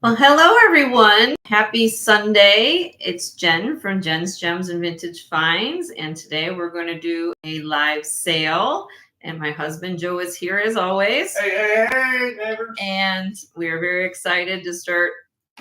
Well, hello everyone. Happy Sunday. It's Jen from Jen's Gems and Vintage Finds, and today we're going to do a live sale. And my husband Joe is here as always. Hey, neighbors. And we are very excited to start.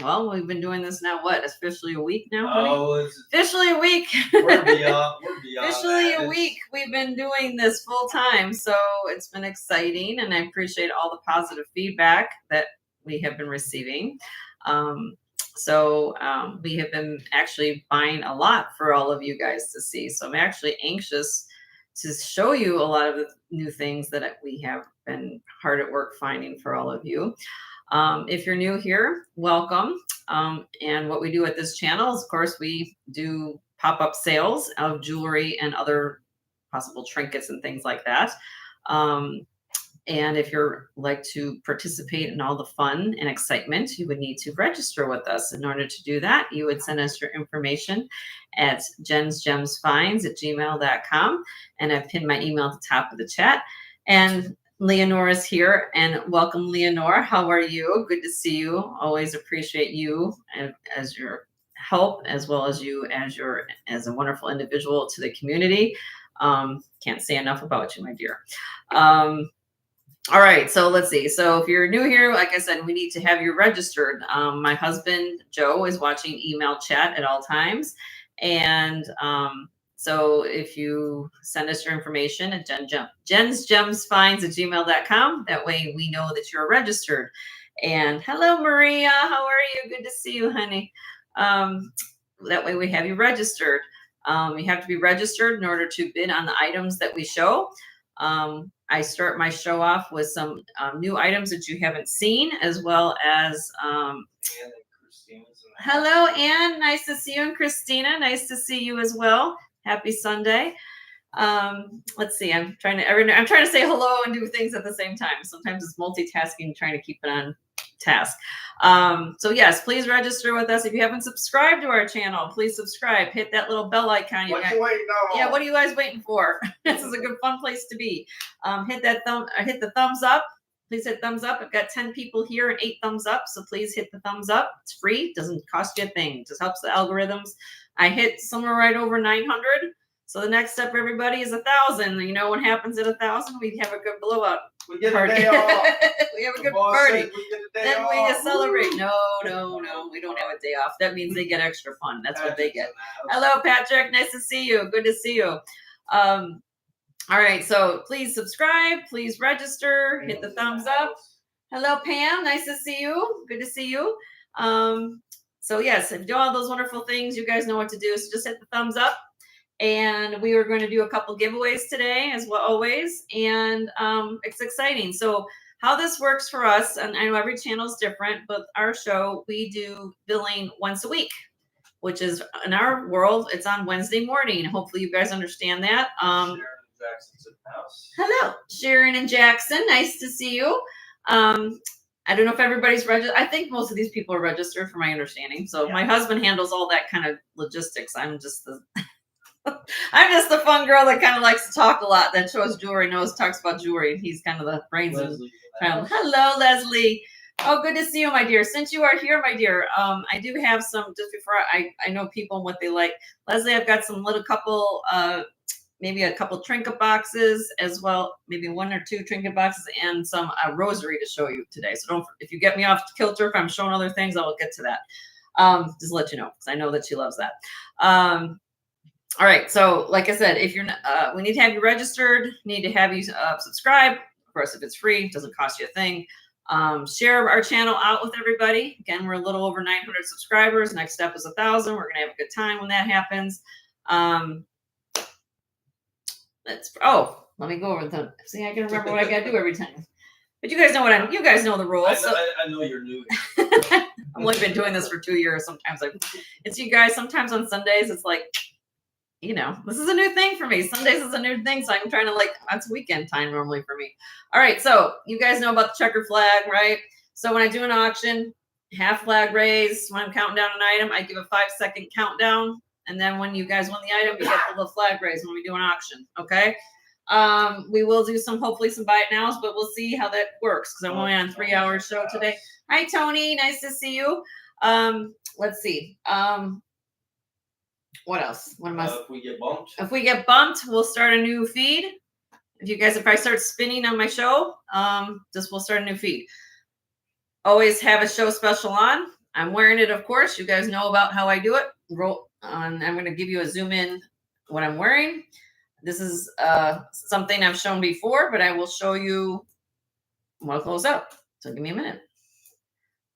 Well, we've been doing this now, officially a week now, honey? Oh, officially a week. We're beyond Officially that. a week. We've been doing this full time, so it's been exciting, and I appreciate all the positive feedback that we have been receiving. We have been actually buying a lot for all of you guys to see. So I'm actually anxious to show you a lot of the new things that we have been hard at work finding for all of you. If you're new here, welcome. And what we do at this channel is, of course, we do pop-up sales of jewelry and other possible trinkets and things like that. And if you're like to participate in all the fun and excitement, you would need to register with us. In order to do that, you would send us your information at jensgemsfinds@gmail.com. And I've pinned my email at the top of the chat. And Leonore is here, and welcome, Leonore. How are you? Good to see you. Always appreciate you and as your help, as well as you as a wonderful individual to the community. Can't say enough about you, my dear. All right, so let's see. So if you're new here, like I said, we need to have you registered. My husband, Joe, is watching email chat at all times. And so if you send us your information at jensgemsfinds@gmail.com, that way we know that you're registered. And hello, Maria. How are you? Good to see you, honey. That way we have you registered. You have to be registered in order to bid on the items that we show. I start my show off with some new items that you haven't seen, as well as hello, Anne. Nice to see you, and Christina. Nice to see you as well. Happy Sunday. Let's see. I'm trying to say hello and do things at the same time. Sometimes it's multitasking, trying to keep it on task. So yes, please register with us. If you haven't subscribed to our channel, please subscribe. Hit that little bell icon. What you waiting on? Yeah, what are you guys waiting for? This is a good fun place to be. Hit the thumbs up. Please hit thumbs up. I've got 10 people here and 8 thumbs up, so please hit the thumbs up. It's free, doesn't cost you a thing. It just helps the algorithms. I hit somewhere right over 900. So the next step, everybody, is 1,000. You know what happens at 1,000? We have a good blowout. We get party. a day off. We have a good party. Then we off. celebrate. No, we don't have a day off. That means they get extra fun. That's what they get. Hello, Patrick. Nice to see you. Good to see you. All right, so please subscribe. Please register. Hit the thumbs up. Hello, Pam. Nice to see you. Good to see you. So yes, if you do all those wonderful things, you guys know what to do. So just hit the thumbs up. And we are going to do a couple giveaways today, as well, always. And it's exciting. So how this works for us, and I know every channel is different, but our show, we do billing once a week, which is, in our world, it's on Wednesday morning. Hopefully you guys understand that. Sharon and Jackson's in the house. Hello, Sharon and Jackson. Nice to see you. I don't know if everybody's registered. I think most of these people are registered, from my understanding. So yeah. My husband handles all that kind of logistics. I'm just the fun girl that kind of likes to talk a lot, that shows jewelry, talks about jewelry. He's kind of the brains of the family. Hello, Leslie. Oh, good to see you, my dear. Since you are here, my dear, I do have some, just before I know people and what they like. Leslie, I've got some maybe a couple trinket boxes, as well, maybe 1 or 2 trinket boxes, and some rosary to show you today. So if you get me off kilter, if I'm showing other things, I will get to that. Just let you know, because I know that she loves that. All right, so like I said, if you're we need to have you registered, need to have you subscribe. Of course, if it's free, it doesn't cost you a thing. Share our channel out with everybody. Again, we're a little over 900 subscribers. Next step is 1,000. We're gonna have a good time when that happens. Let me go over the. See, I can remember what I gotta do every time. But you guys know you guys know the rules. I know you're new. I've only been doing this for 2 years. Sometimes it's you guys. Sometimes on Sundays, it's like, this is a new thing for me. Sundays is a new thing, so I'm trying to that's weekend time normally for me. All right, so you guys know about the checker flag, right? So when I do an auction, half flag raise. When I'm counting down an item, I give a 5-second countdown, and then when you guys win the item, you get the little flag raise when we do an auction. Okay. We will do hopefully some buy it nows, but we'll see how that works because I'm only on 3 hours show today. Hi, Tony. Nice to see you. Let's see. What else? What am I? If we get bumped. If we get bumped, we'll start a new feed. If I start spinning on my show, we'll start a new feed. Always have a show special on. I'm wearing it, of course. You guys know about how I do it. I'm going to give you a zoom in what I'm wearing. This is something I've shown before, but I will show you when I close out. So give me a minute.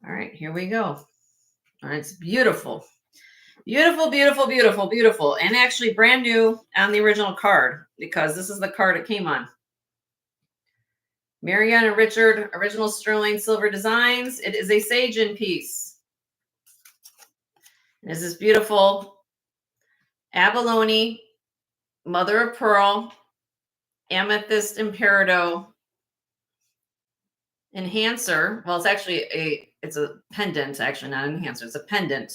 All right, here we go. All right, it's beautiful. Beautiful, beautiful, beautiful, beautiful. And actually brand new on the original card because this is the card it came on. Marianne and Richard, original sterling silver designs. It is a Sagen piece. This is beautiful abalone, mother of pearl, amethyst and peridot enhancer. Well, it's actually it's a pendant, actually not an enhancer. It's a pendant.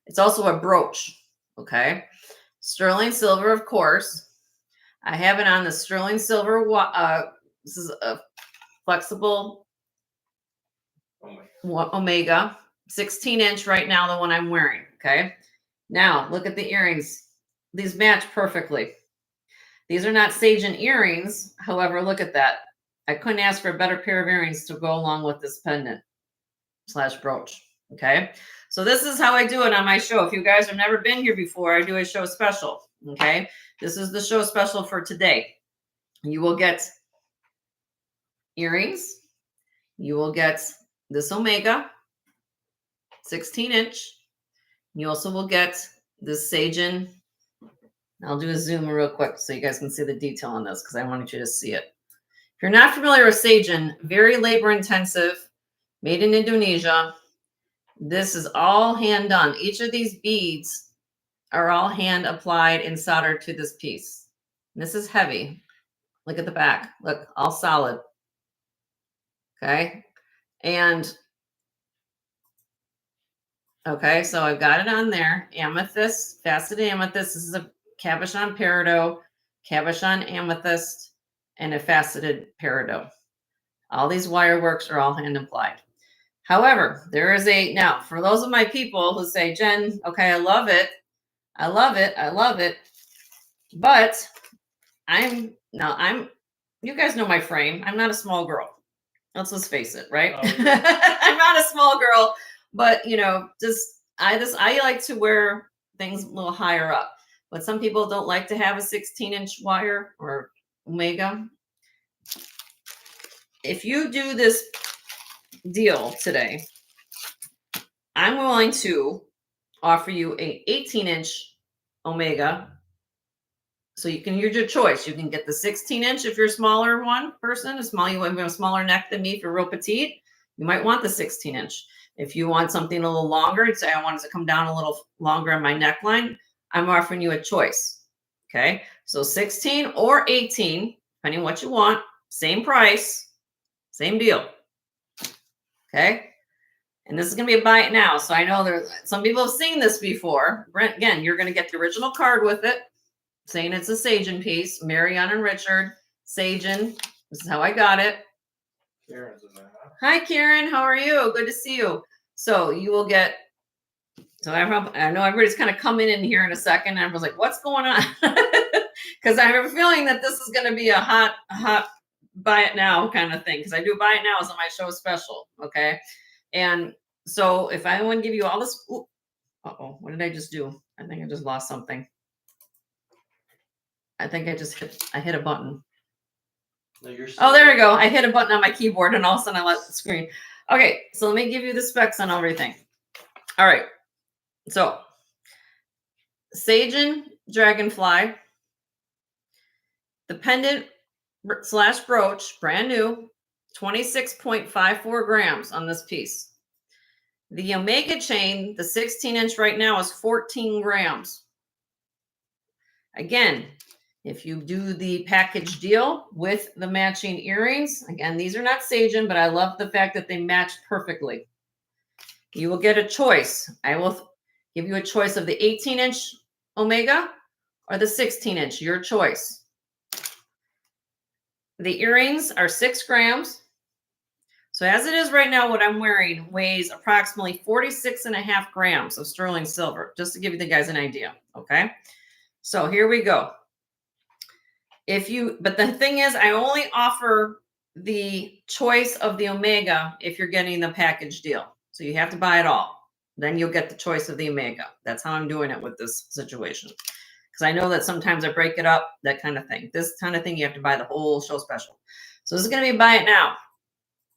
It's also a brooch. Okay. Sterling silver, of course. I have it on the sterling silver. This is a flexible Omega 16-inch right now, the one I'm wearing. Okay. Now look at the earrings. These match perfectly. These are not Sagen earrings. However, look at that. I couldn't ask for a better pair of earrings to go along with this pendant / brooch. Okay. So this is how I do it on my show. If you guys have never been here before, I do a show special. Okay. This is the show special for today. You will get earrings. You will get this Omega 16-inch. You also will get this Sagen. I'll do a zoom real quick so you guys can see the detail on this because I wanted you to see it. If you're not familiar with Sagen, very labor intensive, made in Indonesia. This is all hand done. Each of these beads are all hand applied and soldered to this piece. And this is heavy. Look at the back. Look, all solid. Okay. And okay, so I've got it on there. Amethyst, faceted amethyst. This is a cabochon peridot, cabochon amethyst, and a faceted peridot. All these wire works are all hand applied. However, there is now for those of my people who say, Jen, okay, I love it. I love it. I love it. But you guys know my frame. I'm not a small girl. Let's face it, right? I'm not a small girl, but I like to wear things a little higher up. But some people don't like to have a 16-inch wire or Omega. If you do this deal today, I'm willing to offer you a 18-inch Omega. So you can use your choice. You can get the 16-inch if you're a smaller person, you have a smaller neck than me. If you're real petite, you might want the 16-inch. If you want something a little longer, say I want it to come down a little longer on my neckline, I'm offering you a choice. Okay, so 16 or 18, depending on what you want, same price, same deal. Okay, and this is going to be a buy it now. So I know there's some people have seen this before. Again, you're going to get the original card with it, saying it's a Sagen piece. Marianne and Richard, Sagen. This is how I got it. Karen's in there, huh? Hi, Karen. How are you? Good to see you. So you will get. So I know everybody's kind of coming in here in a second. And I was like, what's going on? Because I have a feeling that this is going to be a hot buy it now kind of thing. Because I do buy it now on my show special. Okay. And so if I want to give you all this. Uh-oh. What did I just do? I think I just lost something. I think I just hit a button. No, oh, there we go. I hit a button on my keyboard and all of a sudden I left the screen. Okay, so let me give you the specs on everything. All right. So Sagen Dragonfly, the pendant / brooch, brand new, 26.54 grams on this piece. The Omega chain, the 16-inch right now is 14 grams. Again, if you do the package deal with the matching earrings, again, these are not Sagen, but I love the fact that they match perfectly. You will get a choice. I will give you a choice of the 18-inch Omega or the 16-inch, your choice. The earrings are 6 grams. So as it is right now, what I'm wearing weighs approximately 46.5 grams of sterling silver, just to give you the guys an idea. Okay. So here we go. But the thing is, I only offer the choice of the Omega if you're getting the package deal. So you have to buy it all. Then you'll get the choice of the Omega. That's how I'm doing it with this situation. Because I know that sometimes I break it up, that kind of thing. This kind of thing, you have to buy the whole show special. So this is going to be buy it now.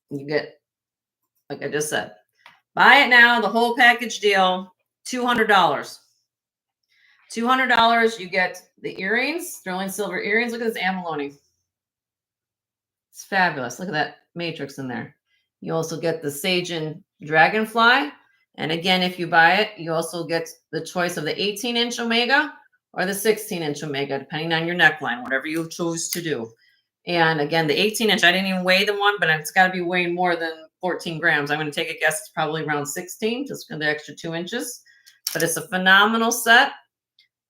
You get, like I just said, buy it now, the whole package deal, $200. $200, you get the earrings, sterling silver earrings. Look at this abalone. It's fabulous. Look at that matrix in there. You also get the sage and dragonfly. And again, if you buy it, you also get the choice of the 18-inch Omega or the 16-inch Omega, depending on your neckline, whatever you choose to do. And again, the 18-inch, I didn't even weigh the one, but it's got to be weighing more than 14 grams. I'm going to take a guess. It's probably around 16, just for the extra 2 inches. But it's a phenomenal set.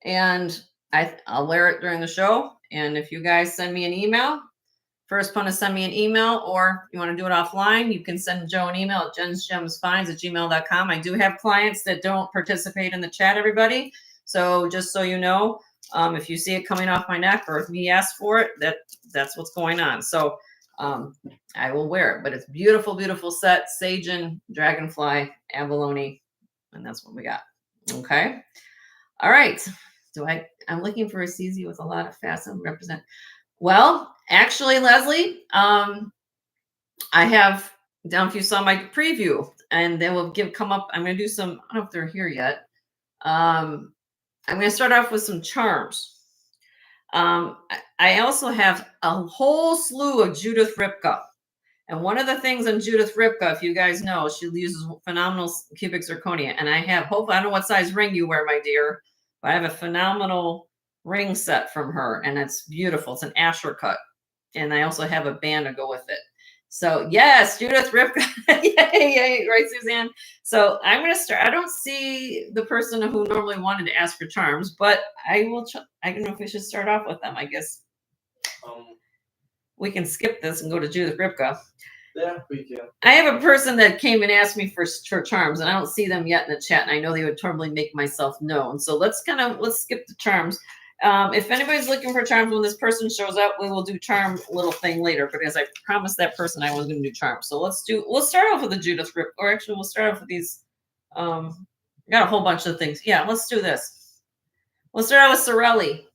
And I'll wear it during the show. And if you guys send me an email, first want to send me an email, or if you want to do it offline, you can send Joe an email at jensgemsfinds@gmail.com. I do have clients that don't participate in the chat, everybody. So just so you know, if you see it coming off my neck or if me ask for it, that's what's going on. So I will wear it. But it's beautiful, beautiful set. Sage and dragonfly, abalone, and that's what we got. Okay. All right. I'm looking for a CZ with a lot of fasten represent. Well, actually, Leslie, I have down if you saw my preview, and they will come up. I'm going to do some. I don't know if they're here yet. I'm going to start off with some charms. I also have a whole slew of Judith Ripka. And one of the things on Judith Ripka, if you guys know, she uses phenomenal cubic zirconia. And I have, hopefully, I don't know what size ring you wear, my dear, but I have a phenomenal ring set from her, and it's beautiful. It's an Asher cut. And I also have a band to go with it. So yes, Judith Ripka. Yay, right, Suzanne? So I'm going to start. I don't see the person who normally wanted to ask for charms, but I will. I don't know if we should start off with them. I guess we can skip this and go to Judith Ripka. Yeah, we can. I have a person that came and asked me for charms, and I don't see them yet in the chat, and I know they would totally make myself known. So let's skip the charms. If anybody's looking for charms when this person shows up, we will do charm little thing later, because I promised that person I was going to do charms. So we'll start off with the Judith Ripka, or actually we'll start off with these. I got a whole bunch of things. Yeah, let's do this. We'll start out with Cerelli.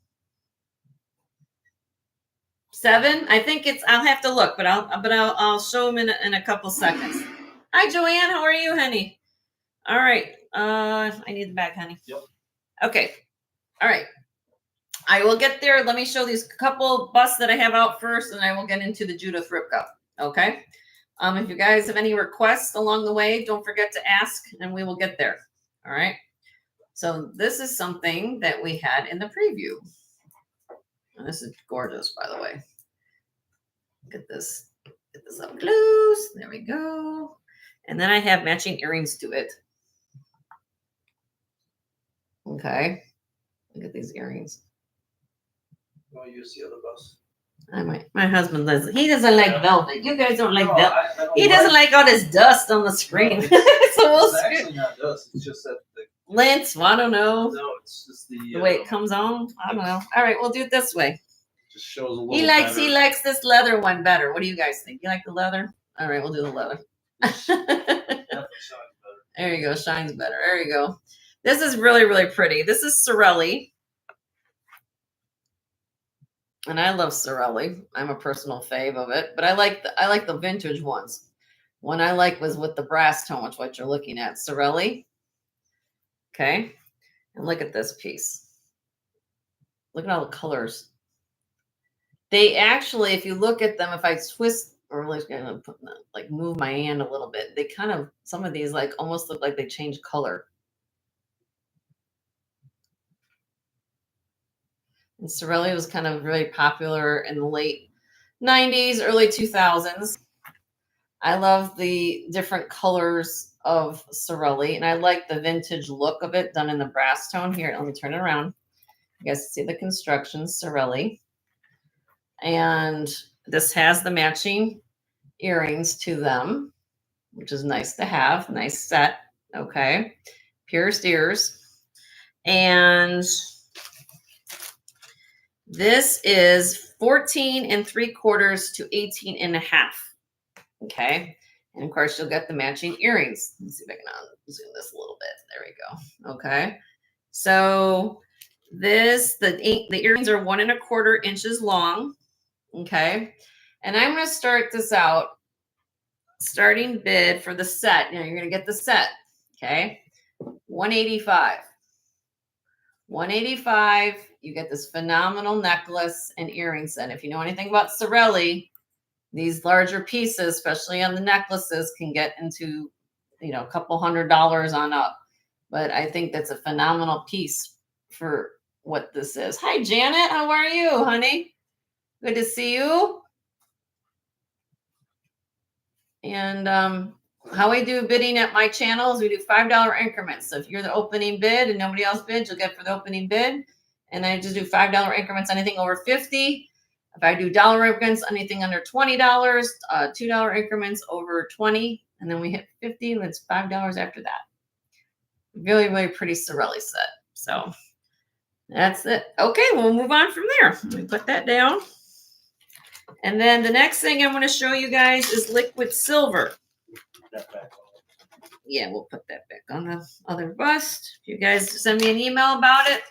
7. I think it's. I'll have to look, but I'll show them in a couple seconds. Hi, Joanne. How are you, honey? All right. I need the bag, honey. Yep. Okay. All right. I will get there. Let me show these couple busts that I have out first, and I will get into the Judith Ripka. Okay. If you guys have any requests along the way, don't forget to ask, and we will get there. All right. So this is something that we had in the preview. And this is gorgeous, by the way. Get this up close. There we go. And then I have matching earrings to it. Okay. Look at these earrings. I'll use the other bus. My husband doesn't. He doesn't like velvet. You guys don't like velvet. I don't He doesn't like all this dust on the screen. No, So it's actually not dust. It's just that the lint. Well, I don't know. no, it's just The way it comes on. I don't know. All right, we'll do it this way. Just shows a little. He likes this leather one better. What do you guys think? You like the leather? All right, we'll do the leather. There you go. Shines better. There you go. This is really, really pretty. This is Cerelli. And I love Cerelli. I'm a personal fave of it, but I like the vintage ones. One I like was with the brass tone, which what you're looking at, Cerelli. Okay, and look at this piece. Look at all the colors. They actually, if you look at them, if I twist or like move my hand a little bit, they kind of, some of these like almost look like they change color. And Cerelli was kind of really popular in the late 90s, early 2000s. I love the different colors of Cerelli, and I like the vintage look of it done in the brass tone. Here, let me turn it around. You guys see the construction, Cerelli. And this has the matching earrings to them, which is nice to have. Nice set. Okay. Pierced ears. And this is 14 3/4 to 18 1/2. Okay. And of course, you'll get the matching earrings. Let's see if I can zoom this a little bit. There we go. Okay. So the earrings are 1 1/4 inches long. Okay. And I'm going to start this out. Starting bid for the set. Now you're going to get the set. Okay. $185. $185. You get this phenomenal necklace and earring set. If you know anything about Cerelli, these larger pieces, especially on the necklaces, can get into, a couple $100 on up. But I think that's a phenomenal piece for what this is. Hi, Janet. How are you, honey? Good to see you. And how we do bidding at my channel is we do $5 increments. So if you're the opening bid and nobody else bids, you'll get for the opening bid. And I just do $5 increments, anything over 50. If I do dollar increments, anything under $20, $2 increments over 20, and then we hit 50, and it's $5 after that. Really, really pretty Cerelli set. So that's it. Okay, we'll move on from there. Let me put that down. And then the next thing I'm going to show you guys is liquid silver. Yeah, we'll put that back on the other bust. If you guys send me an email about it.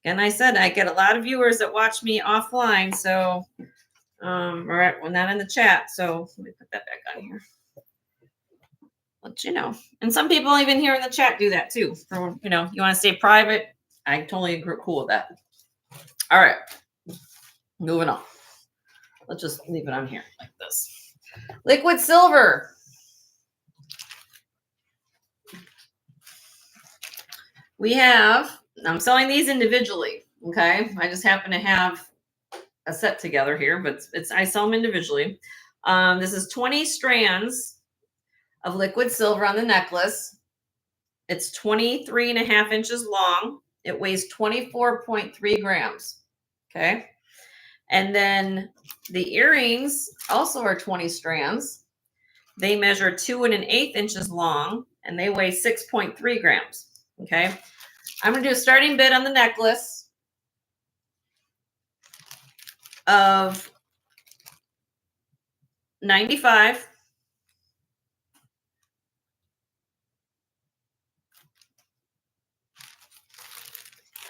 And I said I get a lot of viewers that watch me offline, so well, not in the chat. So let me put that back on here. Let you know. And some people even here in the chat do that too. For, you want to stay private. I totally agree, cool with that. All right, moving on. Let's just leave it on here like this. Liquid silver. I'm selling these individually. Okay. I just happen to have a set together here, but I sell them individually. This is 20 strands of liquid silver on the necklace. It's 23 1/2 inches long. It weighs 24.3 grams. Okay. And then the earrings also are 20 strands. They measure 2 1/8 inches long and they weigh 6.3 grams. Okay. I'm going to do a starting bid on the necklace of $95.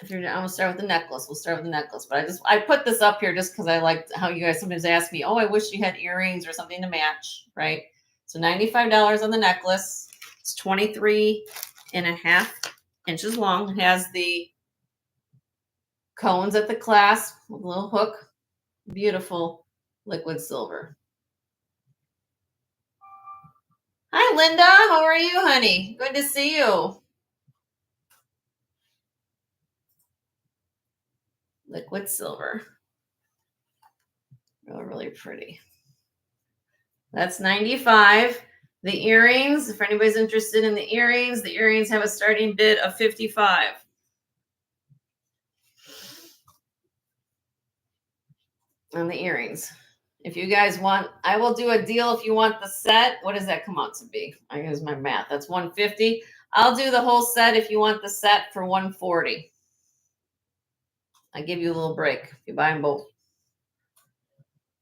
I'm going to start with the necklace. We'll start with the necklace, but I put this up here just because I liked how you guys sometimes ask me, oh, I wish you had earrings or something to match, right? So $95 on the necklace. It's 23 1/2 inches long. It has the cones at the clasp with a little hook. Beautiful liquid silver. Hi, Linda. How are you, honey? Good to see you. Liquid silver. Really, really pretty. That's $95. The earrings, if anybody's interested in the earrings have a starting bid of $55. On the earrings. If you guys want, I will do a deal if you want the set. What does that come out to be? I use my math. That's $150. I'll do the whole set if you want the set for $140. I give you a little break if you buy them both.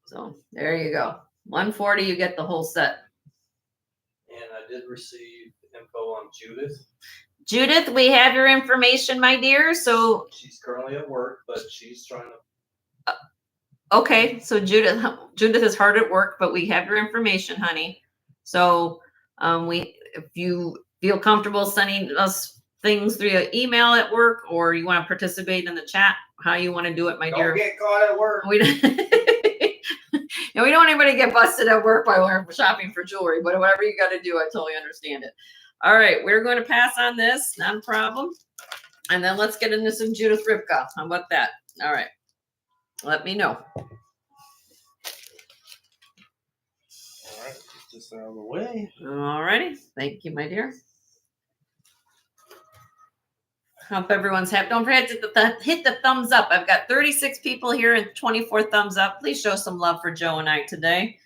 So there you go. $140, you get the whole set. And I did receive info on Judith. Judith, we have your information, my dear. So she's currently at work, but she's trying to. Okay, so Judith is hard at work, but we have your information, honey. So if you feel comfortable sending us things through your email at work, or you want to participate in the chat, how you want to do it, my dear. Don't get caught at work. We don't want anybody to get busted at work while we're shopping for jewelry, but whatever you got to do, I totally understand it. All right, we're going to pass on this, not a problem. And then let's get into some Judith Ripka. How about that? All right. Let me know. All right, get this out of the way. All righty. Thank you, my dear. Hope everyone's happy. Don't forget to hit the thumbs up. I've got 36 people here and 24 thumbs up. Please show some love for Joe and I today.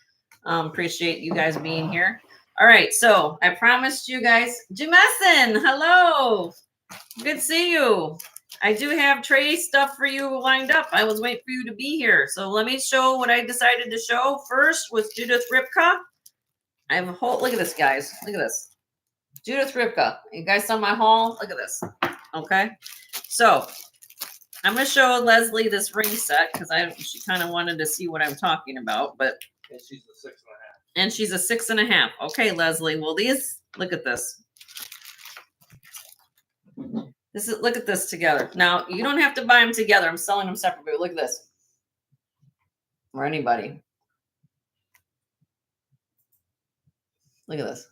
Appreciate you guys being here. All right, so I promised you guys, Jameson, hello. Good to see you. I do have tray stuff for you lined up. I was waiting for you to be here. So let me show what I decided to show. First was Judith Ripka. I have a whole, look at this, guys. Look at this. Judith Ripka. You guys saw my haul? Look at this. Okay. So I'm going to show Leslie this ring set because she kind of wanted to see what I'm talking about. But And she's a 6.5. And she's a 6.5. Okay, Leslie. Well, look at this. Look at this together. Now, you don't have to buy them together. I'm selling them separately. Look at this. Or anybody. Look at this.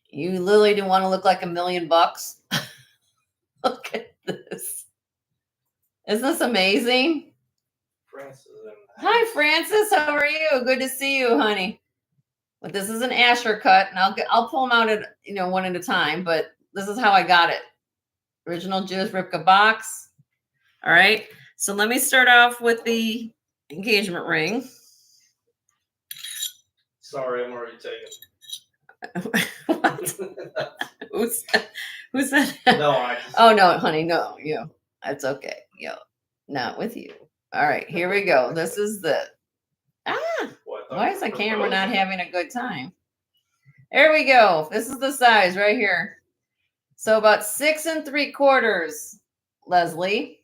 You literally didn't want to look like $1 million. Look at this. Isn't this amazing? Francis. Hi, Francis. How are you? Good to see you, honey. But this is an Asher cut, and I'll pull them out at one at a time. But this is how I got it. Original Judith Ripka box. All right. So let me start off with the engagement ring. Sorry, I'm already taken. What? Who said that? No, I just. Oh no, honey, no, that's okay. Not with you. All right, here we go. This is why is the camera not having a good time? There we go. This is the size right here. So about 6 3/4, Leslie.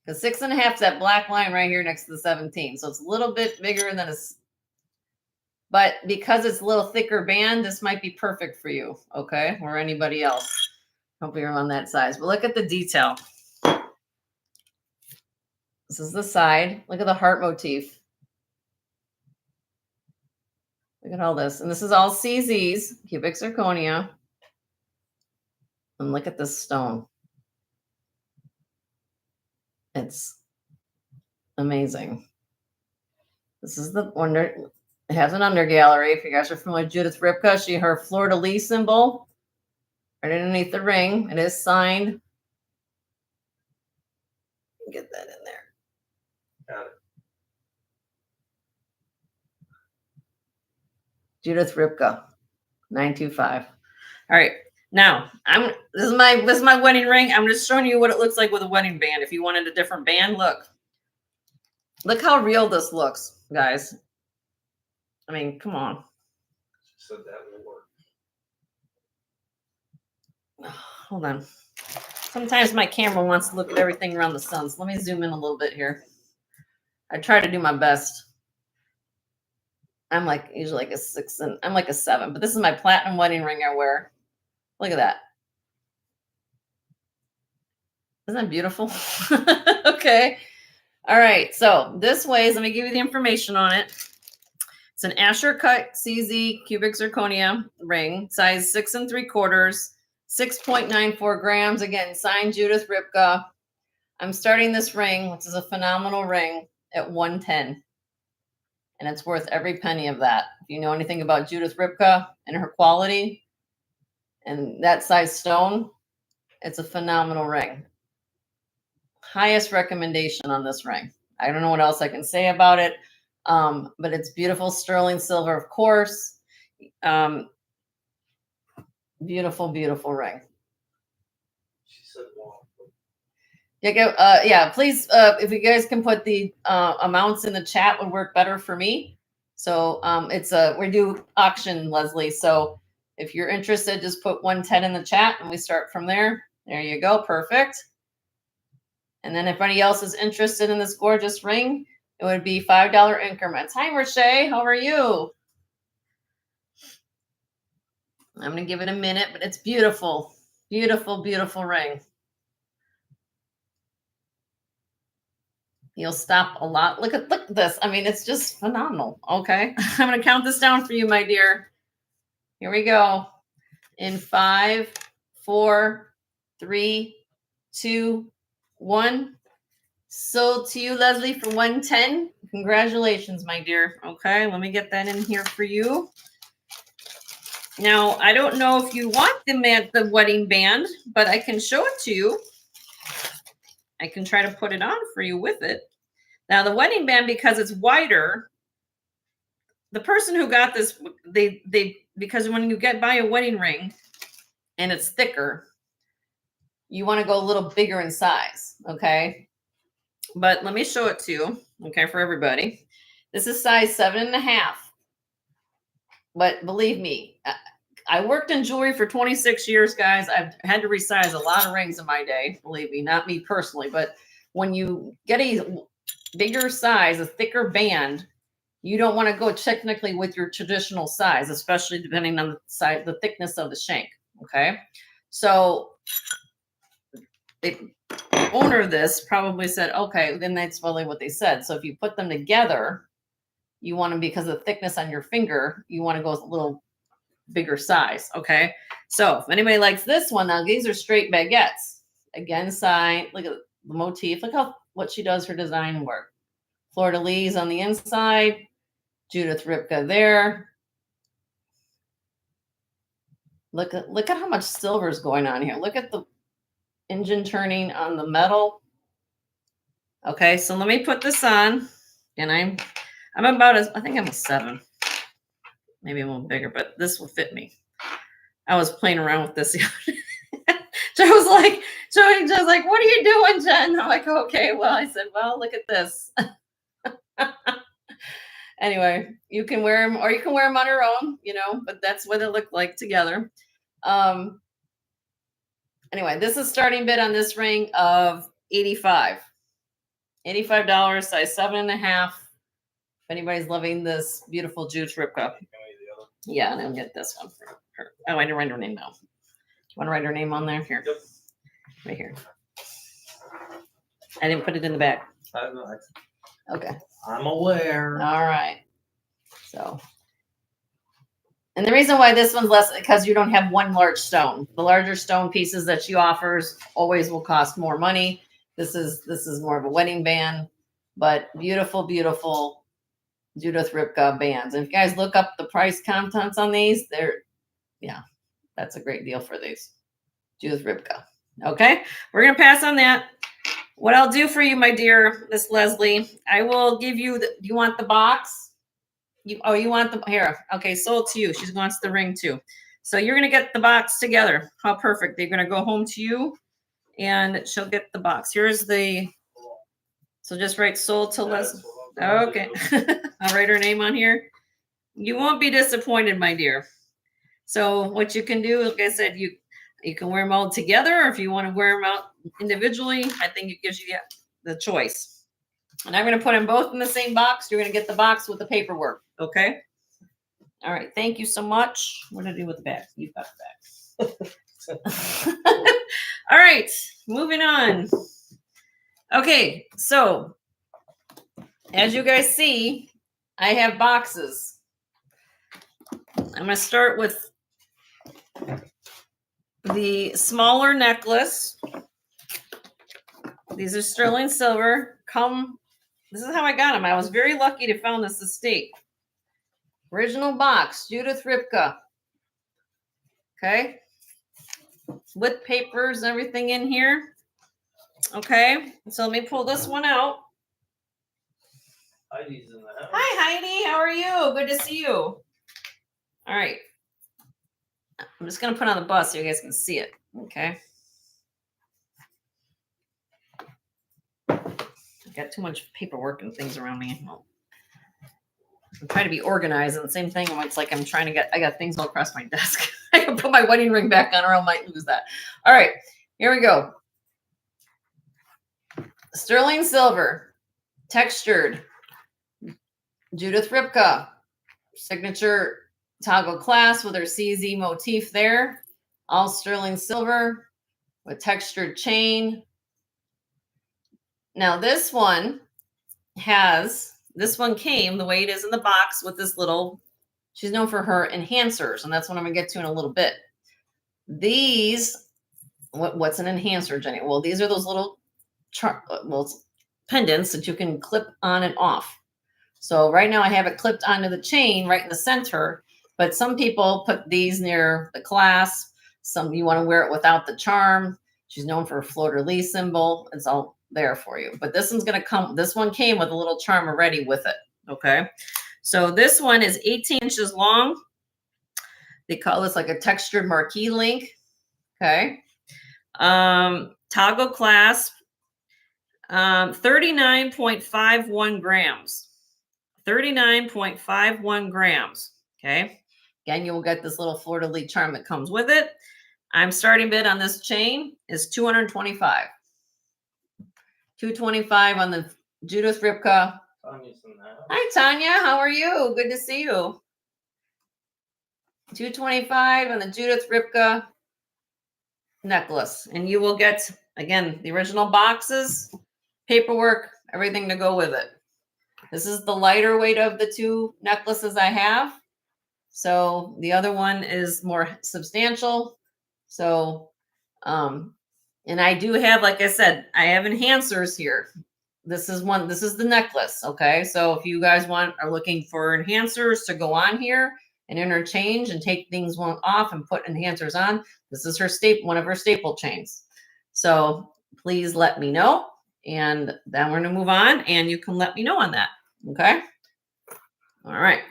Because 6.5 is that black line right here next to the 17. So it's a little bit bigger than but because it's a little thicker band, this might be perfect for you, okay? Or anybody else. Hope you're on that size. But look at the detail. This is the side. Look at the heart motif. Look at all this. And this is all CZs, cubic zirconia. And look at this stone. It's amazing. This is the wonder. It has an under gallery. If you guys are familiar with Judith Ripka, her fleur-de-lis symbol right underneath the ring. It is signed. Get that in there. Got it. Judith Ripka, 925. All right. Now, this is my wedding ring. I'm just showing you what it looks like with a wedding band. If you wanted a different band, look how real this looks, guys. I mean, come on. She said that will work. Hold on. Sometimes my camera wants to look at everything around the sun. So let me zoom in a little bit here. I try to do my best. I'm usually like a 6 and I'm like a 7, but this is my platinum wedding ring I wear. Look at that. Isn't that beautiful? Okay. All right. So this weighs, let me give you the information on it. It's an Asher cut CZ cubic zirconia ring, size 6 3/4, 6.94 grams. Again, signed Judith Ripka. I'm starting this ring, which is a phenomenal ring, at $110. And it's worth every penny of that. If you know anything about Judith Ripka and her quality and that size stone, it's a phenomenal ring. Highest recommendation on this ring. I don't know what else I can say about it, but it's beautiful sterling silver, of course. Beautiful, beautiful ring. She said, wow. Yeah, please, if you guys can put the amounts in the chat, would work better for me. So we do auction, Leslie. So if you're interested, just put 110 in the chat and we start from there. There you go. Perfect. And then if anybody else is interested in this gorgeous ring, it would be $5 increments. Hi, Roche. How are you? I'm going to give it a minute, but it's beautiful. Beautiful, beautiful ring. You'll stop a lot. Look at this. I mean, it's just phenomenal. Okay. I'm going to count this down for you, my dear. Here we go. In 5, 4, 3, 2, 1. Sold to you, Leslie, for 110. Congratulations, my dear. Okay. Let me get that in here for you. Now, I don't know if you want the wedding band, but I can show it to you. I can try to put it on for you with it. Now, the wedding band, because it's wider, the person who got this, because when you buy a wedding ring and it's thicker, you want to go a little bigger in size, okay? But let me show it to you, okay, for everybody. This is size 7.5. But believe me, I worked in jewelry for 26 years, guys. I've had to resize a lot of rings in my day, believe me, not me personally. But when you get a bigger size, a thicker band, you don't want to go technically with your traditional size, especially depending on the size, the thickness of the shank. Okay. So the owner of this probably said, okay, then that's probably what they said. So if you put them together, you want to, because of the thickness on your finger, you want to go with a little bigger size. Okay. So if anybody likes this one, now these are straight baguettes. Again, side, look at the motif. Look how what she does her design work. Fleur-de-lis on the inside. Judith Ripka there. Look at how much silver is going on here. Look at the engine turning on the metal. Okay, so let me put this on. And I'm about I think I'm a 7. Maybe a little bigger, but this will fit me. I was playing around with this the other day. Joe was like, what are you doing, Jen? I'm like, okay, well, I said, well, look at this. Anyway, you can wear them, or you can wear them on your own, but that's what it looked like together. Anyway, this is starting bid on this ring of $85. Size 7.5. If anybody's loving this beautiful Judith Ripka. Yeah, and I'll get this one for her. Oh, I didn't write her name now. You want to write her name on there? Here. Yep. Right here. I didn't put it in the back. Okay. I'm aware. All right. So, and the reason why this one's less, because you don't have one large stone. The larger stone pieces that she offers always will cost more money. This is more of a wedding band, but beautiful, beautiful Judith Ripka bands. And if you guys look up the price contents on these, that's a great deal for these. Judith Ripka. Okay, we're gonna pass on that. What I'll do for you, my dear Miss Leslie, I will give you you want the box? You want the here. Okay, sold to you. She wants the ring too. So you're gonna get the box together. How perfect. They're gonna go home to you and she'll get the box. Here's the so just write sold to Leslie. Okay. I'll write her name on here. You won't be disappointed, my dear. So what you can do, like I said, you can wear them all together, or if you want to wear them out individually, I think it gives you the choice. And I'm going to put them both in the same box. You're going to get the box with the paperwork. Okay. All right. Thank you so much. What did I do with the bag? You've got the bag. All right. Moving on. Okay. So as you guys see, I have boxes. I'm going to start with the smaller necklace. These are sterling silver. This is how I got them. I was very lucky to find this estate. Original box, Judith Ripka. Okay. With papers and everything in here. Okay. So let me pull this one out. Heidi's in the house. Hi, Heidi. How are you? Good to see you. All right. I'm just going to put on the bus so you guys can see it. Okay. I've got too much paperwork and things around me. Well, I'm trying to be organized, and the same thing. It's like I got things all across my desk. I can put my wedding ring back on, or I might lose that. All right. Here we go. Sterling silver, textured, Judith Ripka, signature toggle clasp with her CZ motif there. All sterling silver with textured chain. Now this one came the way it is in the box with this little, she's known for her enhancers, and that's what I'm gonna get to in a little bit. These, what's an enhancer, Jenny? Well, these are those little pendants that you can clip on and off. So right now I have it clipped onto the chain right in the center. But some people put these near the clasp. Some you want to wear it without the charm. She's known for a fleur-de-lis symbol. It's all there for you. But this one's going to come. This one came with a little charm already with it. Okay. So this one is 18 inches long. They call this like a textured marquee link. Okay. Toggle clasp. 39.51 grams. 39.51 grams. Okay. Again, you will get this little fleur-de-lis charm that comes with it. I'm starting bid on this chain is 225. 225 on the Judith Ripka. Tanya's in the house. Hi, Tanya. How are you? Good to see you. 225 on the Judith Ripka necklace. And you will get, again, the original boxes, paperwork, everything to go with it. This is the lighter weight of the two necklaces I have. So the other one is more substantial. So, and I do have, like I said, I have enhancers here. This is the necklace. Okay. So if you guys are looking for enhancers to go on here and interchange and take things off and put enhancers on, this is her one of her staple chains. So please let me know. And then we're going to move on and you can let me know on that. Okay. All right.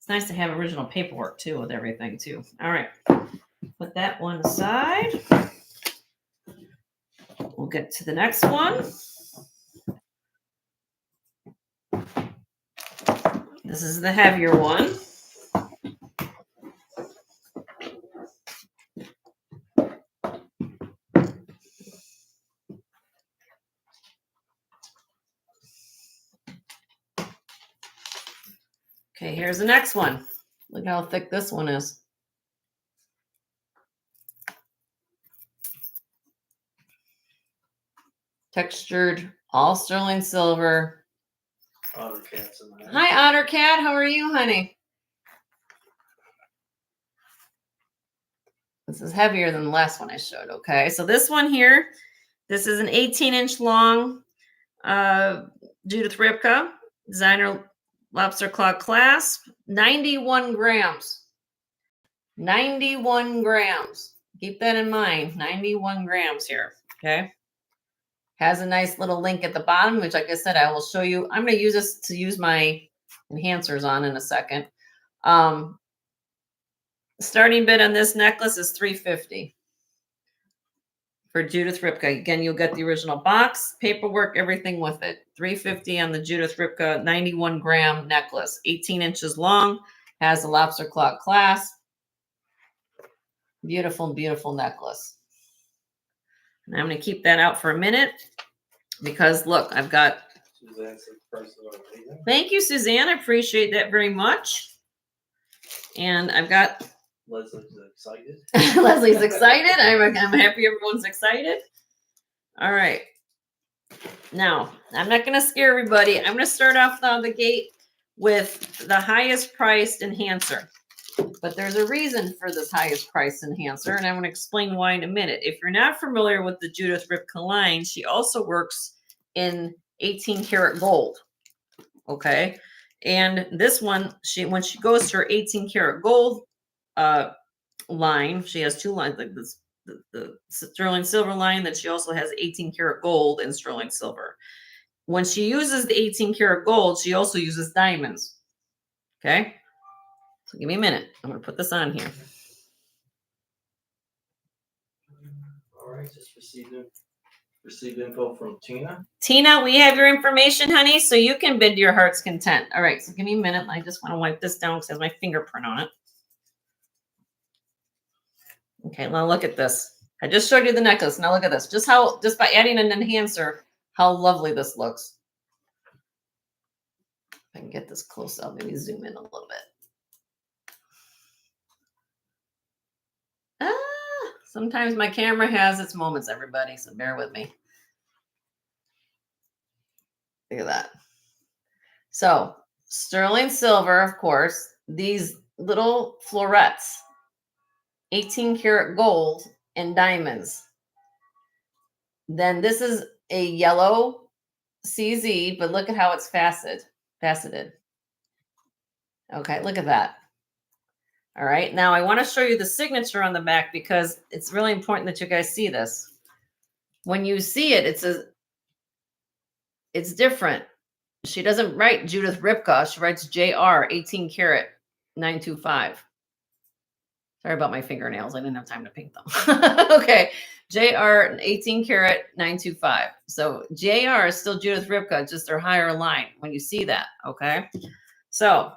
It's nice to have original paperwork too with everything too. All right. Put that one aside. We'll get to the next one. This is the heavier one. Okay, here's the next one. Look how thick this one is. Textured, all sterling silver. Otter Cat's in the house. Hi, Otter Cat. How are you, honey? This is heavier than the last one I showed. Okay, so this one here, this is an 18-inch long Judith Ripka designer lobster claw clasp, 91 grams. 91 grams. Keep that in mind. 91 grams here. Okay. Has a nice little link at the bottom, which, like I said, I will show you. I'm going to use this to use my enhancers on in a second. Starting bid on this necklace is $350 for Judith Ripka. Again, you'll get the original box, paperwork, everything with it. $350 on the Judith Ripka 91 gram necklace, 18 inches long, has a lobster claw clasp. Beautiful, beautiful necklace. And I'm going to keep that out for a minute because look, I've got. Suzanne said prices are amazing. Thank you, Suzanne. I appreciate that very much. And I've got. Leslie's excited. Leslie's excited. I'm happy everyone's excited. All right. Now, I'm not going to scare everybody. I'm going to start off out the gate with the highest priced enhancer. But there's a reason for this highest price enhancer, and I'm going to explain why in a minute. If you're not familiar with the Judith Ripka line, she also works in 18 karat gold. Okay. And this one, when she goes to her 18 karat gold line, she has two lines, like this, the sterling silver line, that she also has 18 karat gold and sterling silver. When she uses the 18 karat gold, she also uses diamonds. Okay. So give me a minute. I'm going to put this on here. All right, just received info from Tina. Tina, we have your information, honey, so you can bid to your heart's content. All right, so give me a minute. I just want to wipe this down because it has my fingerprint on it. Okay, now look at this. I just showed you the necklace. Now look at this. Just by adding an enhancer, how lovely this looks. If I can get this close, I'll maybe zoom in a little bit. Sometimes my camera has its moments, everybody, so bear with me. Look at that. So, sterling silver, of course, these little florets, 18 karat gold, and diamonds. Then this is a yellow CZ, but look at how it's faceted. Okay, look at that. All right, now I want to show you the signature on the back because it's really important that you guys see this. When you see it, it's different. She doesn't write Judith Ripka. She writes JR 18 karat 925. Sorry about my fingernails. I didn't have time to paint them. Okay. JR 18 karat 925. So JR is still Judith Ripka, just her higher line when you see that. Okay. So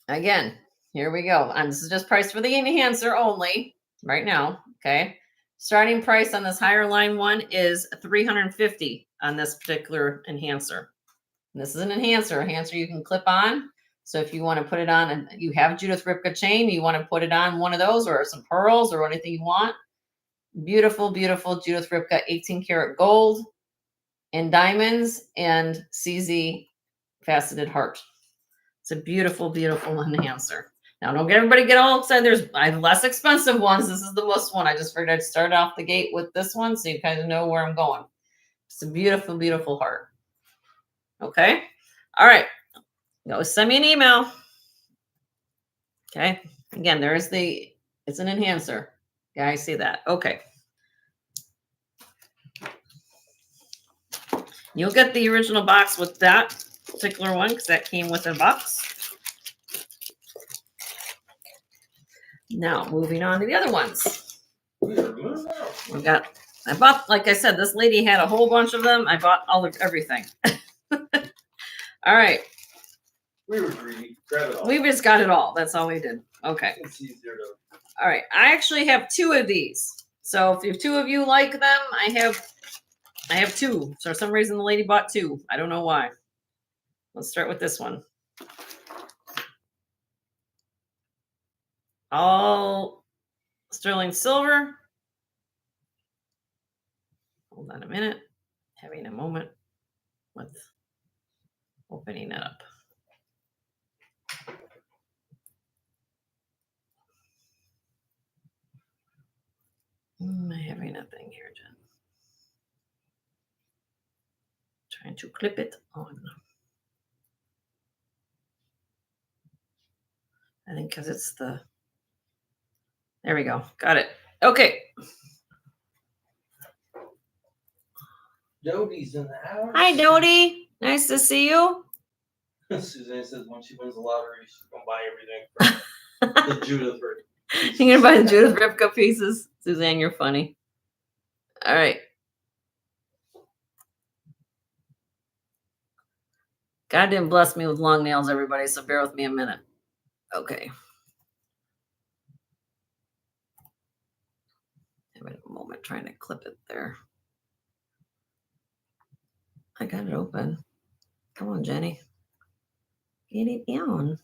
again, here we go. And this is just price for the enhancer only right now. Okay. Starting price on this higher line one is $350 on this particular enhancer. And this is an enhancer. Enhancer you can clip on. So if you want to put it on and you have Judith Ripka chain, you want to put it on one of those or some pearls or anything you want. Beautiful, beautiful Judith Ripka 18 karat gold and diamonds and CZ faceted heart. It's a beautiful, beautiful enhancer. Now, don't get all excited. I have less expensive ones. This is the most one. I just figured I'd start off the gate with this one so you kind of know where I'm going. It's a beautiful, beautiful heart. Okay. All right. Go send me an email. Okay. Again, it's an enhancer. Yeah, I see that. Okay. You'll get the original box with that particular one because that came with a box. Now, moving on to the other ones. I bought, like I said, this lady had a whole bunch of them. I bought everything. All right. We were greedy. Grab it all. We just got it all. That's all we did. Okay. It's easier to. All right. I actually have 2 of these. So if 2 of you like them, I have 2. So for some reason the lady bought 2. I don't know why. Let's start with this one. All sterling silver. Hold on a minute. Having a moment with opening it up. Am I having a thing here, Jen? Trying to clip it on. I think because it's there we go. Got it. Okay. Dodie's in the house. Hi, Dodie. Nice to see you. Suzanne says when she wins the lottery, she's going to buy everything from the Judith Ripka. You're going to buy the Judith Ripka pieces? Suzanne, you're funny. All right. God didn't bless me with long nails, everybody, so bear with me a minute. Okay. Having a moment trying to clip it there. I got it open. Come on, Jenny. Get it on.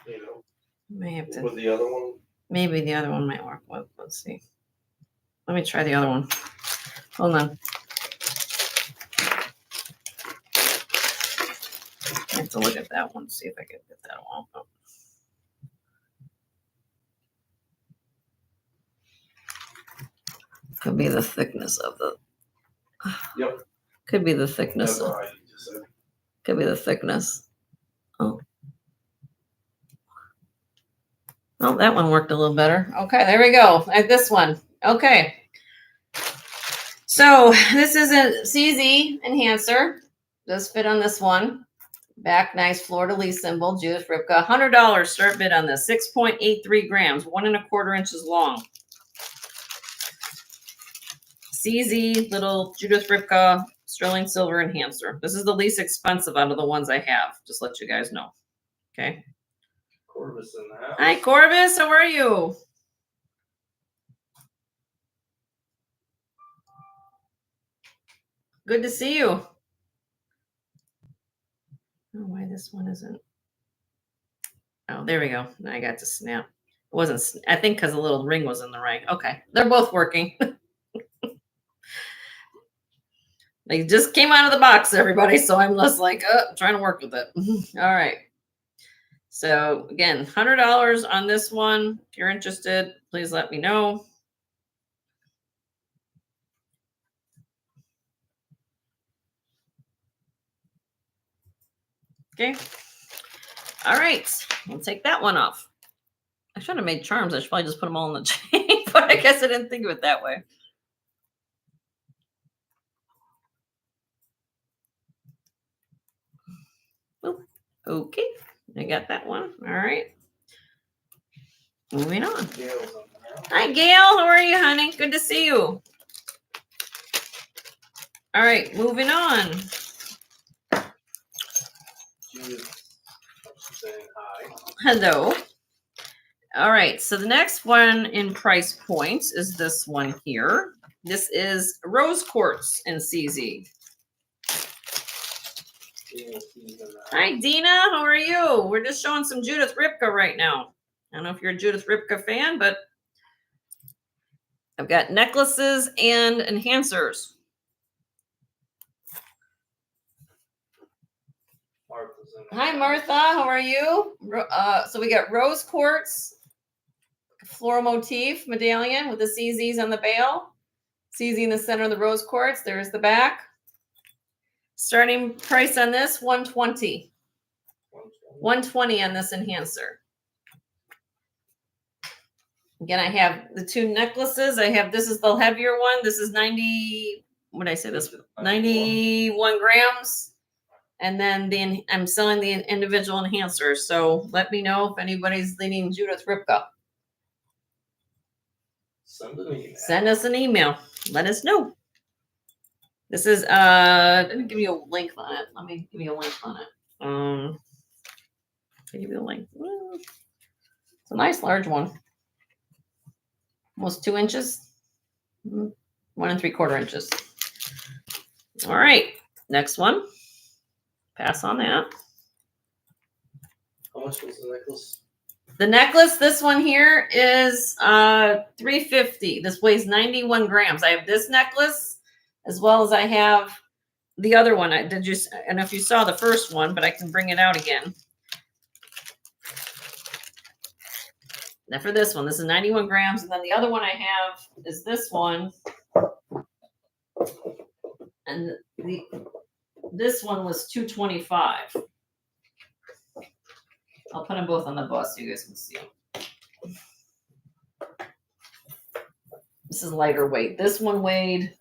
You know, May have to. with the other one. Maybe the other one might work. Let's see. Let me try the other one. Hold on. I have to look at that one, see if I can get that one. Oh. Could be the thickness of the. Yep. Could be the thickness. That's all right, you just said. Could be the thickness. Oh. Oh, that one worked a little better. Okay, there we go. This one. Okay. So this is a CZ enhancer. Does fit on this one. Back nice fleur-de-lis symbol. Judith Ripka. $100 start bid on this. 6.83 grams. 1 1/4 inches long. CZ little Judith Ripka sterling silver enhancer. This is the least expensive out of the ones I have. Just let you guys know. Okay. Corvus in the house. Hi, Corvus. How are you? Good to see you. I don't know why this one isn't. Oh, there we go. Now I got to snap. It wasn't, I think because the little ring was in the right. Okay. They're both working. They just came out of the box, everybody. So I'm less like, trying to work with it. All right. So again, $100 on this one. If you're interested, please let me know. Okay. All right. We'll take that one off. I should have made charms. I should probably just put them all in the chain, but I guess I didn't think of it that way. Oop. Okay. I got that one. All right. Moving on. Hi, Gail. How are you, honey? Good to see you. All right. Moving on. Judith, saying hi. Hello. All right. So the next one in price points is this one here. This is rose quartz in CZ. Hi, Dina. How are you? We're just showing some Judith Ripka right now. I don't know if you're a Judith Ripka fan, but I've got necklaces and enhancers. Hi, Martha. How are you? So we got rose quartz, floral motif medallion with the CZs on the bail. CZ in the center of the rose quartz. There's the back. Starting price on this, $120. $120 on this enhancer. Again, I have the two necklaces. I have, this is the heavier one. This is 90, what did I say this? 91 grams. And then I'm selling the individual enhancers. So let me know if anybody's leaning Judith Ripka. Send us an email. Let us know. This is, let me give you a link on it. Let me give you a link on it. I'll give you a link. It's a nice large one. Almost 2 inches. 1 3/4 inches. All right. Next one. Pass on that. How much was the necklace? The necklace, this one here is $350. This weighs 91 grams. I have this necklace as well as I have the other one. I don't know if you saw the first one, but I can bring it out again. Now for this one, this is 91 grams. And then the other one I have is this one. And this one was $225. I'll put them both on the bus so you guys can see them. This is lighter weight. This one weighed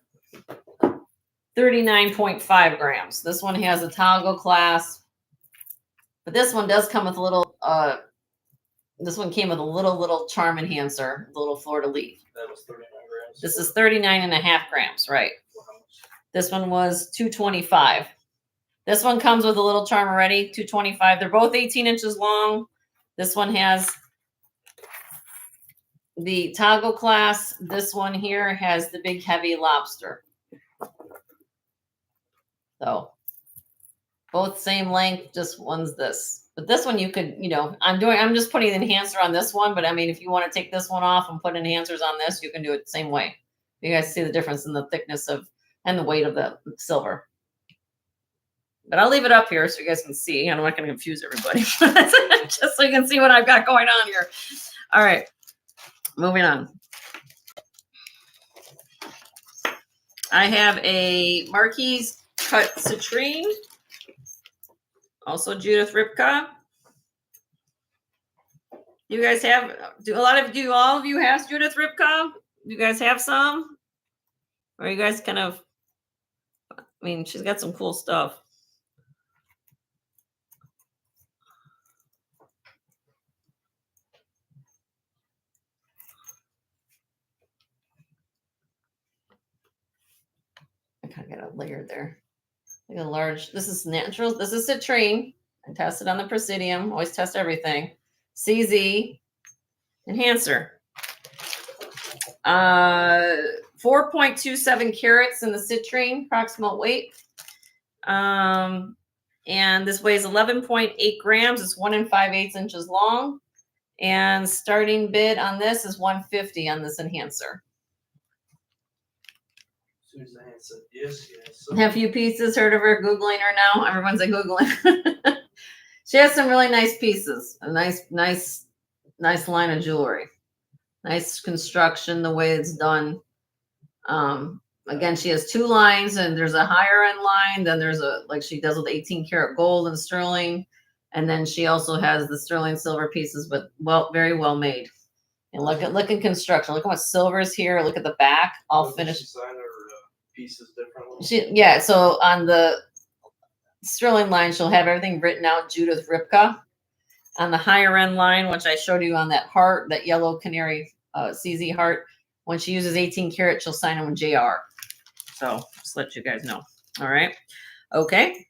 39.5 grams. This one has a toggle clasp. But this one does come with a little, this one came with a little charm enhancer, a little fleur-de-lis. That was 39 grams. This is 39.5 grams, right? This one was $225. This one comes with a little charm already, $225. They're both 18 inches long. This one has the toggle clasp. This one here has the big heavy lobster. So both same length, just one's this. But this one you could, I'm just putting an enhancer on this one, but I mean, if you want to take this one off and put enhancers on this, you can do it the same way. You guys see the difference in the thickness and the weight of the silver. But I'll leave it up here so you guys can see. I'm not going to confuse everybody. Just so you can see what I've got going on here. All right. Moving on. I have a Marquise cut citrine. Also Judith Ripka. You guys have, do all of you have Judith Ripka? You guys have some? Or you guys kind of, I mean, she's got some cool stuff. I kind of got a layer there. Like a large, this is natural. This is citrine. I tested on the Presidium. Always test everything. CZ enhancer. 4.27 carats in the citrine, approximate weight. And this weighs 11.8 grams. It's 1 5/8 inches long. And starting bid on this is $150 on this enhancer. Susan said yes. Have a few pieces. Heard of her? Googling her now. Everyone's like Googling. She has some really nice pieces. A nice line of jewelry. Nice construction, the way it's done. Again, she has 2 lines, and there's a higher end line. Then there's a, like she does with 18 karat gold and sterling. And then she also has the sterling silver pieces, but very well made. And look at construction. Look at what silver is here. Look at the back, all finished. She sign her pieces differently. So on the sterling line, she'll have everything written out, Judith Ripka. On the higher end line, which I showed you on that heart, that yellow canary CZ heart, when she uses 18 karat, she'll sign them with JR. So just let you guys know. All right. Okay.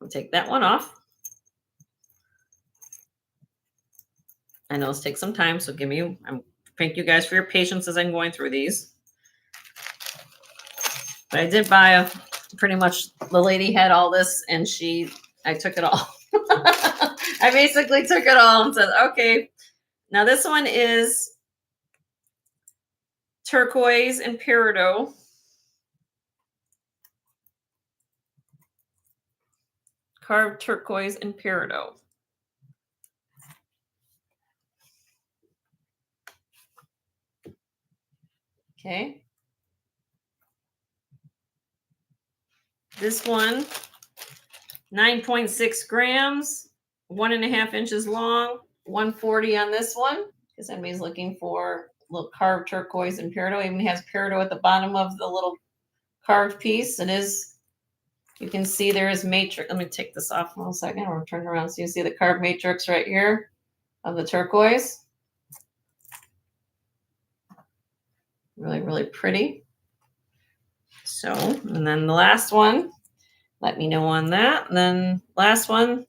I'll take that one off. I know this takes some time, so thank you guys for your patience as I'm going through these. But I did buy pretty much, the lady had all this, and I took it all. I basically took it all and said, okay. Now this one is turquoise and peridot. Carved turquoise and peridot. Okay. This one, 9.6 grams, 1.5 inches long, 140 on this one, because somebody's looking for a little carved turquoise and peridot. Even has peridot at the bottom of the little carved piece. It is, you can see there is matrix. Let me take this off 1 second, or turn around so you see the carved matrix right here of the turquoise. Really, really pretty. So, and then the last one, let me know on that. And then last one,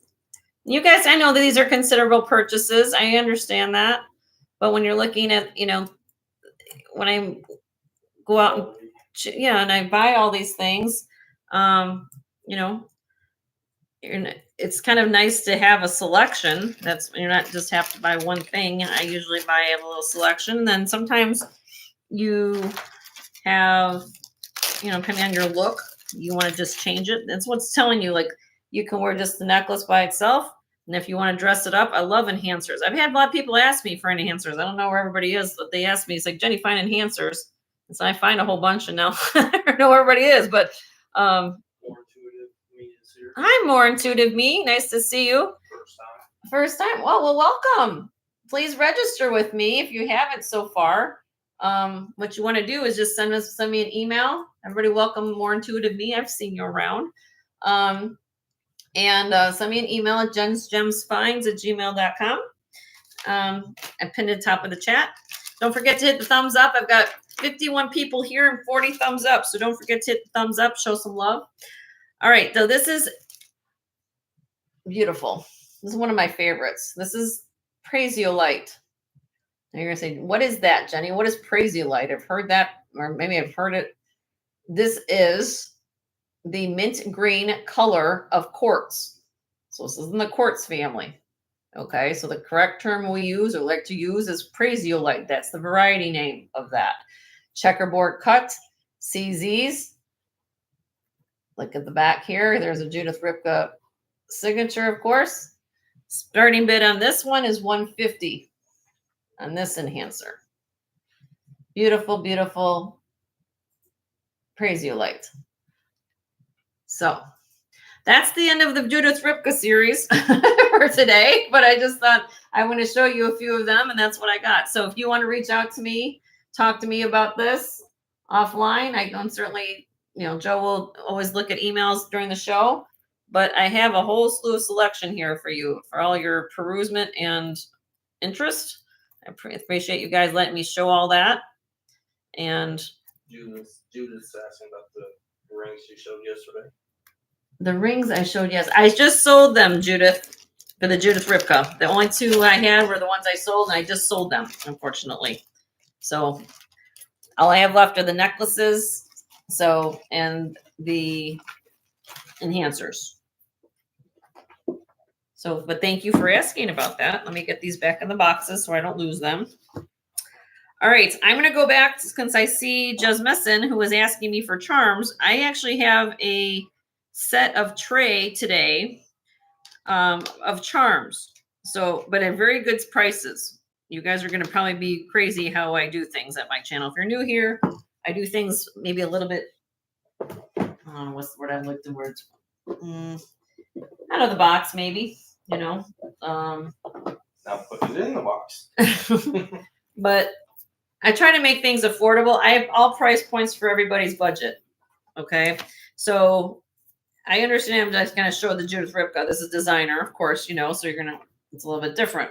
you guys, I know that these are considerable purchases. I understand that. But when you're looking at, when I go out and I buy all these things, it's kind of nice to have a selection. You're not just have to buy one thing. I usually have a little selection. Then sometimes you have, depending on your look, you want to just change it. That's what's telling you, like, you can wear just the necklace by itself. And if you want to dress it up, I love enhancers. I've had a lot of people ask me for enhancers. I don't know where everybody is, but they ask me, it's like, Jenny, find enhancers. And so I find a whole bunch, and now I don't know where everybody is, but More intuitive me is here. hi, More Intuitive Me. Nice to see you. First time. Well, welcome. Please register with me if you haven't so far. What you want to do is just send me an email. Everybody, welcome More Intuitive Me. I've seen you around. And send me an email at jensgemsfinds@gmail.com. I pinned it top of the chat. Don't forget to hit the thumbs up. I've got 51 people here and 40 thumbs up. So don't forget to hit the thumbs up. Show some love. All right. So this is beautiful. This is one of my favorites. This is Praisiolite. And you're going to say, what is that, Jenny? What is Praisiolite? I've heard that, or maybe I've heard it. This is the mint green color of quartz. So this is in the quartz family. Okay, so the correct term we use or like to use is Praisiolite. That's the variety name of that. Checkerboard cut, CZs. Look at the back here. There's a Judith Ripka signature, of course. Starting bid on this one is $150 on this enhancer. Beautiful, beautiful Praisiolite. So that's the end of the Judith Ripka series for today, but I just thought I want to show you a few of them, and that's what I got. So if you want to reach out to me, talk to me about this offline, I can certainly, Joe will always look at emails during the show, but I have a whole slew of selection here for you for all your perusement and interest. I appreciate you guys letting me show all that. And Judith's asking about the rings you showed yesterday. The rings I showed, yes. I just sold them, Judith, for the Judith Ripka. The only two I had were the ones I sold, and I just sold them, unfortunately. So all I have left are the necklaces, and the enhancers. So, but thank you for asking about that. Let me get these back in the boxes so I don't lose them. All right, I'm going to go back since I see Jasmine, who was asking me for charms. I actually have a set of tray today of charms. So, but at very good prices. You guys are going to probably be crazy how I do things at my channel. If you're new here, I do things maybe a little bit, what's the word? I looked the words. Out of the box, maybe, you know. Now put it in the box. But I try to make things affordable. I have all price points for everybody's budget. Okay. So I understand I'm just going to show the Judith Ripka. This is designer, of course, you know, so it's a little bit different.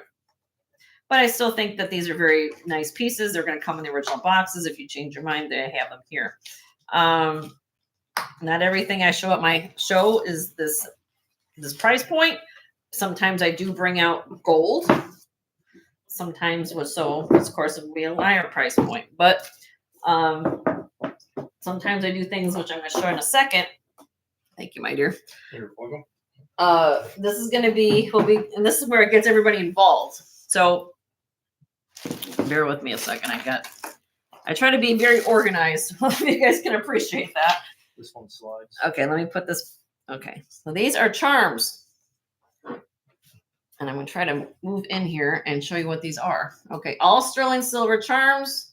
But I still think that these are very nice pieces. They're going to come in the original boxes. If you change your mind, they have them here. Not everything I show at my show is this price point. Sometimes I do bring out gold. Sometimes of course it would be a higher price point. But sometimes I do things which I'm going to show in a second. Thank you, my dear. You're welcome. This is going to be, and this is where it gets everybody involved. So bear with me a second. I try to be very organized. Hope you guys can appreciate that. This one slides. Okay, let me put this. Okay, so these are charms. And I'm going to try to move in here and show you what these are. Okay, all sterling silver charms.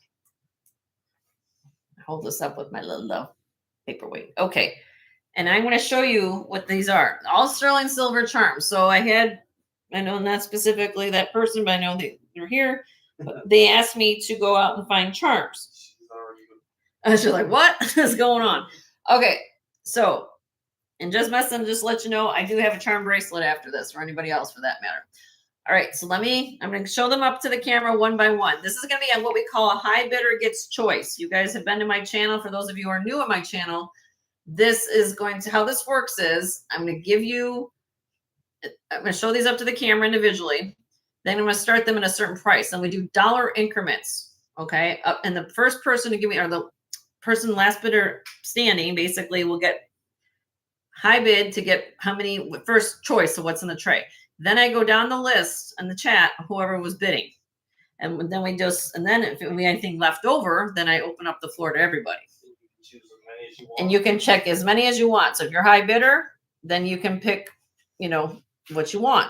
Hold this up with my little paperweight. Okay, and I'm going to show you what these are. All sterling silver charms. So I know not specifically that person, but I know they're here. But they asked me to go out and find charms. I was like, what is going on? Okay, so and just let you know, I do have a charm bracelet after this, or anybody else for that matter. All right, so I'm going to show them up to the camera one by one. This is going to be on what we call a high bidder gets choice. You guys have been to my channel. For those of you who are new at my channel, how this works is I'm going to show these up to the camera individually. Then I'm going to start them at a certain price. And we do dollar increments, okay? And the first person to give me, or the person last bidder standing, basically will get high bid to get first choice of what's in the tray. Then I go down the list in the chat, whoever was bidding. And then if we have anything left over, then I open up the floor to everybody. Choose as many as you want. And you can check as many as you want. So if you're high bidder, then you can pick, what you want.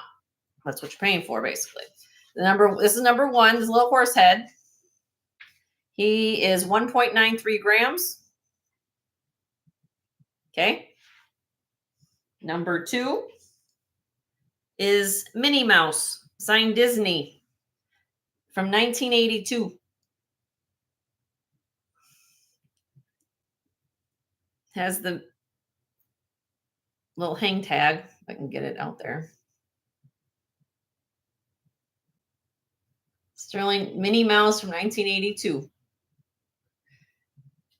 That's what you're paying for, basically. This is number one, this little horse head. He is 1.93 grams. Okay. Number two is Minnie Mouse, signed Disney, from 1982. Has the little hang tag, if I can get it out there. Sterling Minnie Mouse from 1982.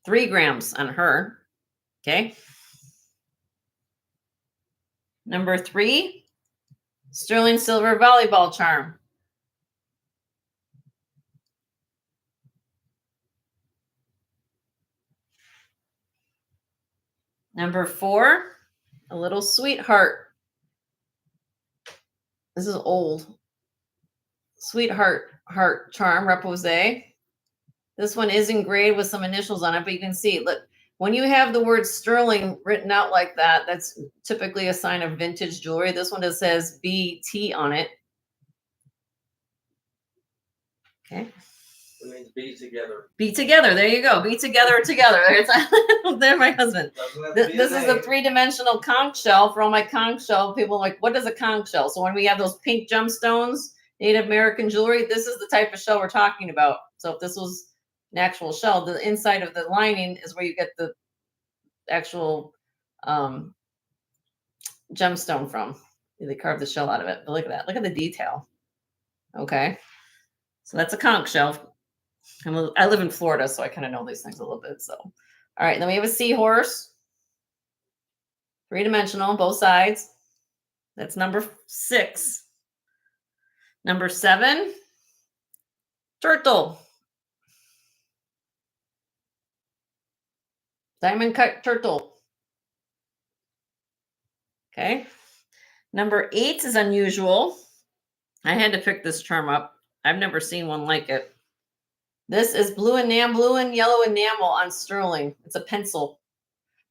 3 grams on her. Okay. Number 3, sterling silver volleyball charm. Number 4, a little sweetheart. This is old. Sweetheart heart charm repose. This one is engraved with some initials on it, but you can see, look, when you have the word sterling written out like that, that's typically a sign of vintage jewelry. This one just says BT on it. Okay. It means be together. Be together. There you go. Be together or together. There's my husband. This is a 3-dimensional conch shell. For all my conch shell people, like, what is a conch shell? So when we have those pink gemstones, Native American jewelry, this is the type of shell we're talking about. So if this was an actual shell, the inside of the lining is where you get the actual gemstone from. They carve the shell out of it. But look at that. Look at the detail. Okay. So that's a conch shell. I live in Florida, so I kind of know these things a little bit. So, all right. Then we have a seahorse. 3-dimensional, both sides. That's number 6. Number 7, turtle. Diamond cut turtle. Okay. Number 8 is unusual. I had to pick this charm up. I've never seen one like it. This is blue and yellow enamel on sterling. It's a pencil.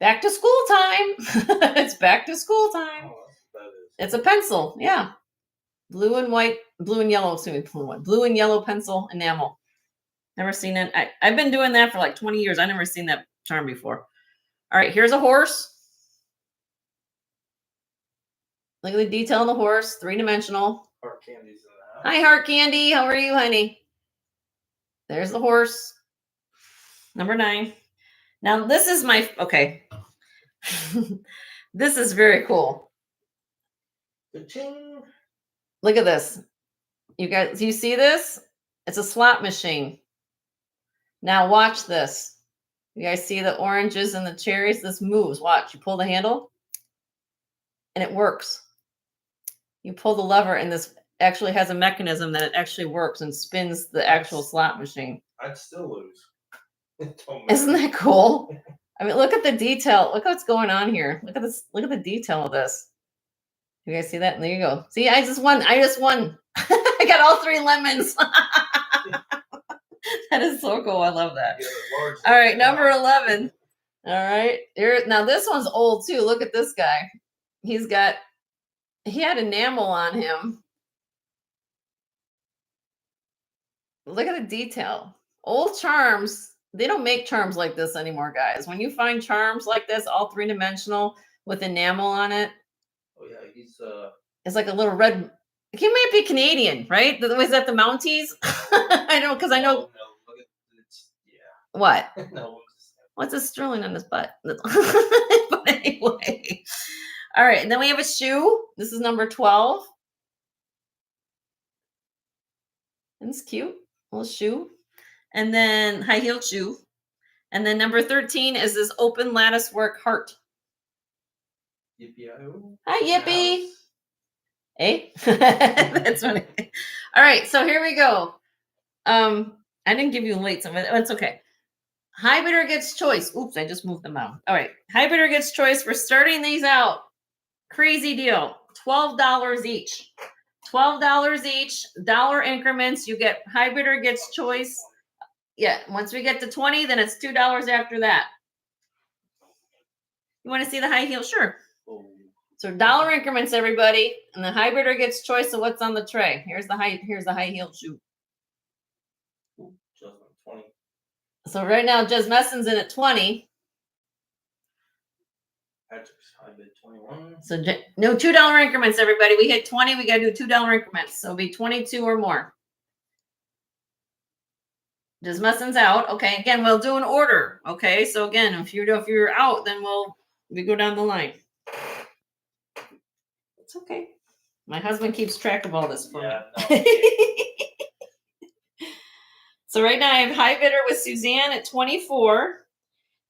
Back to school time. It's back to school time. Oh, that is. It's a pencil. Yeah. Blue and yellow. Excuse me, blue and yellow pencil enamel. Never seen it. I've been doing that for like 20 years. I never seen that charm before. All right, here's a horse. Look at the detail on the horse, 3-dimensional. Heart candies in the house. Hi, Heart Candy. How are you, honey? There's the horse. Number 9. Now, this is okay. This is very cool. Ka-ching. Look at this. You guys, do you see this? It's a slot machine. Now watch this. You guys see the oranges and the cherries? This moves. Watch. You pull the handle and it works. You pull the lever and this actually has a mechanism that it actually works and spins the actual slot machine. I'd still lose. Isn't that cool? I mean, look at the detail. Look what's going on here. Look at this. Look at the detail of this. You guys see that? And there you go. See, I just won. I got all 3 lemons. That is so cool. I love that. All right, number 11. All right. Now this one's old too. Look at this guy. He had enamel on him. Look at the detail. Old charms, they don't make charms like this anymore, guys. When you find charms like this, all 3-dimensional with enamel on it. Oh yeah, he's It's like a little red. He might be Canadian, right? Was that the Mounties? I know, because I know. No, look at it's, yeah. What? No. What's a sterling on his butt? But anyway. All right, and then we have a shoe. This is number 12. And it's cute. Little shoe. And then high-heeled shoe. And then number 13 is this open lattice work heart. Yippee-i-oh. Hi, Yippee. Hey, that's funny. All right, so here we go. I didn't give you weights of it. It's okay. High bidder gets choice. Oops, I just moved them out. All right, high bidder gets choice. We're starting these out. Crazy deal. $12 each. $12 each. Dollar increments. You get high bidder gets choice. Yeah, once we get to 20, then it's $2 after that. You want to see the high heel? Sure. Oh. So dollar increments, everybody, and the high bidder gets choice of what's on the tray. Here's the high heel shoe. Just 20. So right now, Jez Messin's in at 20. Patrick's high bid 21. So no $2 increments, everybody. We hit 20. We got to do $2 increments. So it'll be 22 or more. Jez Messin's out. Okay. Again, we'll do an order. Okay. So again, if you're out, then we go down the line. It's okay. My husband keeps track of all this for me. So right now I have high bidder with Suzanne at 24.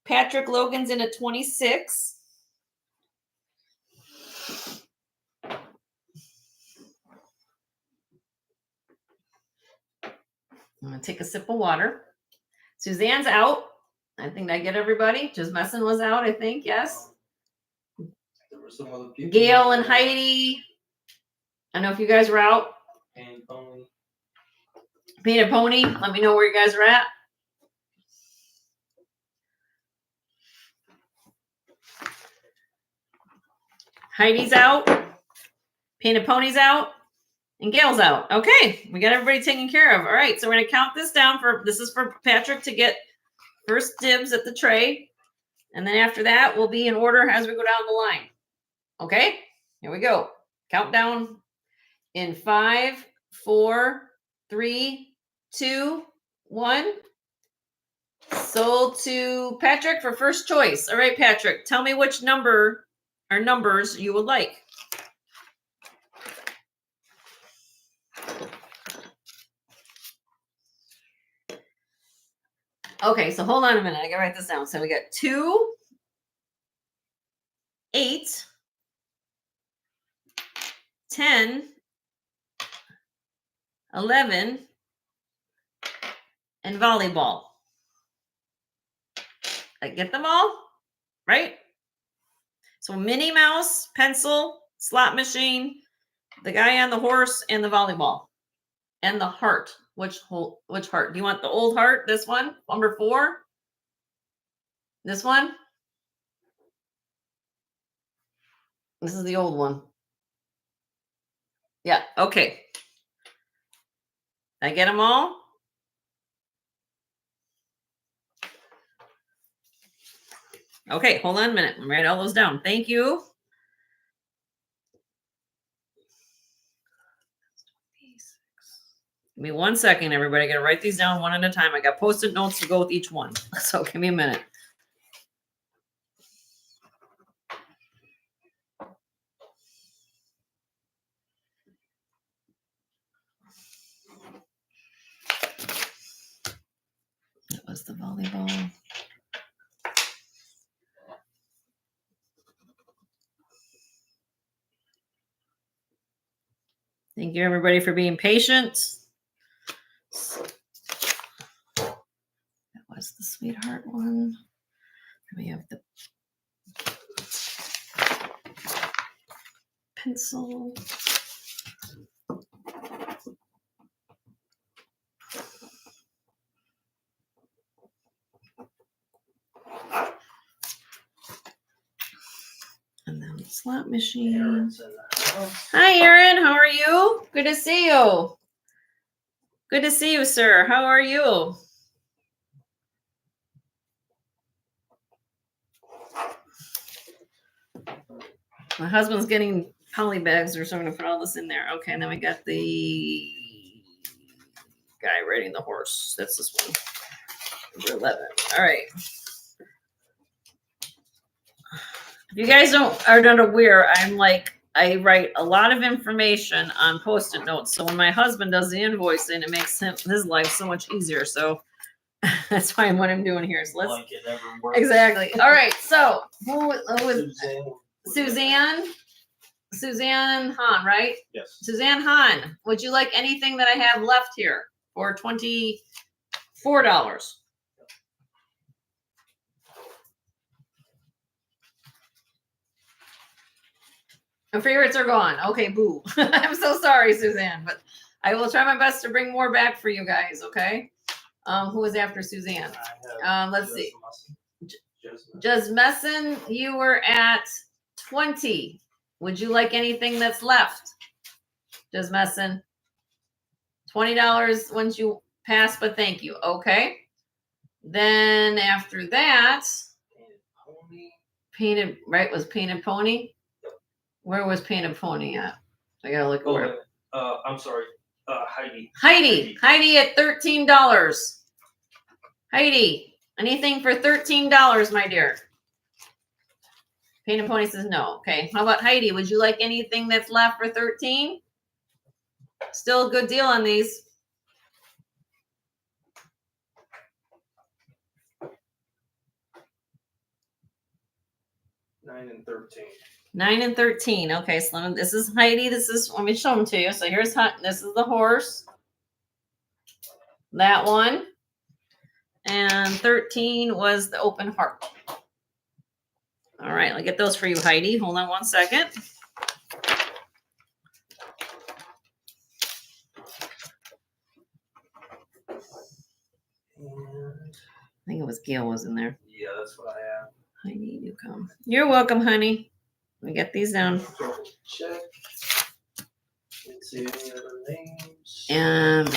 Patrick Logan's in at 26. I'm going to take a sip of water. Suzanne's out. I think I get everybody. Just Messin was out, I think. Yes. There were some other people. Gail and Heidi. I don't know if you guys were out. And Pony. Painted Pony. Let me know where you guys are at. Heidi's out. Painted Pony's out. And Gail's out. Okay. We got everybody taken care of. All right. So we're going to count this down this is for Patrick to get first dibs at the tray. And then after that, we'll be in order as we go down the line. Okay. Here we go. Countdown in 5, 4, 3, 2, 1. Sold to Patrick for first choice. All right, Patrick, tell me which number or numbers you would like. Okay, so hold on a minute. I gotta write this down. So we got 2, 8, 10, 11, and volleyball. I get them all, right? So Minnie Mouse, pencil, slot machine, the guy on the horse, and the volleyball. And the heart. Which heart? Do you want the old heart? This one? Number 4? This one? This is the old one. Yeah. Okay. I get them all. Okay. Hold on a minute. I'm write all those down. Thank you. Give me 1 second, everybody. I gotta write these down one at a time. I got post-it notes to go with each one. So give me a minute. That was the volleyball. Thank you, everybody, for being patient. That was the sweetheart one. We have the pencil. And then the slot machine. Aaron's in the house. Hi, Aaron. How are you? Good to see you. Good to see you, sir. How are you? My husband's getting poly bags, so I'm going to put all this in there. Okay, and then we got the guy riding the horse. That's this one. Number 11. All right. If you guys are not aware, I write a lot of information on post-it notes. So when my husband does the invoicing, it makes his life so much easier. So that's why what I'm doing here. So let's Like it never works. exactly. All right. So who is Suzanne. Suzanne Hahn, right? Yes. Suzanne Hahn, would you like anything that I have left here for $24? My favorites are gone. Okay, boo. I'm so sorry, Suzanne, but I will try my best to bring more back for you guys, okay? Who is after Suzanne? Let's see. Jensgemsfinds, you were at 20. Would you like anything that's left? Jensgemsfinds, $20 once you pass, but thank you. Okay. Then after that, Painted, right? Was Painted Pony? Where was Painted Pony at? I gotta look over. I'm sorry. Heidi. Heidi at $13. Heidi, anything for $13, my dear? Painted Pony says no. Okay. How about Heidi? Would you like anything that's left for 13? Still a good deal on these. $9 and $13. 9 and 13. Okay, so this is Heidi. Let me show them to you. So here's this is the horse. That one. And 13 was the open heart. All right, I'll get those for you, Heidi. Hold on 1 second. And I think it was Gail was in there. yeah, that's what I have. Heidi, you come. You're welcome, honey. Let me get these down. Check. Let's see any other names. And the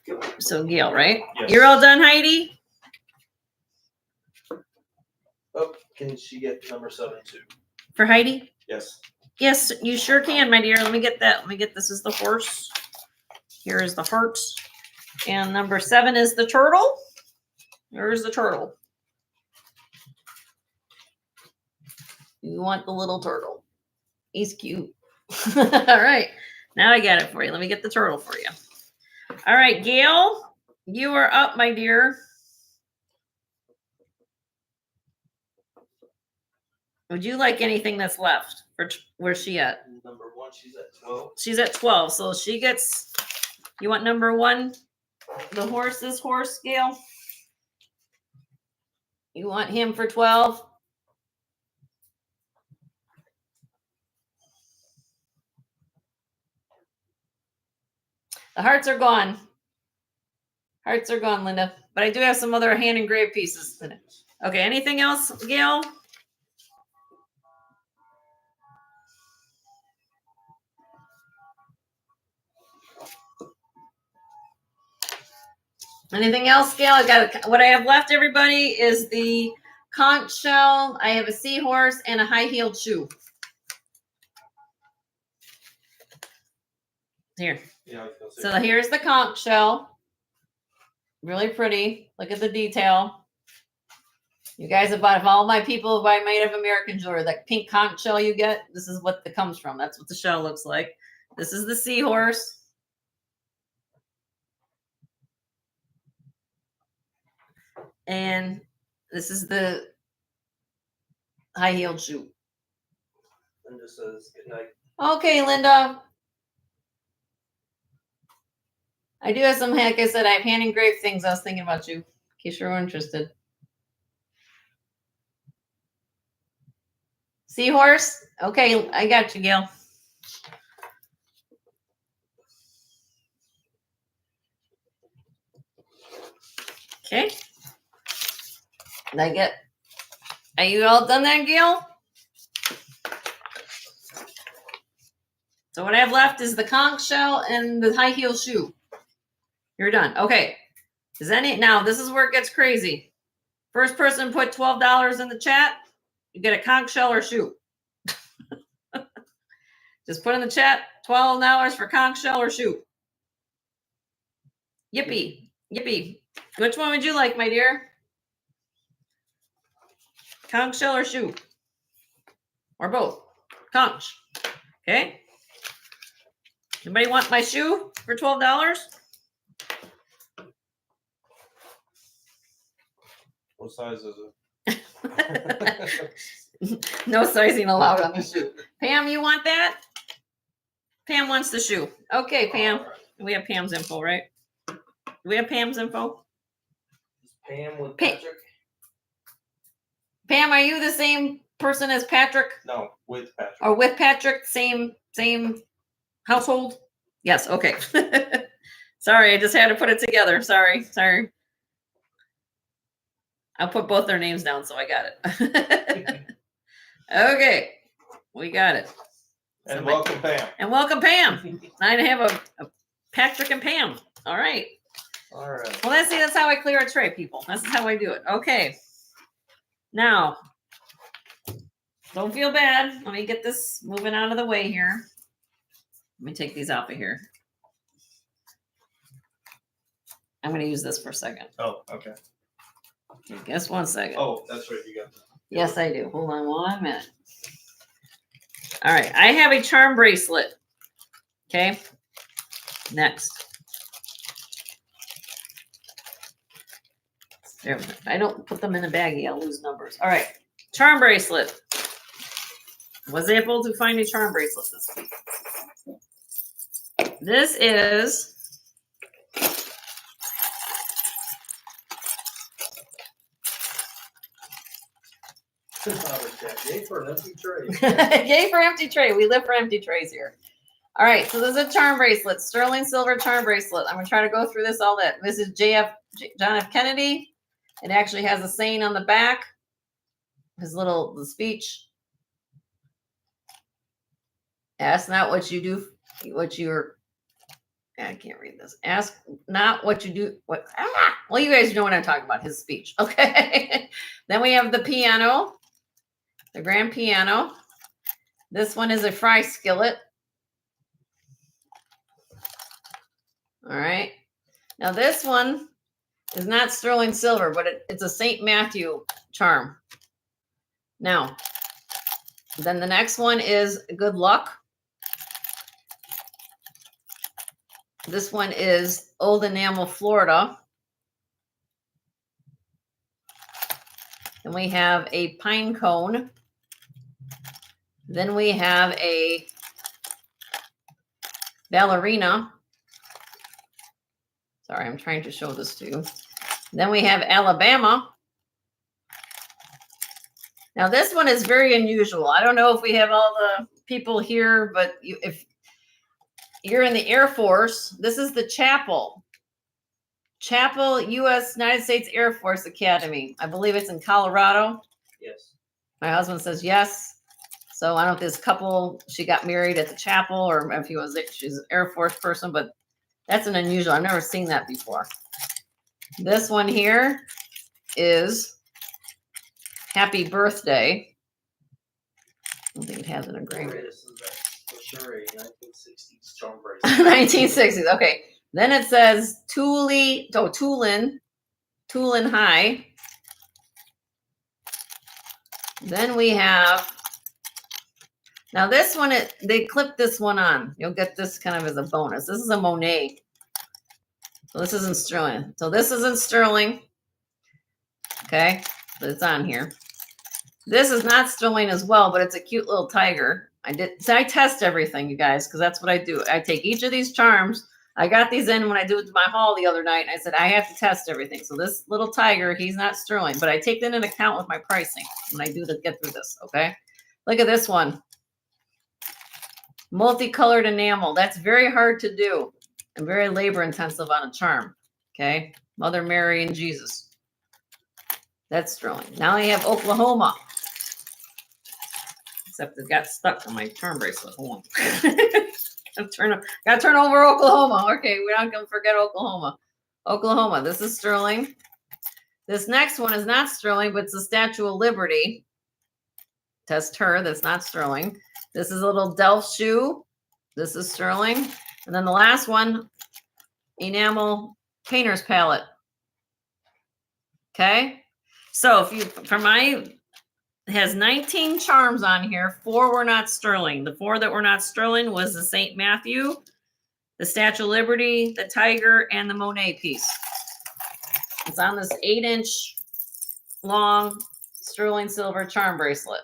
delivery. So Gail, right? Yes. You're all done, Heidi? Oh, can she get number 7 too? For Heidi? Yes. Yes, you sure can, my dear. Let me get that. Let me get this is the horse. Here is the heart. And number 7 is the turtle. There's the turtle. You want the little turtle. He's cute. All right. Now I got it for you. Let me get the turtle for you. All right, Gail, you are up, my dear. Would you like anything that's left? Where's she at? Number 1, she's at 12. She's at 12. So she gets, you want number 1? The horse, this horse, Gail? You want him for 12? The hearts are gone. Hearts are gone, Linda. But I do have some other hand engraved pieces. Okay, anything else, Gail? Anything else, Gail? What I have left, everybody, is the conch shell. I have a seahorse and a high-heeled shoe. Here. Yeah, I was gonna say. So here's the conch shell. Really pretty. Look at the detail. You guys have bought, if all my people buy Native American jewelry, that pink conch shell you get, this is what it comes from. That's what the shell looks like. This is the seahorse. And this is the high-heeled shoe. Linda says good night. Okay, Linda. I do have some, like I said, I have hand engraved things. I was thinking about you, in case you're interested. Seahorse? Okay, I got you, Gail. Okay. Are you all done then, Gail? So what I have left is the conch shell and the high heel shoe. You're done. Okay. Now this is where it gets crazy. First person put $12 in the chat, you get a conch shell or shoe. Just put in the chat $12 for conch shell or shoe. Yippee. Yippee. Which one would you like, my dear? Conch shell or shoe? Or both? Conch. Okay. Anybody want my shoe for $12? What size is it? No sizing allowed on the shoe. Pam, you want that? Pam wants the shoe. Okay, Pam. Right. We have Pam's info, right? Do we have Pam's info? Is Pam with Pa- Patrick? Pam, are you the same person as Patrick? No, with Patrick. Or with Patrick? Same household? Yes, okay. Sorry, I just had to put it together. Sorry. I'll put both their names down so I got it. Okay, we got it. And So welcome, Pam. And welcome, Pam. I have a Patrick and Pam. All right. All right. Well, that's how I clear a tray, people. That's how I do it. Okay. Now, don't feel bad. Let me get this moving out of the way here. Let me take these out of here. I'm going to use this for a second. Oh, okay. Okay, just 1 second. Oh, that's right. You got that. Yes, I do. Hold on 1 minute. All right. I have a charm bracelet. Okay. Next. There, if I don't put them in a baggie, I'll lose numbers. All right. Charm bracelet. Was able to find a charm bracelet this week. This is Yay for an empty tray. Yay for empty tray. We live for empty trays here. All right, so this is a charm bracelet, sterling silver charm bracelet. I'm gonna try to go through this all that. This is John F. Kennedy. It actually has a saying on the back. The speech. Ask not what you do, I can't read this. Ask not what you do. Well, you guys know what I'm talking about. His speech. Okay. Then we have the piano. The grand piano. This one is a fry skillet. All right. Now this one is not sterling silver, but it's a St. Matthew charm. Now, then the next one is good luck. This one is Old Enamel, Florida. Then we have a pine cone. Then we have a ballerina. Sorry, I'm trying to show this to you. Then we have Alabama. Now this one is very unusual. I don't know if we have all the people here, but if you're in the Air Force, this is the Chapel. Chapel, United States Air Force Academy. I believe it's in Colorado. Yes. My husband says yes. So I don't know if this couple, she got married at the chapel or if she's an Air Force person, but that's an unusual. I've never seen that before. This one here is Happy Birthday. I don't think it has an engraving. This is for sure a 1960s charm bracelet. 1960s. Okay. Then it says Tulin High. Then we have, now this one, they clip this one on. You'll get this kind of as a bonus. This is a Monet. So this isn't sterling. So this isn't sterling. Okay. But it's on here. This is not sterling as well, but it's a cute little tiger. I test everything, you guys, because that's what I do. I take each of these charms. I got these in when I did my haul the other night. And I said, I have to test everything. So this little tiger, he's not sterling, but I take that into account with my pricing when I do to get through this. Okay. Look at this one. Multicolored enamel. That's very hard to do and very labor intensive on a charm. Okay. Mother Mary and Jesus. That's sterling. Now I have Oklahoma. Except it got stuck on my charm bracelet. Hold on. Gotta turn over Oklahoma. Okay, we're not gonna forget Oklahoma. Oklahoma. This is sterling. This next one is not sterling, but it's the Statue of Liberty. Test her. That's not sterling. This is a little Delft shoe. This is sterling. And then the last one, enamel painter's palette. Okay. So if you, for my, it has 19 charms on here. 4 were not sterling. The 4 that were not sterling was the St. Matthew, the Statue of Liberty, the tiger, and the Monet piece. It's on this 8-inch long sterling silver charm bracelet.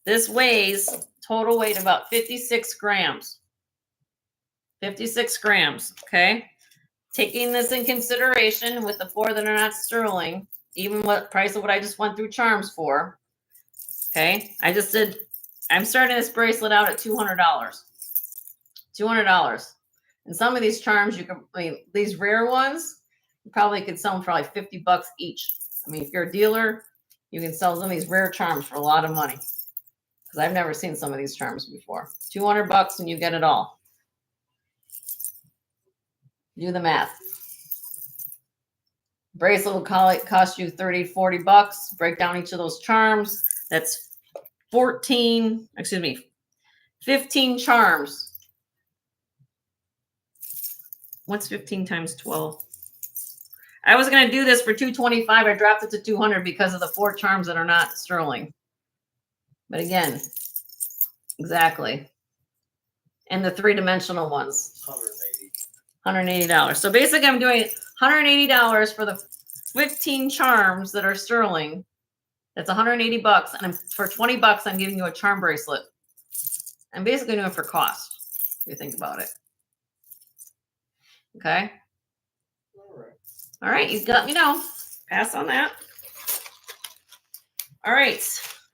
This weighs total weight about 56 grams. 56 grams, okay? Taking this in consideration with the 4 that are not sterling, even what price of what I just went through charms for. Okay, I'm starting this bracelet out at $200. $200. And some of these charms, these rare ones, you probably could sell them for like $50 each. I mean, if you're a dealer, you can sell some of these rare charms for a lot of money. Because I've never seen some of these charms before. $200 and you get it all. Do the math. Bracelet will cost you $30-40. Break down each of those charms. That's 15 charms. What's 15 times 12? I was going to do this for $225. I dropped it to $200 because of the 4 charms that are not sterling. But again, exactly. And the 3-dimensional ones. $180. So basically I'm doing $180 for the 15 charms that are sterling. That's $180, and for $20 I'm giving you a charm bracelet. I'm basically doing it for cost, if you think about it. Okay. All right, you got me now. Pass on that. All right.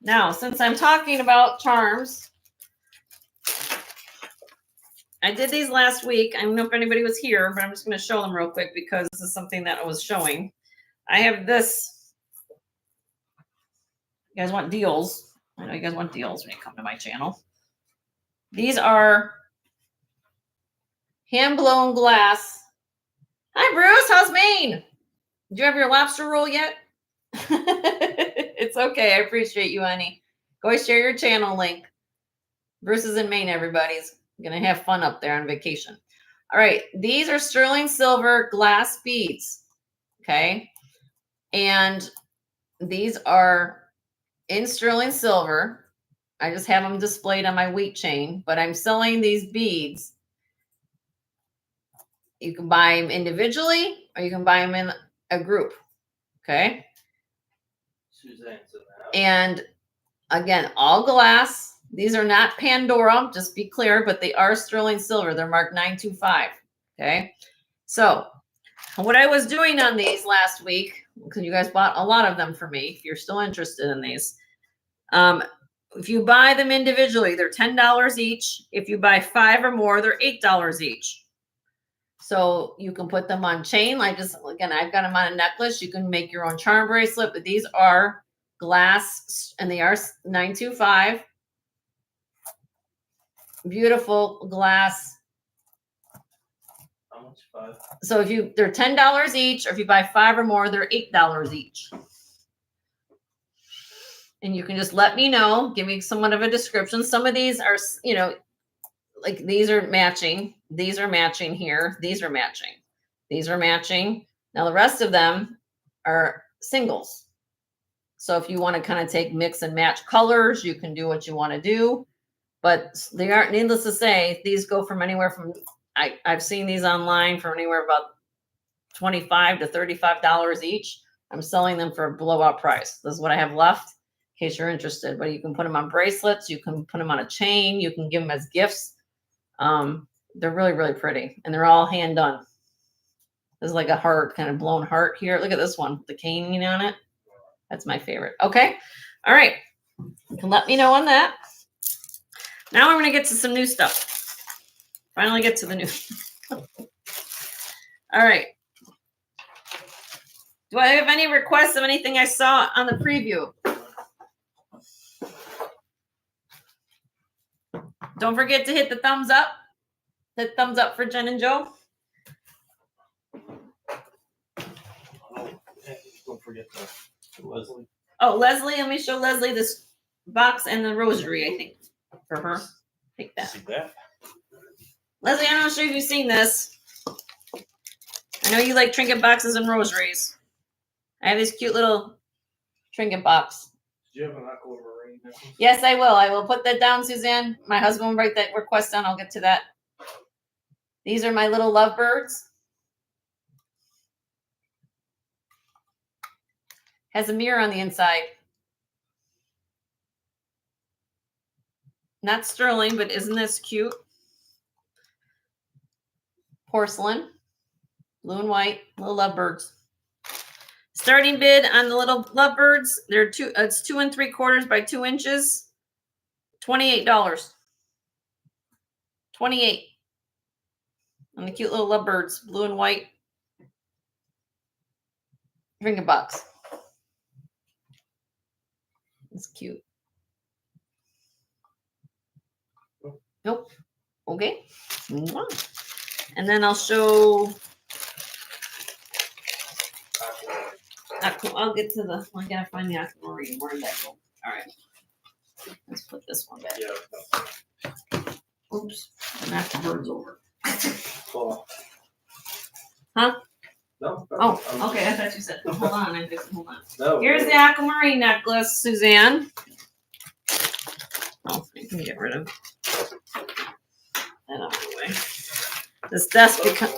Now, since I'm talking about charms, I did these last week. I don't know if anybody was here, but I'm just going to show them real quick because this is something that I was showing. I have this. You guys want deals. I know you guys want deals when you come to my channel. These are hand-blown glass. Hi, Bruce. How's Maine? Did you have your lobster roll yet? It's okay. I appreciate you, honey. Go share your channel link. Bruce is in Maine, everybody's going to have fun up there on vacation. All right. These are sterling silver glass beads. Okay. And these are in sterling silver. I just have them displayed on my wheat chain, but I'm selling these beads. You can buy them individually or you can buy them in a group. Okay. And again, all glass. These are not Pandora, just be clear, but they are sterling silver. They're marked 925. Okay. So what I was doing on these last week, because you guys bought a lot of them for me, if you're still interested in these. If you buy them individually, they're $10 each. If you buy 5 or more, they're $8 each. So you can put them on chain. I've got them on a necklace. You can make your own charm bracelet, but these are glass and they are 925. Beautiful glass 5. So if they're $10 each, or if you buy 5 or more, they're $8 each. And you can just let me know, give me somewhat of a description. Some of these are, you know, like these are matching. These are matching here. These are matching. These are matching. Now the rest of them are singles. So if you want to kind of take mix and match colors, you can do what you want to do. But they aren't, needless to say, these go from anywhere from, I've seen these online for anywhere about $25 to $35 each. I'm selling them for a blowout price. This is what I have left in case you're interested. But you can put them on bracelets. You can put them on a chain. You can give them as gifts. They're really, really pretty. And they're all hand done. There's like a heart, kind of blown heart here. Look at this one, the cane on it. That's my favorite. Okay. All right. You can let me know on that. Now I'm going to get to some new stuff. Finally get to the new. All right. Do I have any requests of anything I saw on the preview? Don't forget to hit the thumbs up. Hit thumbs up for Jen and Joe. Don't forget Leslie. Oh, Leslie, let me show Leslie this box and the rosary, I think, for her. Take that. See that? Leslie, I'm not sure if you've seen this. I know you like trinket boxes and rosaries. I have this cute little trinket box. Do you have an aquamarine necklace? Yes, I will. I will put that down, Suzanne. My husband will write that request down. I'll get to that. These are my little lovebirds. Has a mirror on the inside. Not sterling, but isn't this cute? Porcelain. Blue and white. Little lovebirds. Starting bid on the little lovebirds. They're it's 2 3/4 by 2 inches. $28. $28. On the cute little lovebirds, blue and white. Trinket box. It's cute. Nope. Okay. And then I'll show. I'll get to the. I gotta find the aquamarine. Where did that go? All right. Let's put this one back. Yeah. Oops. Knock the birds over. Cool. Huh? No. Oh, okay. I thought you said. Oh, hold on. Hold on. No. Here's the aquamarine necklace, Suzanne. Oh, I can get rid of that out of the way. This desk becomes.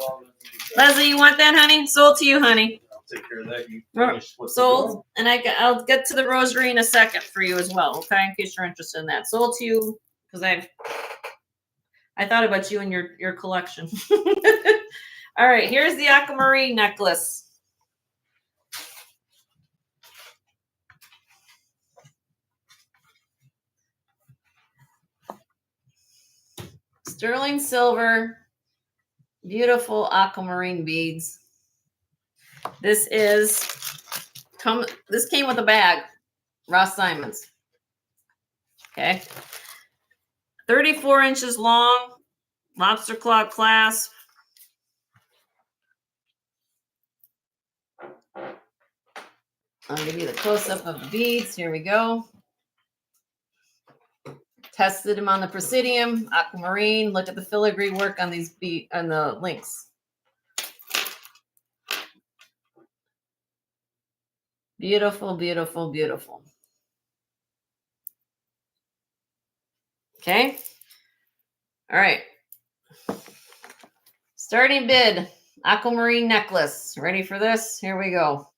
Leslie, you want that, honey? Sold to you, honey. I'll take care of that. You finish what's Sold, and I'll get to the rosary in a second for you as well, okay? In case you're interested in that. Sold to you because I thought about you and your collection. All right, here's the aquamarine necklace. Sterling silver, beautiful aquamarine beads. This came with a bag, Ross Simons. Okay. 34 inches long, lobster claw clasp. I'll give you the close-up of the beads. Here we go. Tested them on the Presidium, aquamarine. Look at the filigree work on these on the links. Beautiful, beautiful, beautiful. Okay. All right. Starting bid, aquamarine necklace. Ready for this? Here we go.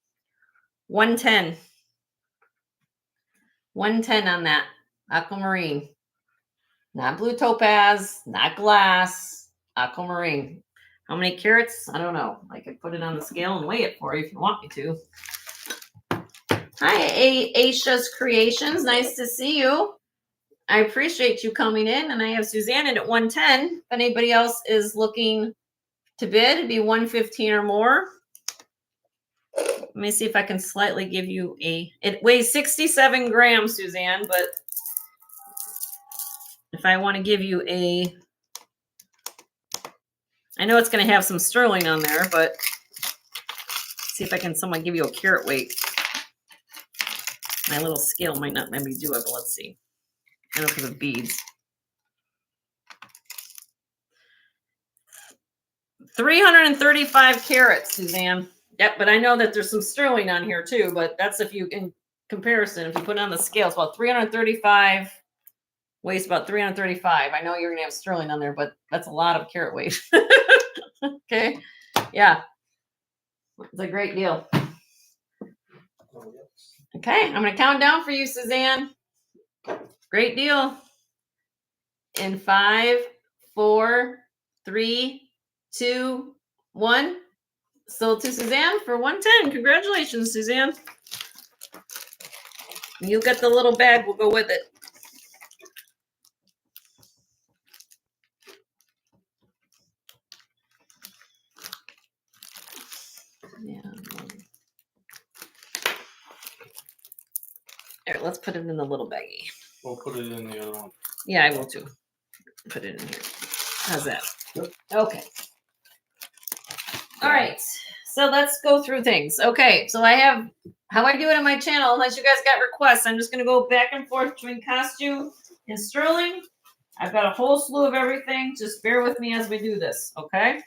110. 110 on that aquamarine. Not blue topaz, not glass, aquamarine. How many carats? I don't know. I could put it on the scale and weigh it for you if you want me to. Hi, Aisha's Creations. Nice to see you. I appreciate you coming in. And I have Suzanne in at 110. If anybody else is looking to bid, it'd be 115 or more. Let me see if I can slightly give you it weighs 67 grams, Suzanne, but if I want to give you I know it's going to have some sterling on there, but see if I can someone give you a carat weight. My little scale might not let me do it, but let's see. I know because of beads. 335 carats, Suzanne. Yep, but I know that there's some sterling on here too, but that's if you, in comparison, if you put it on the scale, it's about 335, weighs about 335. I know you're going to have sterling on there, but that's a lot of carat weight. Okay. Yeah. It's a great deal. Okay, I'm going to count down for you, Suzanne. Great deal. In 5, 4, 3, 2, 1. Sold to Suzanne for 110. Congratulations, Suzanne. You get the little bag. We'll go with it. Yeah. Here, let's put it in the little baggie. We'll put it in the other one. Yeah, I will too. Put it in here. How's that? Yep. Okay. All right. So let's go through things. Okay. So I have how I do it on my channel. Unless you guys got requests, I'm just going to go back and forth between costume and sterling. I've got a whole slew of everything. Just bear with me as we do this. Okay.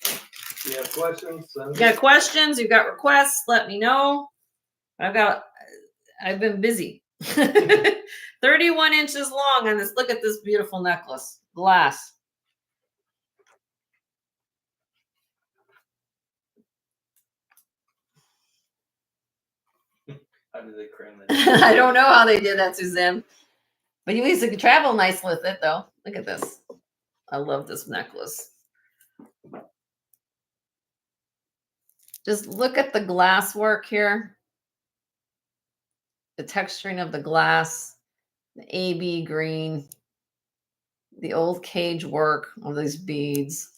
If you have questions, You got questions, you got requests, let me know. I've been busy. 31 inches long on this. Look at this beautiful necklace. Glass. how did they cram that? I don't know how they did that, Suzanne. But you at least could travel nice with it, though. Look at this. I love this necklace. Just look at the glass work here. The texturing of the glass, the AB green, the old cage work of these beads.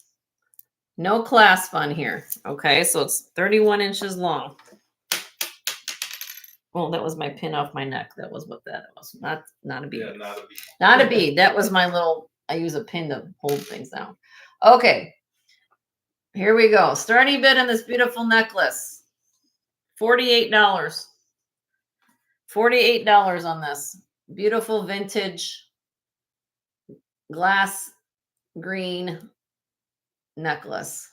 No clasp on here. Okay, so it's 31 inches long. Well, that was my pin off my neck. That was what that was. Not a bead. Yeah, not a bead. Not a bead. That was my little, I use a pin to hold things down. Okay. Here we go. Starting bid on this beautiful necklace. $48. $48 on this. Beautiful vintage glass green necklace.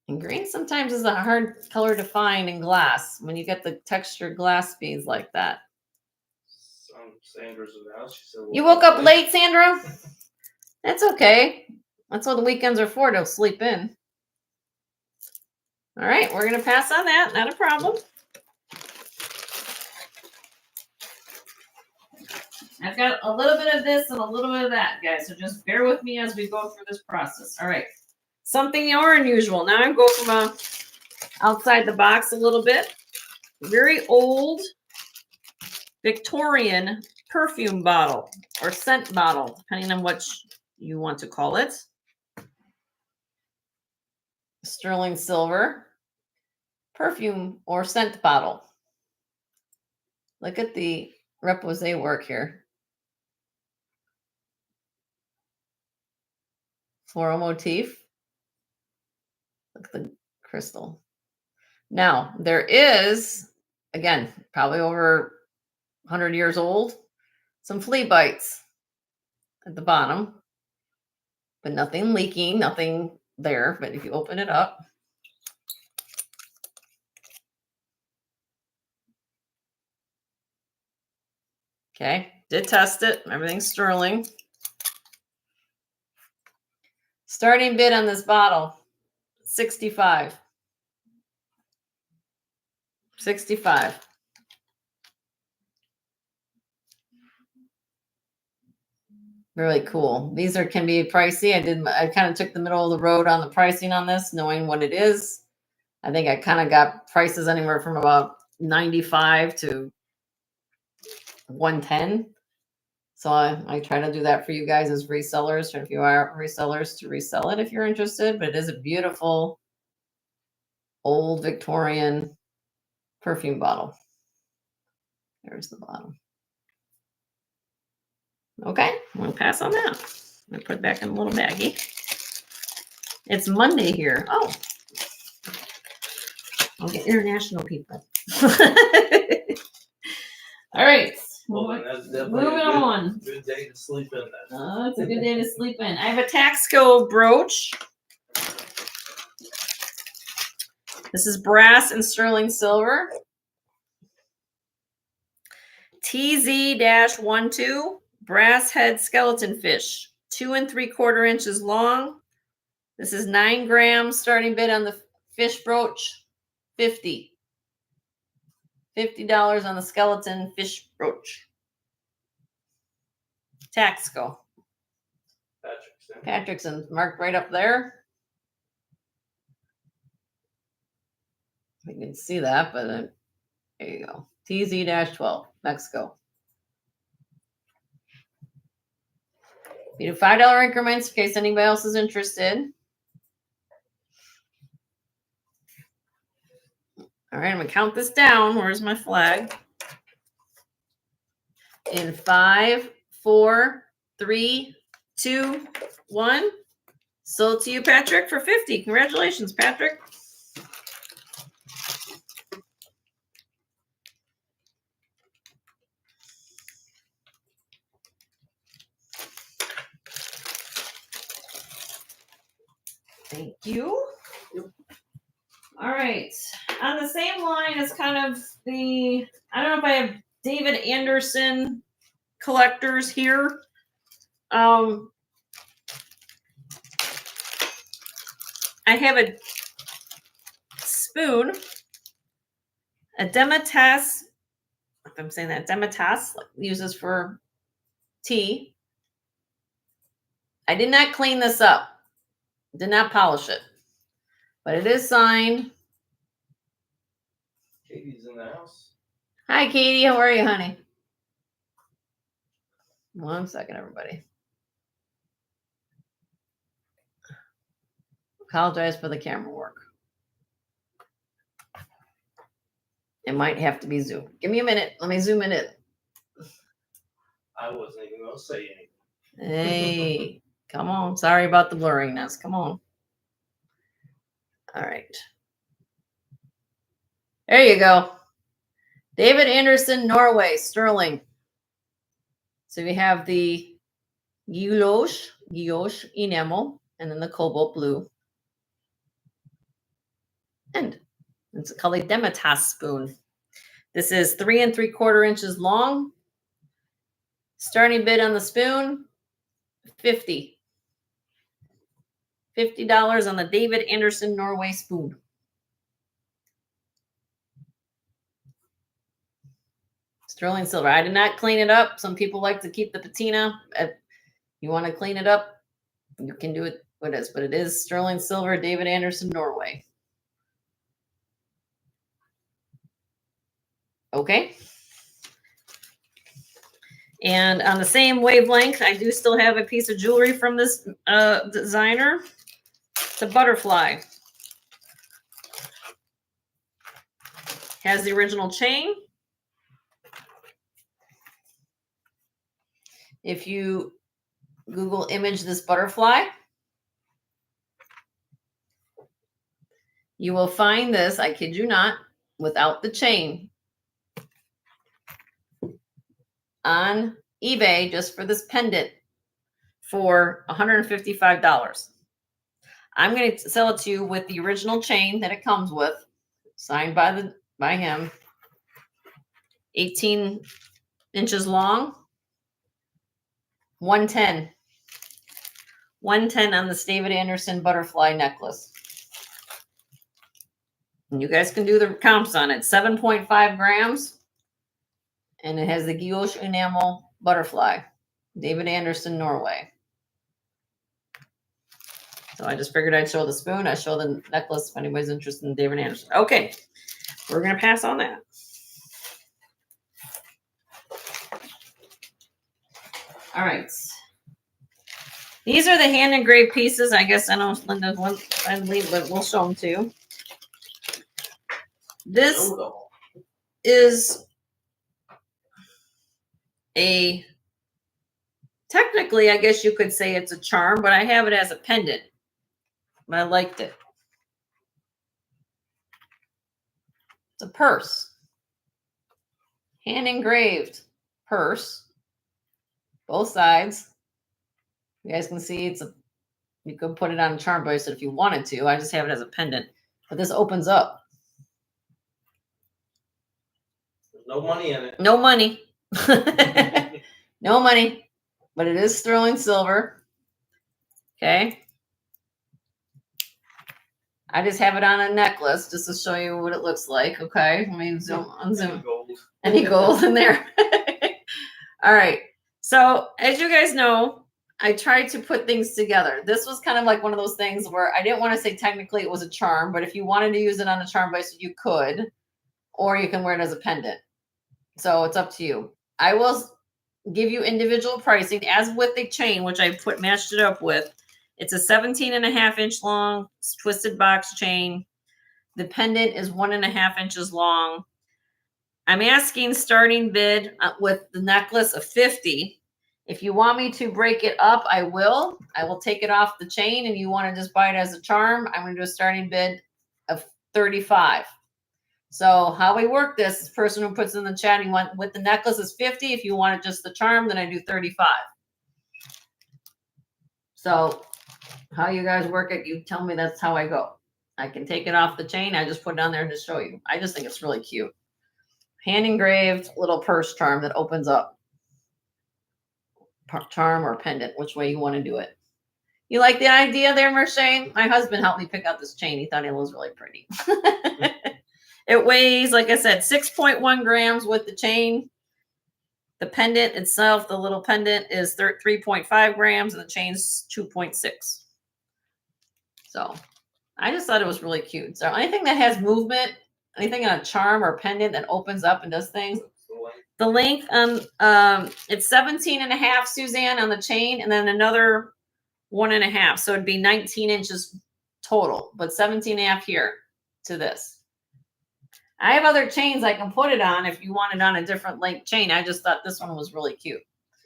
And green sometimes is a hard color to find in glass when you get the textured glass beads like that. Sandra's in the house. She said, You woke up late, Sandra? That's okay. That's what the weekends are for, to sleep in. All right, we're going to pass on that. Not a problem. I've got a little bit of this and a little bit of that, guys. So just bear with me as we go through this process. All right. Something more unusual. Now I'm going from outside the box a little bit. Very old Victorian perfume bottle or scent bottle, depending on what you want to call it. Sterling silver perfume or scent bottle. Look at the repose work here. Floral motif. Look at the crystal. Now, there is, again, probably over 100 years old, some flea bites at the bottom, but nothing leaking, nothing there. But if you open it up, okay, did test it. Everything's sterling. Starting bid on this bottle, $65. $65. Really cool. These can be pricey. I kind of took the middle of the road on the pricing on this, knowing what it is. I think I kind of got prices anywhere from about 95 to 110. So I try to do that for you guys as resellers, or if you are resellers, to resell it if you're interested. But it is a beautiful old Victorian perfume bottle. There's the bottom. Okay, I'm gonna pass on that. I'm gonna put it back in a little baggie. It's Monday here. Oh, I'll get international people. All right. Well, then that's definitely Moving on. good day to sleep in then. It's a good day to sleep in. I have a Taxco brooch. This is brass and sterling silver. TZ-12 brass head skeleton fish, 2 3/4 inches long. This is 9 grams. Starting bid on the fish brooch, $50 on the skeleton fish brooch. Taxco. Patrickson marked right up there. You can see that, but there you go. TZ-12, Mexico. We do $5 increments in case anybody else is interested. All right, I'm gonna count this down. Where's my flag? In 5, 4, 3, 2, 1. Sold to you, Patrick, for $50. Congratulations, Patrick. Thank you. Yep. All right. On the same line as kind of the, I don't know if I have David Anderson collectors here. I have a spoon, a Demitas, if I'm saying that, Demitas, like, uses for tea. I did not clean this up. Did not polish it, but it is signed. Katie's in the house. Hi, Katie. How are you, honey? 1 second, everybody. Apologize for the camera work. It might have to be zoomed. Give me a minute. Let me zoom in it. I wasn't even going to say anything. Hey, come on. Sorry about the blurriness. Come on. All right. There you go. David Anderson, Norway, sterling. So we have the guilloche enamel, and then the cobalt blue. And it's called a Demitas spoon. This is 3 3/4 inches long. Starting bid on the spoon, $50 on the David Anderson Norway spoon. Sterling silver. I did not clean it up. Some people like to keep the patina. If you want to clean it up, you can do it what it is, but it is sterling silver, David Anderson Norway. Okay. And on the same wavelength, I do still have a piece of jewelry from this designer. It's a butterfly. Has the original chain. If you Google image this butterfly, you will find this, I kid you not, without the chain, on eBay just for this pendant for $155. I'm going to sell it to you with the original chain that it comes with, signed by him, 18 inches long, 110 on this David Anderson butterfly necklace. And you guys can do the counts on it. 7.5 grams. And it has the guilloche enamel butterfly. David Anderson, Norway. So I just figured I'd show the spoon. I show the necklace if anybody's interested in David Anderson. Okay. We're going to pass on that. All right. These are the hand engraved pieces. I guess I know Linda's one and leave, but we'll show them too. This is technically, I guess you could say it's a charm, but I have it as a pendant. But I liked it. It's a purse. Hand engraved purse. Both sides. You guys can see you could put it on a charm bracelet if you wanted to. I just have it as a pendant. But this opens up. There's no money in it. No money. No money. But it is sterling silver. Okay. I just have it on a necklace just to show you what it looks like. Okay. Let me unzoom. Any gold in there? All right. So as you guys know, I tried to put things together. This was kind of like one of those things where I didn't want to say technically it was a charm, but if you wanted to use it on a charm bracelet, you could, or you can wear it as a pendant. So it's up to you. I will give you individual pricing as with the chain, which I matched it up with. It's a 17.5-inch long twisted box chain. The pendant is 1.5 inches long. I'm asking starting bid with the necklace of $50. If you want me to break it up, I will. I will take it off the chain, and you want to just buy it as a charm, I'm going to do a starting bid of $35. So how we work this person who puts in the chat, you want with the necklace is $50. If you want just the charm, then I do $35. So how you guys work it, you tell me. That's how I go. I can take it off the chain. I just put it on there to show you. I just think it's really cute. Hand engraved little purse charm that opens up. Charm or pendant, which way you want to do it. You like the idea there, Mershane? My husband helped me pick out this chain. He thought it was really pretty. It weighs, like I said, 6.1 grams with the chain. The pendant itself, the little pendant, is 3.5 grams, and the chain's 2.6. So I just thought it was really cute. So anything that has movement, anything in a charm or pendant that opens up and does things. The length, it's 17.5, Suzanne, on the chain, and then another 1.5. So it'd be 19 inches total, but 17.5 here to this. I have other chains I can put it on if you want it on a different length chain. I just thought this one was really cute.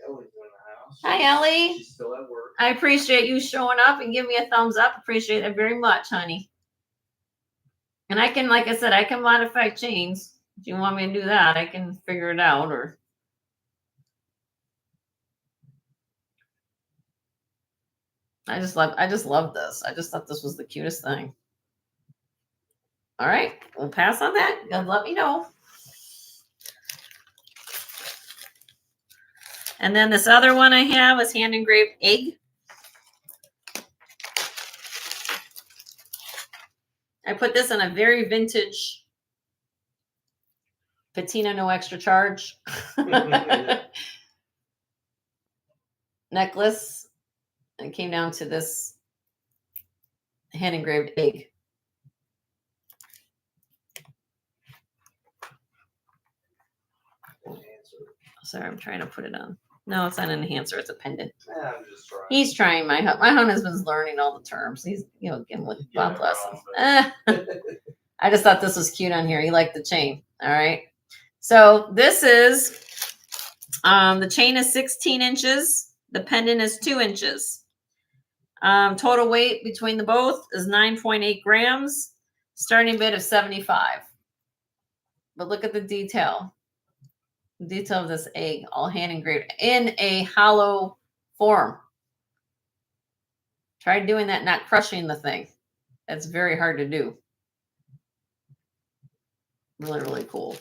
Ellie's in the house. Hi, Ellie. She's still at work. I appreciate you showing up and giving me a thumbs up. Appreciate it very much, honey. And I can, like I said, I can modify chains. If you want me to do that, I can figure it out. Or I just love this. I just thought this was the cutest thing. All right, we'll pass on that. God, let me know. And then this other one I have is hand engraved egg. I put this in a very vintage patina, no extra charge necklace. And it came down to this hand engraved egg. Sorry, I'm trying to put it on. No, it's not an enhancer. It's a pendant. Yeah, I'm just trying. He's trying. My husband's learning all the terms. He's, again, with God bless him. I just thought this was cute on here. He liked the chain. All right. So this is, the chain is 16 inches. The pendant is 2 inches. Total weight between the both is 9.8 grams. Starting bid of $75. But look at the detail. The detail of this egg, all hand engraved in a hollow form. Try doing that, not crushing the thing. That's very hard to do. Really, really cool.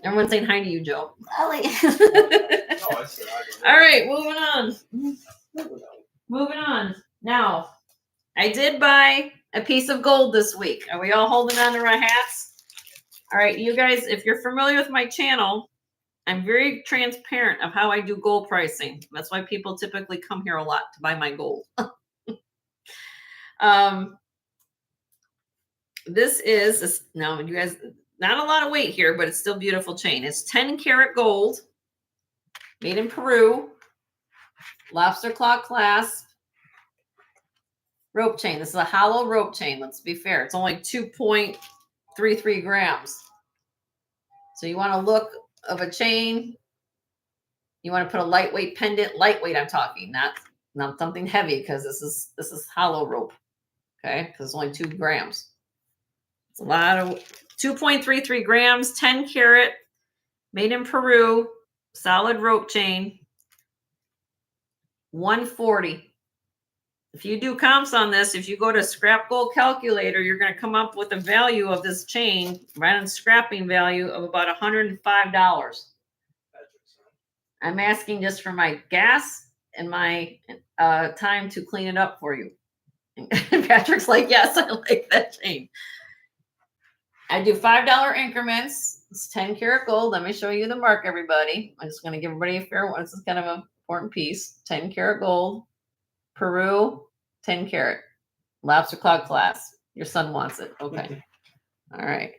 Everyone's saying hi to you, Joe. Ellie. All right, moving on. Moving on. Now, I did buy a piece of gold this week. Are we all holding on to our hats? All right, you guys, if you're familiar with my channel, I'm very transparent of how I do gold pricing. That's why people typically come here a lot to buy my gold. This is, now you guys, not a lot of weight here, but it's still beautiful chain. It's 10 karat gold, made in Peru, lobster claw clasp, rope chain. This is a hollow rope chain. Let's be fair. It's only 2.33 grams. So you want to look of a chain. You want to put a lightweight pendant, lightweight I'm talking, not something heavy, because this is hollow rope. Okay, because it's only 2 grams. It's a lot of 2.33 grams, 10 carat, made in Peru, solid rope chain, 140. If you do comps on this, if you go to scrap gold calculator, you're going to come up with a value of this chain, right on scrapping value of about $105. I'm asking just for my gas and my time to clean it up for you. And Patrick's like, yes, I like that chain. I do $5 increments. It's 10 karat gold. Let me show you the mark, everybody. I'm just going to give everybody a fair one. This is kind of an important piece. 10 karat gold. Peru, 10 karat. Lobster cloud class. Your son wants it. Okay. All right.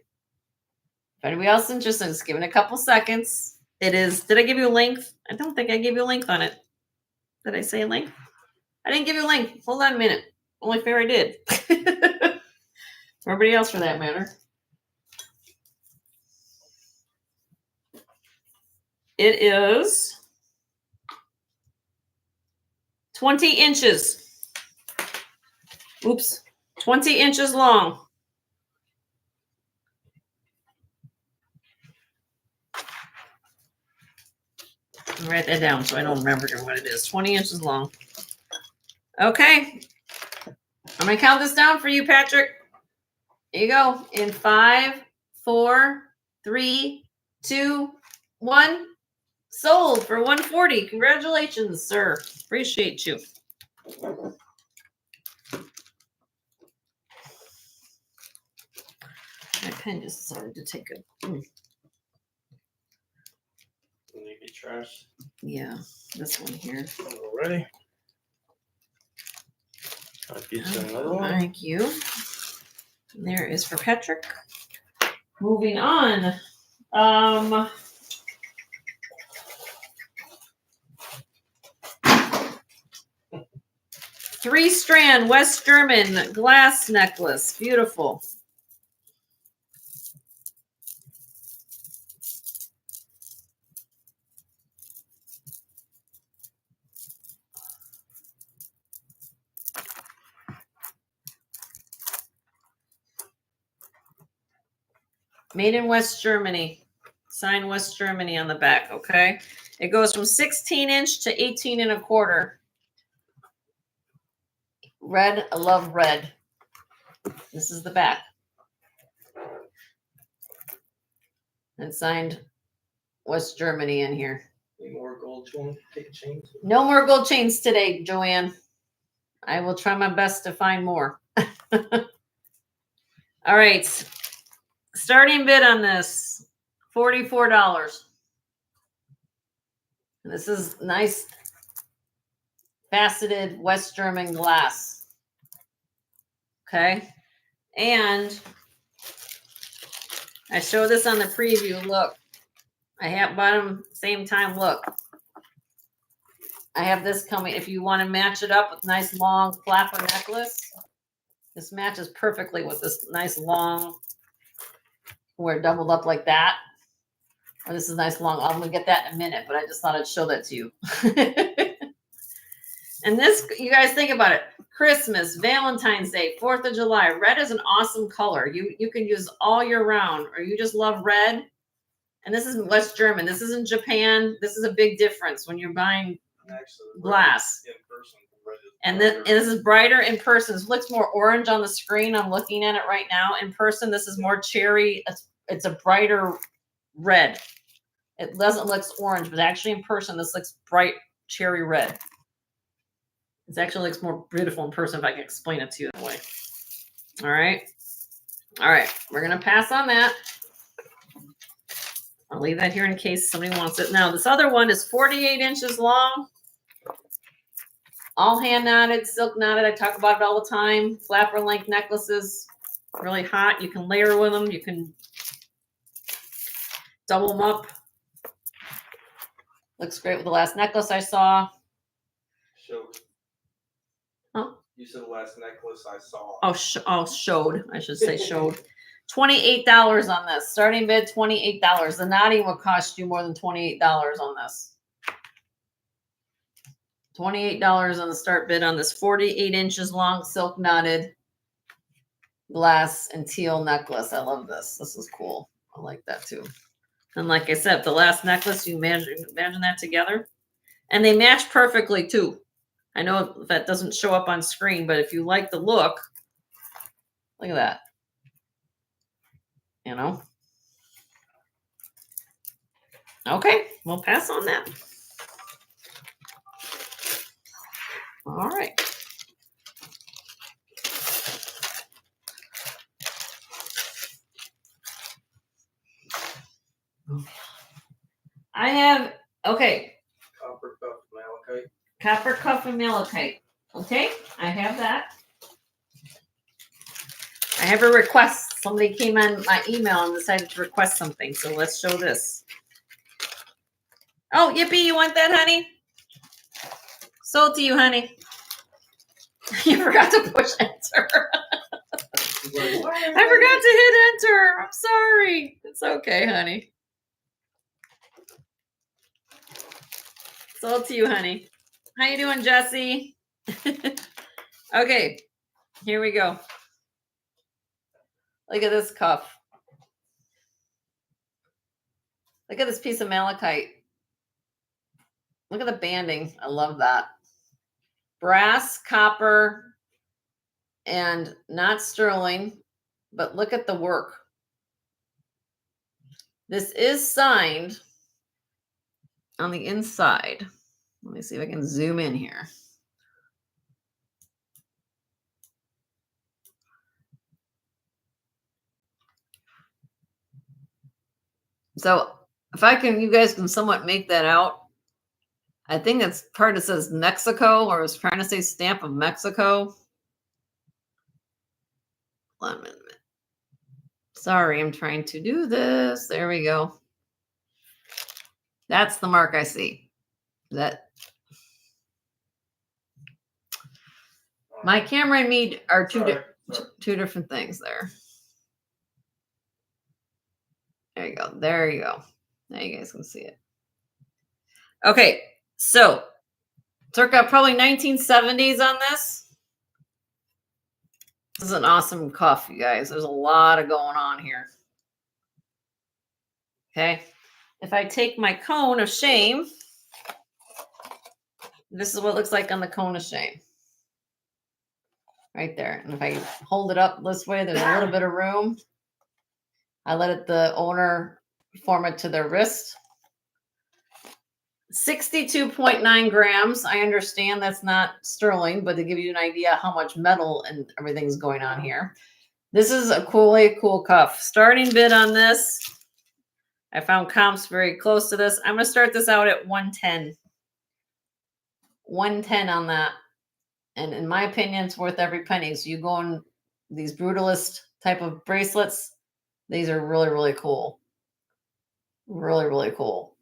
If anybody else is interested, just give it a couple seconds. It is, did I give you a length? I don't think I gave you a length on it. Did I say a length? I didn't give you a length. Hold on a minute. Only fair I did. Everybody else for that matter. It is 20 inches. Oops. 20 inches long. I'll write that down so I don't remember what it is. 20 inches long. Okay. I'm going to count this down for you, Patrick. Here you go. In 5, 4, 3, 2, 1. Sold for 140. Congratulations, sir. Appreciate you. My pen just decided to take a... Maybe trash. Yeah, this one here. Already. I'll get you another one. Thank you. There is for Patrick. Moving on. 3-strand West German glass necklace. Beautiful. Made in West Germany. Signed West Germany on the back, okay? It goes from 16 inch to 18 and a quarter. Red, I love red. This is the back. And signed West Germany in here. Any more gold chains? No more gold chains today, Joanne. I will try my best to find more. All right. Starting bid on this, $44. This is nice faceted West German glass. Okay. And I show this on the preview. Look, I have bottom same time. Look, I have this coming. If you want to match it up with nice long flapper necklace, this matches perfectly with this nice long, where it doubled up like that. Or this is nice long. I'm gonna get that in a minute, but I just thought I'd show that to you. And this, you guys think about it. Christmas, Valentine's Day, 4th of July. Red is an awesome color. You can use all year round, or you just love red. And this is West German. This isn't Japan. This is a big difference when you're buying glass. And this is brighter in person. This looks more orange on the screen. I'm looking at it right now. In person, this is more cherry. It's a brighter red. It doesn't look orange, but actually in person, this looks bright cherry red. It actually looks more beautiful in person if I can explain it to you that way. All right. All right. We're going to pass on that. I'll leave that here in case somebody wants it. Now, this other one is 48 inches long. All hand knotted, silk knotted. I talk about it all the time. Flapper length necklaces. Really hot. You can layer with them. You can double them up. Looks great with the last necklace I saw. Showed. Huh? You said the last necklace I saw. Oh, showed. I should say showed. $28 on this. Starting bid, $28. The knotting will cost you more than $28 on this. $28 on the start bid on this 48 inches long silk knotted glass and teal necklace. I love this. This is cool. I like that too. And like I said, the last necklace, you imagine that together. And they match perfectly too. I know that doesn't show up on screen, but if you like the look, look at that. You know? Okay, we'll pass on that. All right. I have, okay. Copper cuff malachite. Copper cuff and malachite. Okay, I have that. I have a request. Somebody came on my email and decided to request something. So let's show this. Oh, Yippee, you want that, honey? Sold to you, honey. You forgot to push enter. I forgot to hit enter. I'm sorry. It's okay, honey. Sold to you, honey. How you doing, Jesse? Okay, here we go. Look at this cuff. Look at this piece of malachite. Look at the banding. I love that. Brass, copper, and not sterling, but look at the work. This is signed on the inside. Let me see if I can zoom in here. So if I can, you guys can somewhat make that out. I think that's part that says Mexico, or I was trying to say stamp of Mexico. Hold on a minute. Sorry, I'm trying to do this. There we go. That's the mark I see. That my camera and me are two different things there. There you go. There you go. Now you guys can see it. Okay, so circa probably 1970s on this. This is an awesome cuff, you guys. There's a lot of going on here. Okay, if I take my cone of shame, this is what it looks like on the cone of shame. Right there. And if I hold it up this way, there's a little bit of room. I let the owner form it to their wrist. 62.9 grams. I understand that's not sterling, but to give you an idea how much metal and everything's going on here. This is a cool cuff. Starting bid on this. I found comps very close to this. I'm going to start this out at 110. 110 on that. And in my opinion, it's worth every penny. So you go on these brutalist type of bracelets. These are really, really cool. Really, really cool.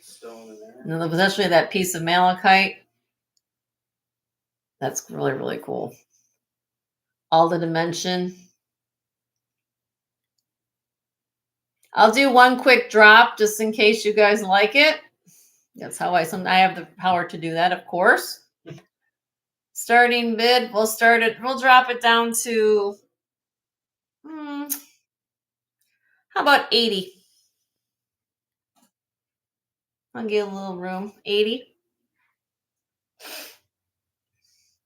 Stone in there. And especially that piece of malachite. That's really, really cool. All the dimension. I'll do one quick drop just in case you guys like it. That's how I have the power to do that, of course. Starting bid, we'll drop it down to how about 80? I'll give a little room. 80.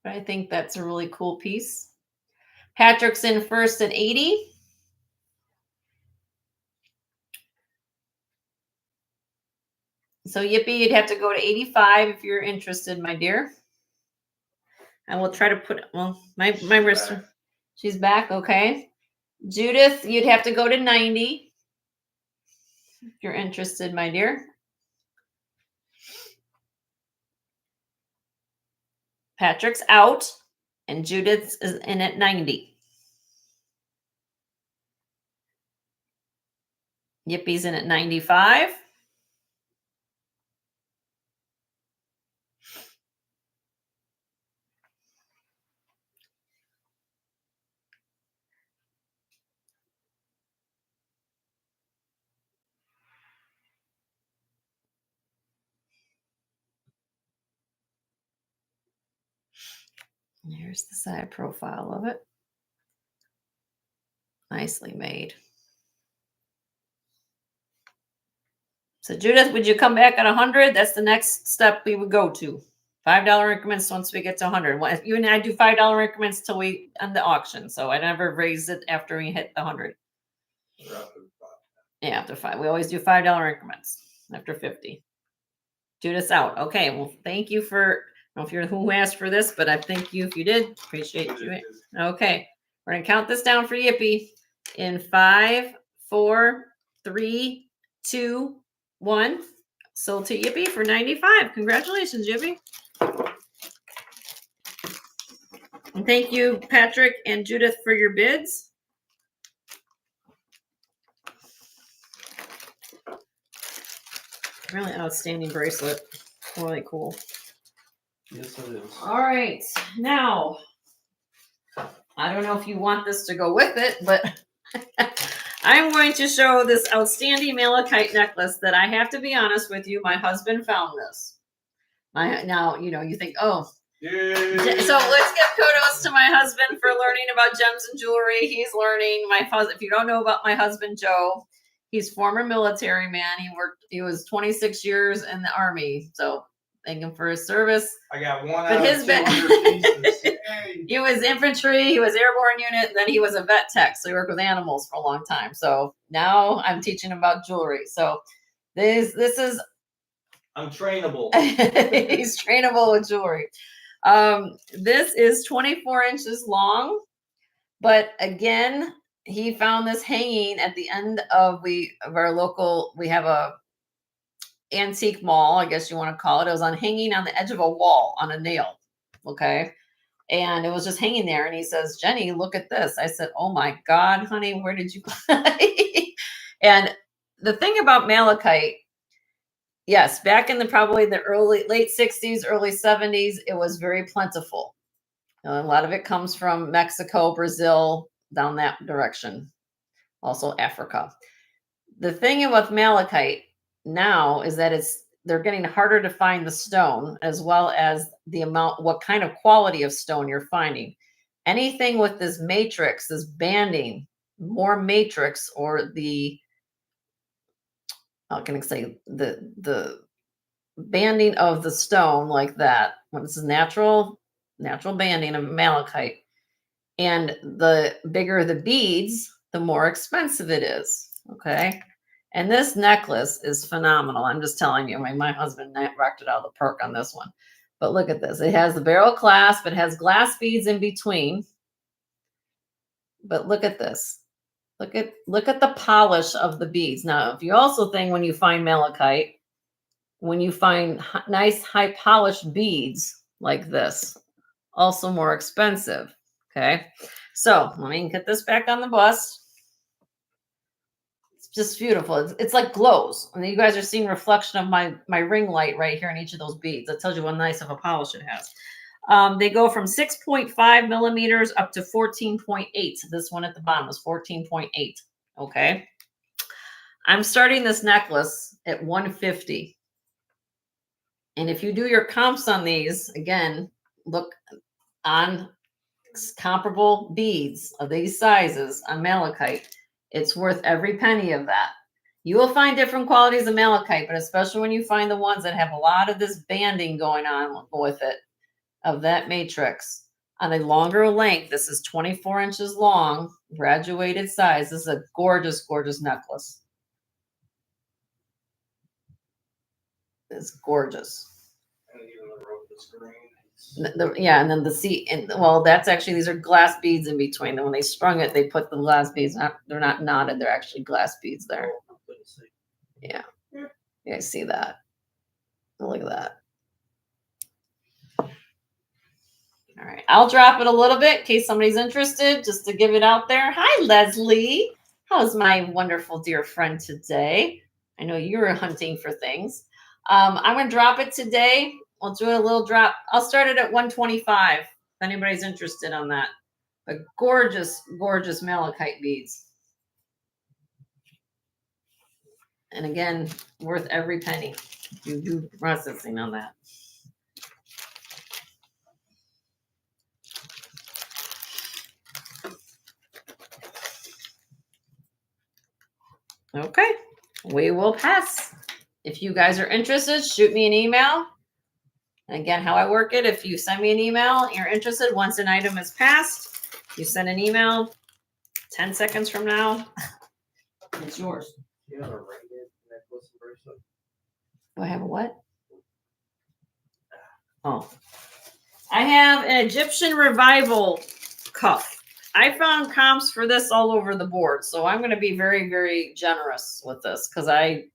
But I think that's a really cool piece. Patrick's in first at 80. So Yippee, you'd have to go to 85 if you're interested, my dear. I will try to put, well, my wrist. She's back, okay. Judith, you'd have to go to 90 if you're interested, my dear. Patrick's out, and Judith is in at 90. Yippie's in at 95. And here's the side profile of it. Nicely made. So Judith, would you come back at 100? That's the next step we would go to. $5 increments once we get to 100. You and I do $5 increments till we end the auction. So I never raise it after we hit the 100. Yeah, after 5. We always do $5 increments after 50. Judith's out. Okay, well, thank you for, I don't know if you're who asked for this, but I thank you if you did. Appreciate you. Okay, we're gonna count this down for Yippee in 5, 4, 3, 2, 1. Sold to Yippee for 95. Congratulations, Yippee. And thank you, Patrick and Judith, for your bids. Really outstanding bracelet. Really cool. Yes, it is. All right, now, I don't know if you want this to go with it, but I'm going to show this outstanding malachite necklace that I have to be honest with you, my husband found this. Now, you know, you think, oh, Yay. so let's give kudos to my husband for learning about gems and jewelry. He's learning. If you don't know about my husband, Joe, he's former military man. He was 26 years in the Army. So thank him for his service. I got one But out of 200 pieces. Yay. He was infantry, he was airborne unit, then he was a vet tech. So he worked with animals for a long time. So now I'm teaching him about jewelry. So this is I'm trainable. he's trainable with jewelry. This is 24 inches long, but again, he found this hanging at the end of our local. We have a antique mall, I guess you want to call it. It was hanging on the edge of a wall on a nail. Okay. And it was just hanging there. And he says, Jenny, look at this. I said, oh my God, honey, where did you buy? And the thing about malachite, yes, back in probably the late 60s, early 70s, it was very plentiful. A lot of it comes from Mexico, Brazil, down that direction. Also Africa. The thing with malachite now is that they're getting harder to find the stone, as well as what kind of quality of stone you're finding. Anything with this matrix, this banding, more matrix, or how can I say, the banding of the stone like that, when this is natural banding of malachite, and the bigger the beads, the more expensive it is. Okay. And this necklace is phenomenal. I'm just telling you, my husband rocked it out of the park on this one. But look at this. It has the barrel clasp. It has glass beads in between. But look at this. Look at the polish of the beads. Now, if you also think when you find malachite, when you find nice high polished beads like this, also more expensive. Okay. So let me get this back on the bust. Just beautiful. It's like glows. And you guys are seeing reflection of my ring light right here in each of those beads. That tells you what nice of a polish it has. They go from 6.5 millimeters up to 14.8. So this one at the bottom is 14.8. Okay. I'm starting this necklace at 150. And if you do your comps on these, again, look on comparable beads of these sizes on malachite. It's worth every penny of that. You will find different qualities of malachite, but especially when you find the ones that have a lot of this banding going on with it, of that matrix on a longer length. This is 24 inches long, graduated size. This is a gorgeous, gorgeous necklace. It's gorgeous. And even the rope is green. Yeah, and then the seat, and well, that's actually, these are glass beads in between. And when they strung it, they put the glass beads. They're not knotted. They're actually glass beads there. Yeah, you guys see that? Look at that. All right, I'll drop it a little bit in case somebody's interested, just to give it out there. Hi, Leslie. How's my wonderful dear friend today? I know you were hunting for things. I'm going to drop it today. I'll do a little drop. I'll start it at 125 if anybody's interested on that. But gorgeous, gorgeous malachite beads. And again, worth every penny. You do processing on that. Okay, we will pass. If you guys are interested, shoot me an email. And again, how I work it, if you send me an email, you're interested, once an item is passed, you send an email, 10 seconds from now, it's yours. You have a ring necklace and bracelet? Do I have a what? Oh. I have an Egyptian revival cuff. I found comps for this all over the board, so I'm going to be very, very generous with this because I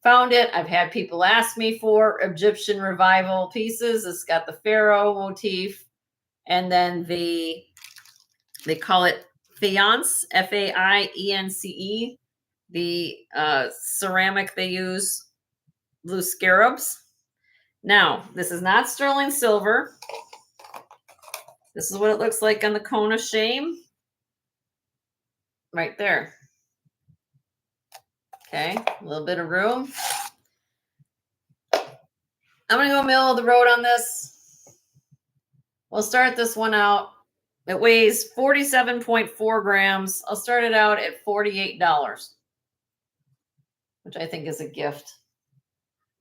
found it. I've had people ask me for Egyptian revival pieces. It's got the pharaoh motif, and then they call it faience, F-A-I-E-N-C-E. The ceramic they use, blue scarabs. Now, this is not sterling silver. This is what it looks like on the cone of shame. Right there. Okay, a little bit of room. I'm going to go middle of the road on this. We'll start this one out. It weighs 47.4 grams. I'll start it out at $48, which I think is a gift.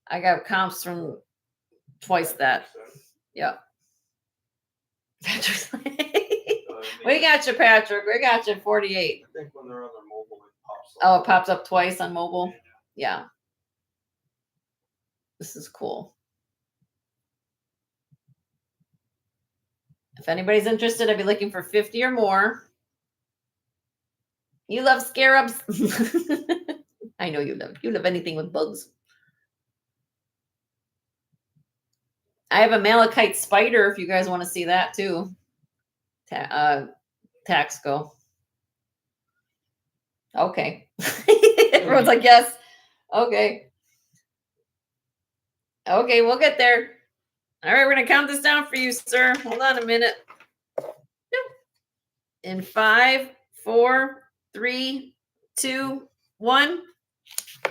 I got comps from twice that. Yeah. Patrick's we got you, Patrick. We got you 48. I think when they're on their mobile, it pops up. Oh, it pops up twice on mobile? Yeah. This is cool. If anybody's interested, I'd be looking for 50 or more. You love scarabs. I know you love anything with bugs. I have a malachite spider if you guys want to see that too. Taxco. Okay. Everyone's like, yes. Okay. Okay, we'll get there. All right, we're going to count this down for you, sir. Hold on a minute. In 5, 4, 3, 2, 1.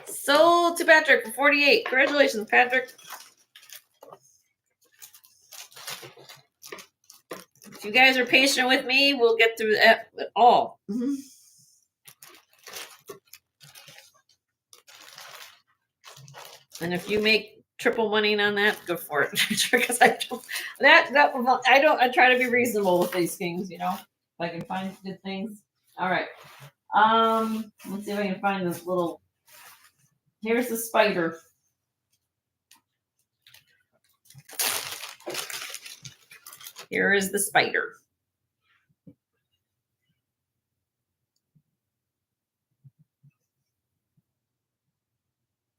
Sold to Patrick for 48. Congratulations, Patrick. If you guys are patient with me, we'll get through it all. Mm-hmm. And if you make triple money on that, go for it. Because I try to be reasonable with these things, you know. If I can find good things. All right. Let's see if I can find this little. Here's the spider. Here is the spider.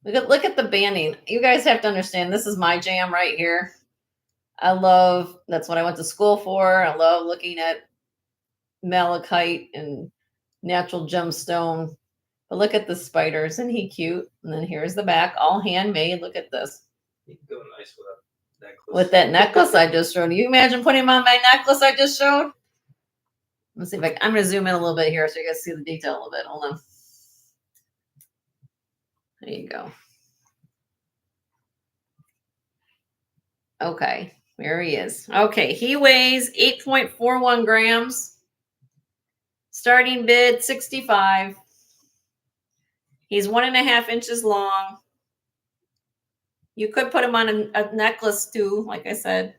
Look at the banding. You guys have to understand, this is my jam right here. That's what I went to school for. I love looking at malachite and natural gemstone. But look at the spider. Isn't he cute? And then here's the back, all handmade. Look at this. You can go nice with that necklace. With that necklace I just showed. You imagine putting him on my necklace I just showed? Let's see if I'm going to zoom in a little bit here so you guys see the detail a little bit. Hold on. There you go. Okay, there he is. Okay, he weighs 8.41 grams. Starting bid, 65. He's 1.5 inches long. You could put him on a necklace too, like I said.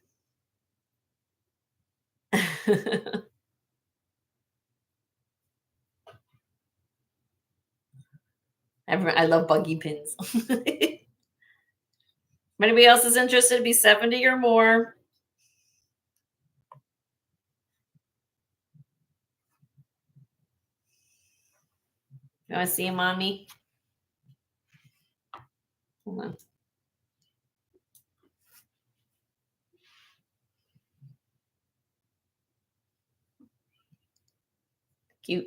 I love buggy pins. If anybody else is interested, it'd be 70 or more. You want to see him on me? Hold on. Cute.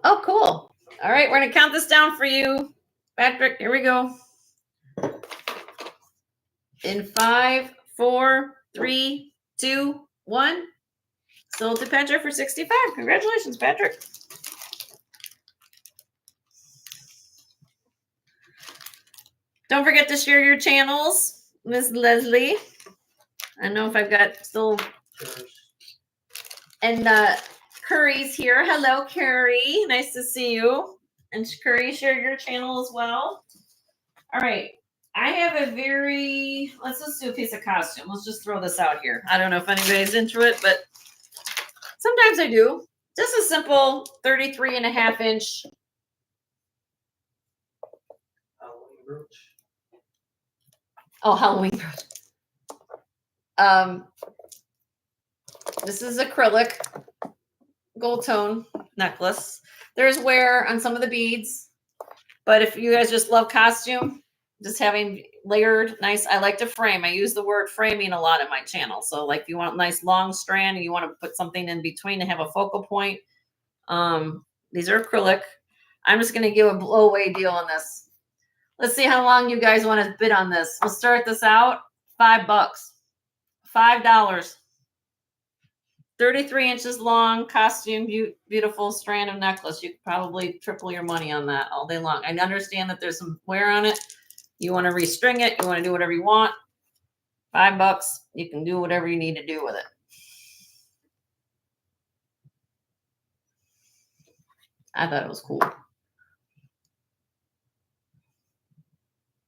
Oh, cool. All right, we're going to count this down for you. Patrick, here we go. In 5, 4, 3, 2, 1. Sold to Patrick for 65. Congratulations, Patrick. Don't forget to share your channels, Miss Leslie. I don't know if I've got still. And Curry's here. Hello, Curry. Nice to see you. And Curry, share your channel as well. All right. I have a let's just do a piece of costume. Let's just throw this out here. I don't know if anybody's into it, but sometimes I do. Just a simple 33.5-inch Halloween brooch. Oh, Halloween brooch. This is acrylic gold tone necklace. There's wear on some of the beads, but if you guys just love costume, just having layered nice, I like to frame. I use the word framing a lot in my channel. So like if you want a nice long strand and you want to put something in between to have a focal point, these are acrylic. I'm just going to give a blow away deal on this. Let's see how long you guys want to bid on this. We'll start this out $5. $5. 33 inches long, costume, beautiful strand of necklace. You could probably triple your money on that all day long. I understand that there's some wear on it. You want to restring it. You want to do whatever you want. $5. You can do whatever you need to do with it. I thought it was cool.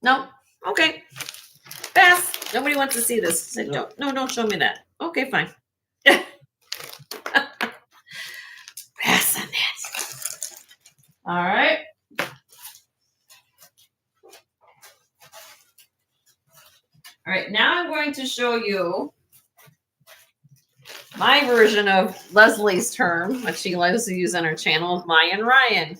No? Okay. Pass. Nobody wants to see this. Say, No. Don't show me that. Okay, fine. Pass on that. All right. All right, now I'm going to show you my version of Leslie's term, which she loves to use on her channel, Mayan Ryan.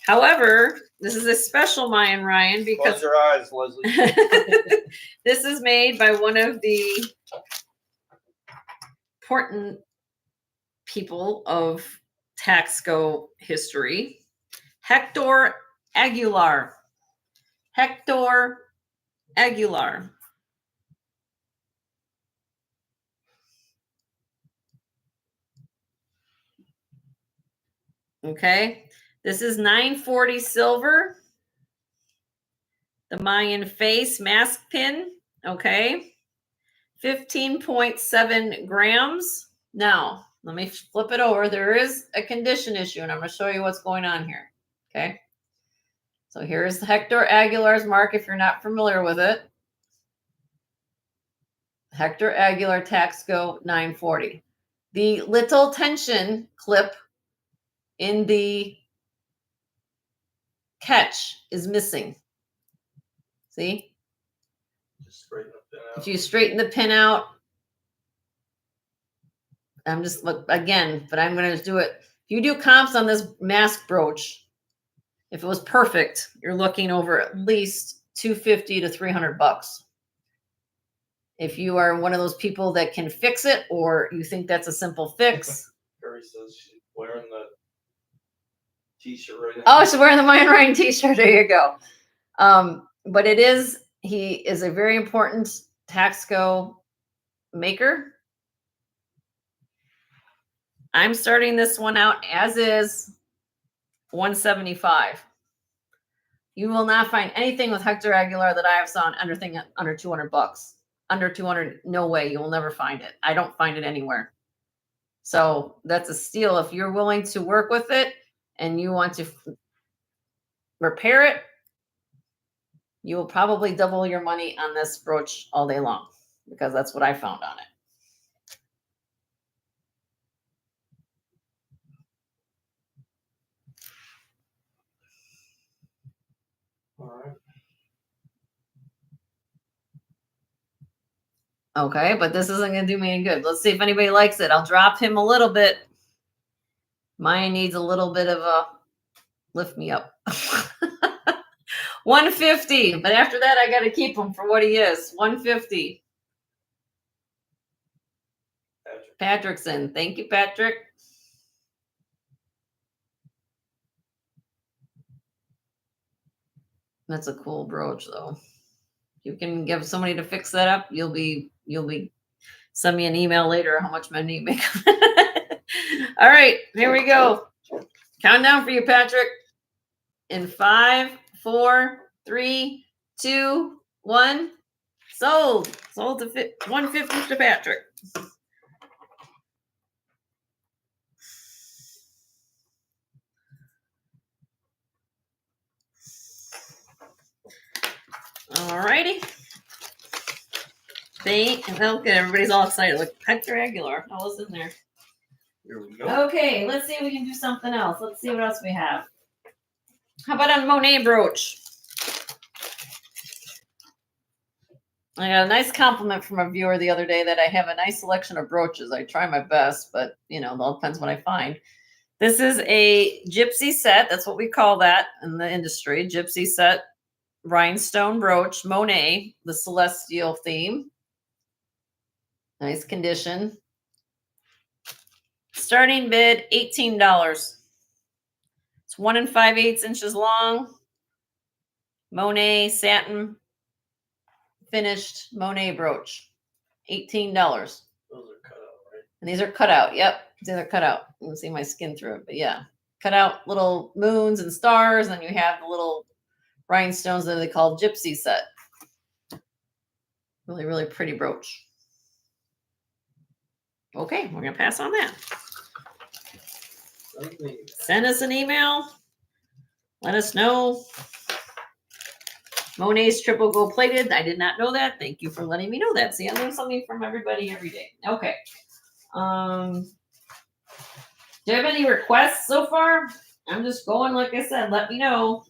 However, this is a special Mayan Ryan because Close your eyes, Leslie. this is made by one of the important people of Taxco history, Hector Aguilar. Hector Aguilar. Okay, this is 940 silver. The Mayan face mask pin. Okay, 15.7 grams. Now, let me flip it over. There is a condition issue, and I'm going to show you what's going on here. Okay, so here's Hector Aguilar's mark if you're not familiar with it. Hector Aguilar Taxco 940. The little tension clip in the catch is missing. See? Just straighten the pin out. If you straighten the pin out, I'm just look again, but I'm going to do it. If you do comps on this mask brooch, if it was perfect, you're looking over at least $250 to $300. If you are one of those people that can fix it, or you think that's a simple fix. Carrie says she's wearing the t-shirt right now. Oh, she's wearing the Mayan Ryan t-shirt. There you go. But he is a very important Taxco maker. I'm starting this one out as is $175. You will not find anything with Hector Aguilar that I have saw under $200. Under 200, no way. You will never find it. I don't find it anywhere. So that's a steal. If you're willing to work with it and you want to repair it, you will probably double your money on this brooch all day long, because that's what I found on it. All right. Okay, but this isn't going to do me any good. Let's see if anybody likes it. I'll drop him a little bit. Mine needs a little bit of a lift me up. 150, but after that, I got to keep him for what he is. 150. Patrickson. Thank you, Patrick. That's a cool brooch, though. You can give somebody to fix that up. You'll be send me an email later how much money you make. All right, here we go. Countdown for you, Patrick. In 5, 4, 3, 2, 1. Sold. Sold to 150 to Patrick. Alrighty. Okay, everybody's all excited. Look, Hector Aguilar. That was in there. Here we go. Okay, let's see if we can do something else. Let's see what else we have. How about a Monet brooch? I got a nice compliment from a viewer the other day that I have a nice selection of brooches. I try my best, but you know, it all depends what I find. This is a gypsy set. That's what we call that in the industry. Gypsy set rhinestone brooch, Monet, the celestial theme. Nice condition. Starting bid, $18. It's 1 5/8 inches long. Monet satin finished Monet brooch. $18. Those are cut out, right? And these are cut out. Yep. These are cut out. You can see my skin through it, but yeah. Cut out little moons and stars, and you have the little rhinestones that they call gypsy set. Really, really pretty brooch. Okay, we're gonna pass on that. Send us an email. Let us know. Monet's triple gold plated. I did not know that. Thank you for letting me know that. See, I learn something from everybody every day. Okay. Do you have any requests so far? I'm just going, like I said, let me know.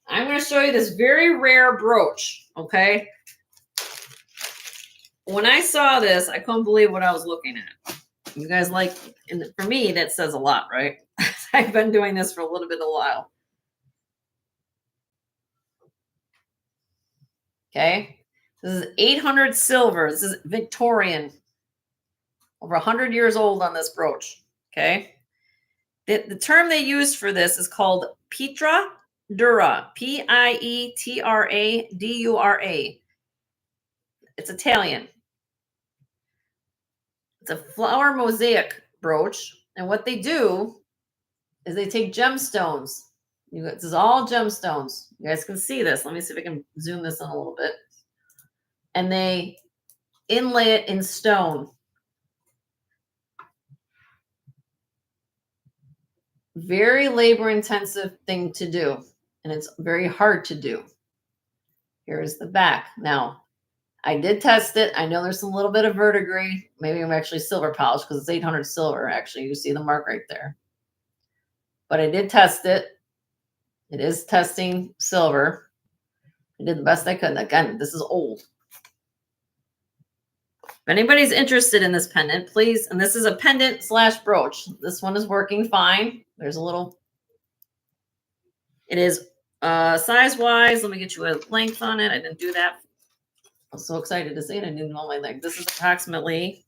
I'm going to show you this very rare brooch. Okay. When I saw this, I couldn't believe what I was looking at. You guys like, and for me, that says a lot, right? I've been doing this for a little bit of a while. Okay. This is 800 silver. This is Victorian. Over 100 years old on this brooch. Okay. The term they used for this is called Pietra Dura. Pietradura. It's Italian. It's a flower mosaic brooch. And what they do is they take gemstones. This is all gemstones. You guys can see this. Let me see if I can zoom this in a little bit. And they inlay it in stone. Very labor intensive thing to do. And it's very hard to do. Here's the back. Now, I did test it. I know there's a little bit of verdigris. Maybe I'm actually silver polished because it's 800 silver. Actually, you see the mark right there. But I did test it. It is testing silver. I did the best I could. Again, this is old. If anybody's interested in this pendant, please. And this is a pendant / brooch. This one is working fine. There's a little. It is size-wise. Let me get you a length on it. I didn't do that. I was so excited to see it. I didn't know my length. This is approximately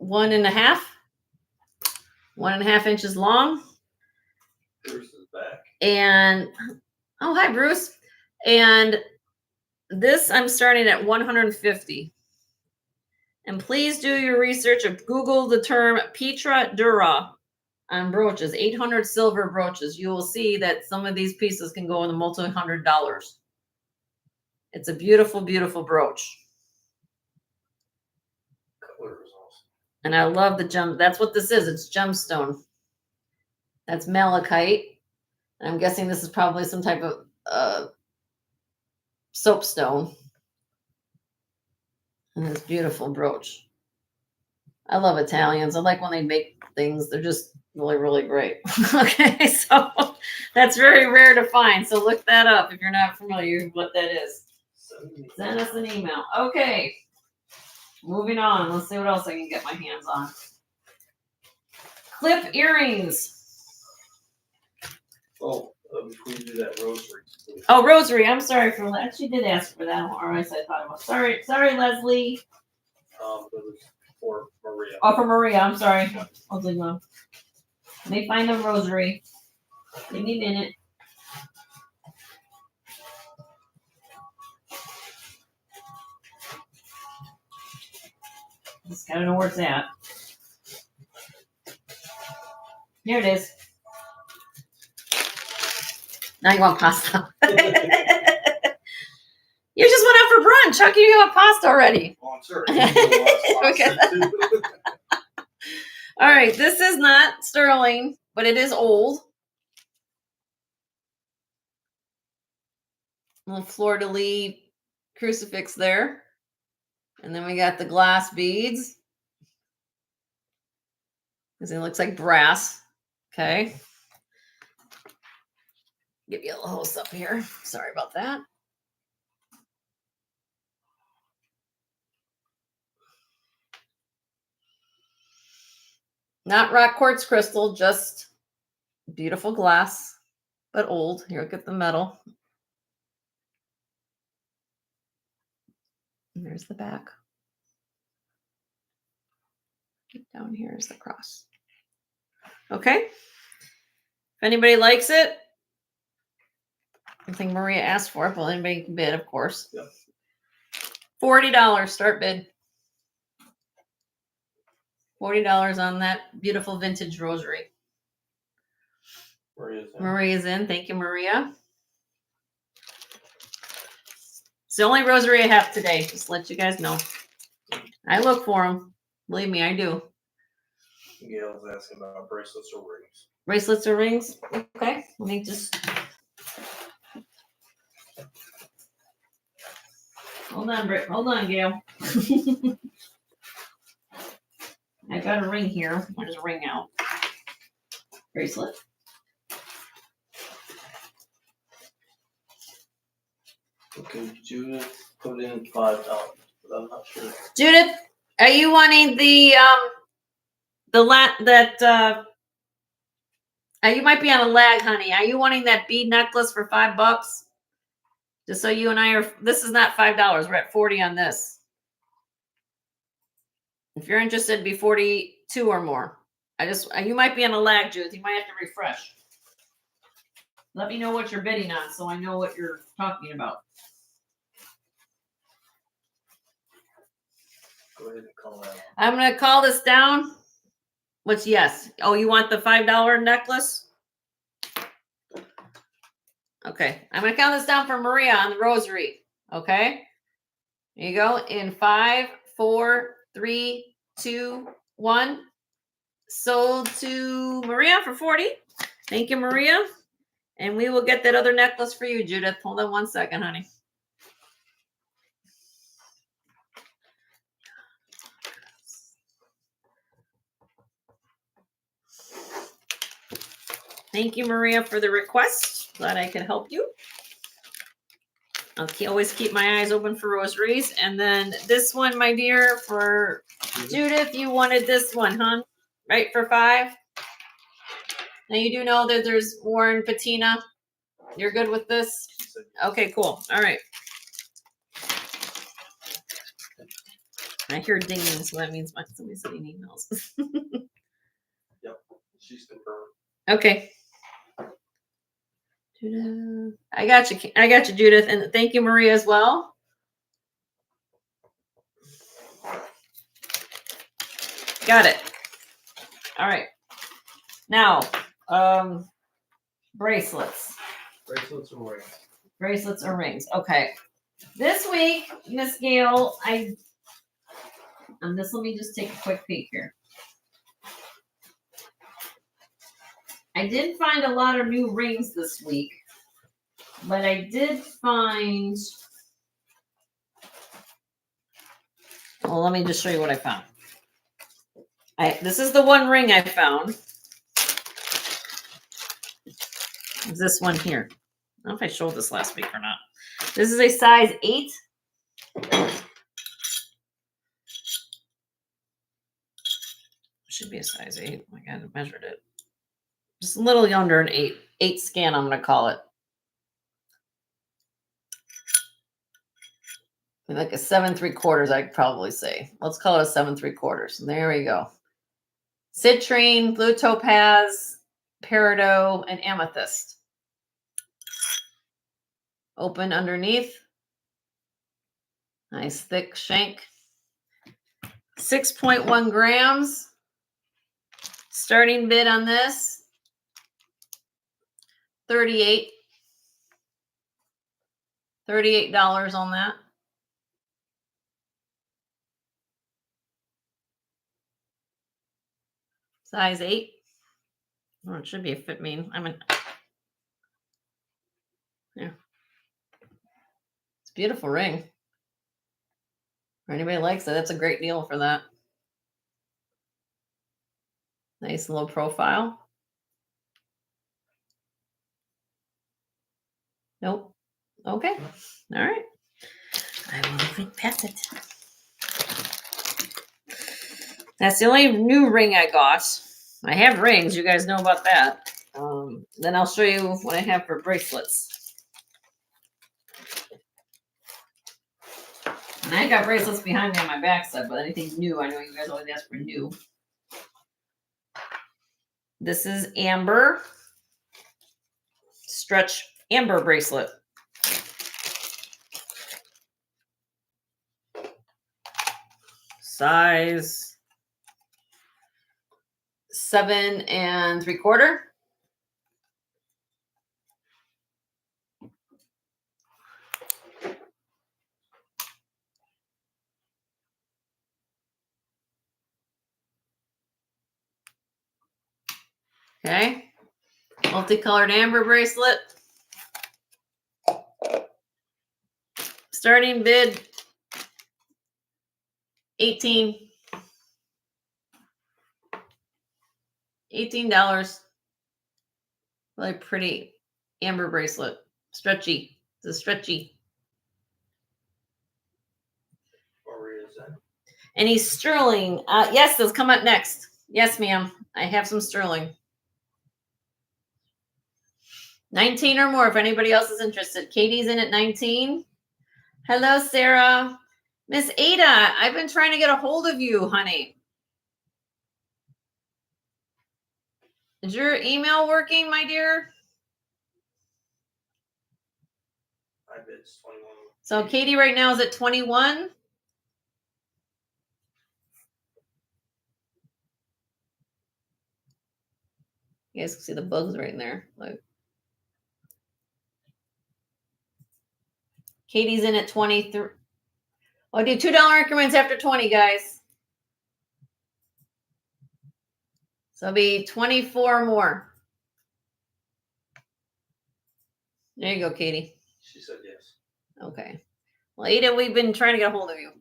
1.5 inches long. Bruce is back. And oh, hi, Bruce. And this I'm starting at 150. And please do your research of Google the term Pietra Dura on brooches, 800 silver brooches. You will see that some of these pieces can go in the multi-$100. It's a beautiful, beautiful brooch. Color is awesome. And I love the gem. That's what this is. It's gemstone. That's malachite. And I'm guessing this is probably some type of soapstone. And this beautiful brooch. I love Italians. I like when they make things. They're just really, really great. Okay, so that's very rare to find. So look that up if you're not familiar with what that is. Send us an email. Okay, moving on. Let's see what else I can get my hands on. Clip earrings. Oh, before you do that, rosary. Please. Oh, rosary. I'm sorry for that. She did ask for that, or I thought it was. Sorry, Leslie. It was for Maria. Oh, for Maria. I'm sorry. I'll leave them. Let me find a rosary. Give me a minute. Just gotta know where it's at. Here it is. Now you want pasta. You just went out for brunch. How can you have pasta already? Oh, I'm sorry. Okay. All right. This is not sterling, but it is old. little fleur-de-lis crucifix there. And then we got the glass beads. Because it looks like brass. Okay. Give you a little hose up here. Sorry about that. Not rock quartz crystal, just beautiful glass, but old. Here, look at the metal. And there's the back. Down here is the cross. Okay. If anybody likes it, I think Maria asked for it, but anybody can bid, of course. Yep. $40 start bid. $40 on that beautiful vintage rosary. Maria's in. Thank you, Maria. It's the only rosary I have today. Just to let you guys know. I look for them. Believe me, I do. Gail's asking about bracelets or rings. Bracelets or rings? Okay. Let me just. Hold on, Britt. Hold on, Gail. I got a ring here. I'll just ring out. Bracelet. Okay, Judith put in $5, but I'm not sure. Judith, are you wanting the you might be on a lag, honey. Are you wanting that bead necklace for $5? Just so you and I are, this is not $5. We're at 40 on this. If you're interested, it'd be 42 or more. You might be on a lag, Judith. You might have to refresh. Let me know what you're bidding on so I know what you're talking about. Go ahead and call that. I'm going to call this down. What's yes? Oh, you want the $5 necklace? Okay. I'm going to count this down for Maria on the rosary. Okay. Here you go. In 5, 4, 3, 2, 1. Sold to Maria for 40. Thank you, Maria. And we will get that other necklace for you, Judith. Hold on one second, honey. Thank you, Maria, for the request. Glad I could help you. I'll always keep my eyes open for rosaries. And then this one, my dear, for Judith, you wanted this one, huh? Right, for 5? Now you do know that there's worn patina. You're good with this? Okay, cool. All right. I hear dinging, so that means somebody's sending emails. Yep, she's confirmed. Okay. Judith. I got you, Judith. And thank you, Maria, as well. Got it. All right. Now, bracelets. Bracelets or rings? Bracelets or rings. Okay. This week, Miss Gail, let me just take a quick peek here. I did find a lot of new rings this week, but I did find. Well, let me just show you what I found. This is the one ring I found. It's this one here. I don't know if I showed this last week or not. This is a size 8. Should be a size 8. Oh my God, I measured it. Just a little under an 8. 8 scan, I'm going to call it. Like a 7 3/4, I'd probably say. Let's call it a 7 3/4. There we go. Citrine, blue topaz, peridot, and amethyst. Open underneath. Nice thick shank. 6.1 grams. Starting bid on this, 38. $38 on that. Size 8. Oh, it should be a fit mean. Yeah. Beautiful ring. If anybody likes it, that's a great deal for that. Nice low profile. Nope. Okay. All right. I will leave it past it. That's the only new ring I got. I have rings. You guys know about that. Then I'll show you what I have for bracelets. And I got bracelets behind me on my backside, but anything new, I know you guys always ask for new. This is amber. Stretch amber bracelet. Size 7 3/4. Okay. Multicolored amber bracelet. Starting bid $18. $18. Really pretty amber bracelet. Stretchy. It's a stretchy. Any sterling? Yes, those come up next. Yes, ma'am. I have some sterling. 19 or more if anybody else is interested. Katie's in at 19. Hello, Sarah. Miss Ada, I've been trying to get a hold of you, honey. Is your email working, my dear? I bet it's 21. So Katie right now is at 21. You guys can see the bugs right in there. Look. Katie's in at 23. I'll do $2 increments after 20, guys. So it'll be 24 more. There you go, Katie. She said yes. Okay. Well, Ada, we've been trying to get a hold of you.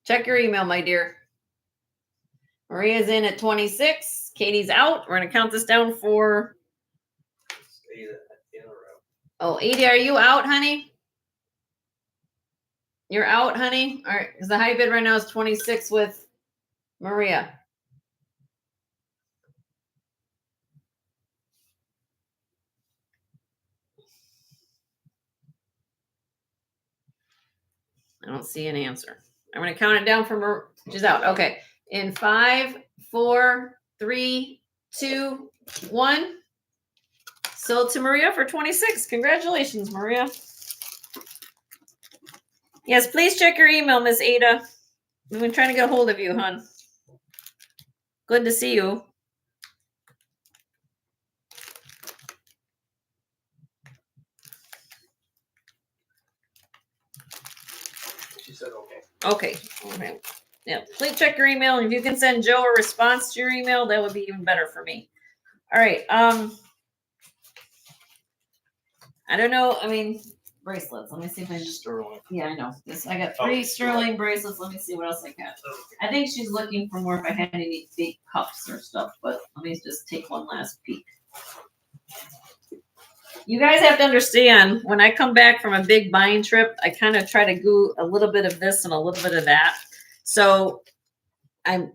Check your email, my dear. Maria's in at 26. Katie's out. We're going to count this down for... Ada in a row. Oh, Ada, are you out, honey? You're out, honey? All right, because the high bid right now is 26 with Maria. I don't see an answer. I'm going to count it down for she's out. Okay. In 5, 4, 3, 2, 1. Sold to Maria for 26. Congratulations, Maria. Yes, please check your email, Miss Ada. We've been trying to get a hold of you, hon. Good to see you. She said okay. Okay. Okay. Yeah, please check your email. And if you can send Joe a response to your email, that would be even better for me. All right. I don't know. I mean, bracelets. Let me see if I just. Sterling. Yeah, I know. This I got 3 sterling bracelets. Let me see what else I got. I think she's looking for more if I had any big cups or stuff, but let me just take one last peek. You guys have to understand, when I come back from a big buying trip, I kind of try to do a little bit of this and a little bit of that. So I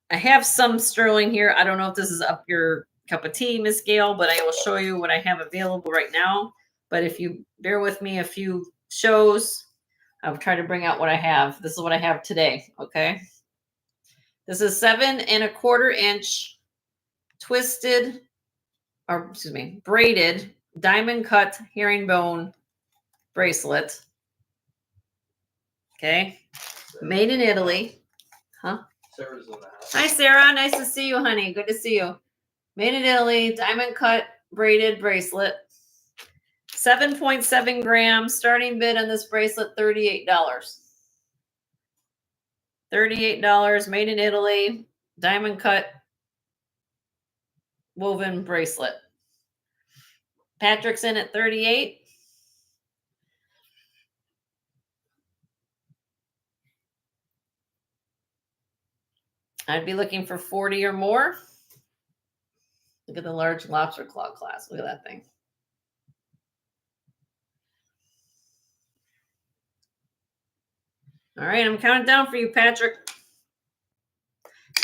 have some sterling here. I don't know if this is up your cup of tea, Miss Gail, but I will show you what I have available right now. But if you bear with me a few shows, I'll try to bring out what I have. This is what I have today, okay? This is 7 1/4 inch twisted, or excuse me, braided diamond cut herringbone bracelet. Okay, made in Italy. Huh? Sarah's in the house. Hi, Sarah. Nice to see you, honey. Good to see you. Made in Italy, diamond cut braided bracelet. 7.7 grams. Starting bid on this bracelet, $38. $38. Made in Italy, diamond cut woven bracelet. Patrick's in at 38. I'd be looking for 40 or more. Look at the large lobster claw clasp. Look at that thing. All right, I'm counting down for you, Patrick.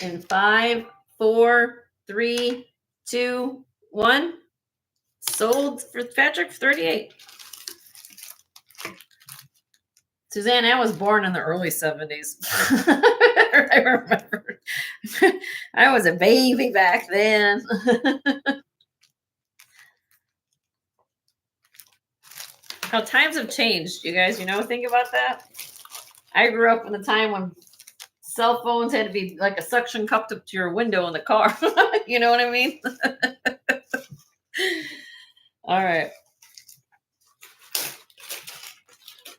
In 5, 4, 3, 2, 1. Sold for Patrick for 38. Suzanne, I was born in the early 70s. I remember. I was a baby back then. How times have changed, you guys, think about that. I grew up in a time when cell phones had to be like a suction cup to your window in the car. You know what I mean? All right.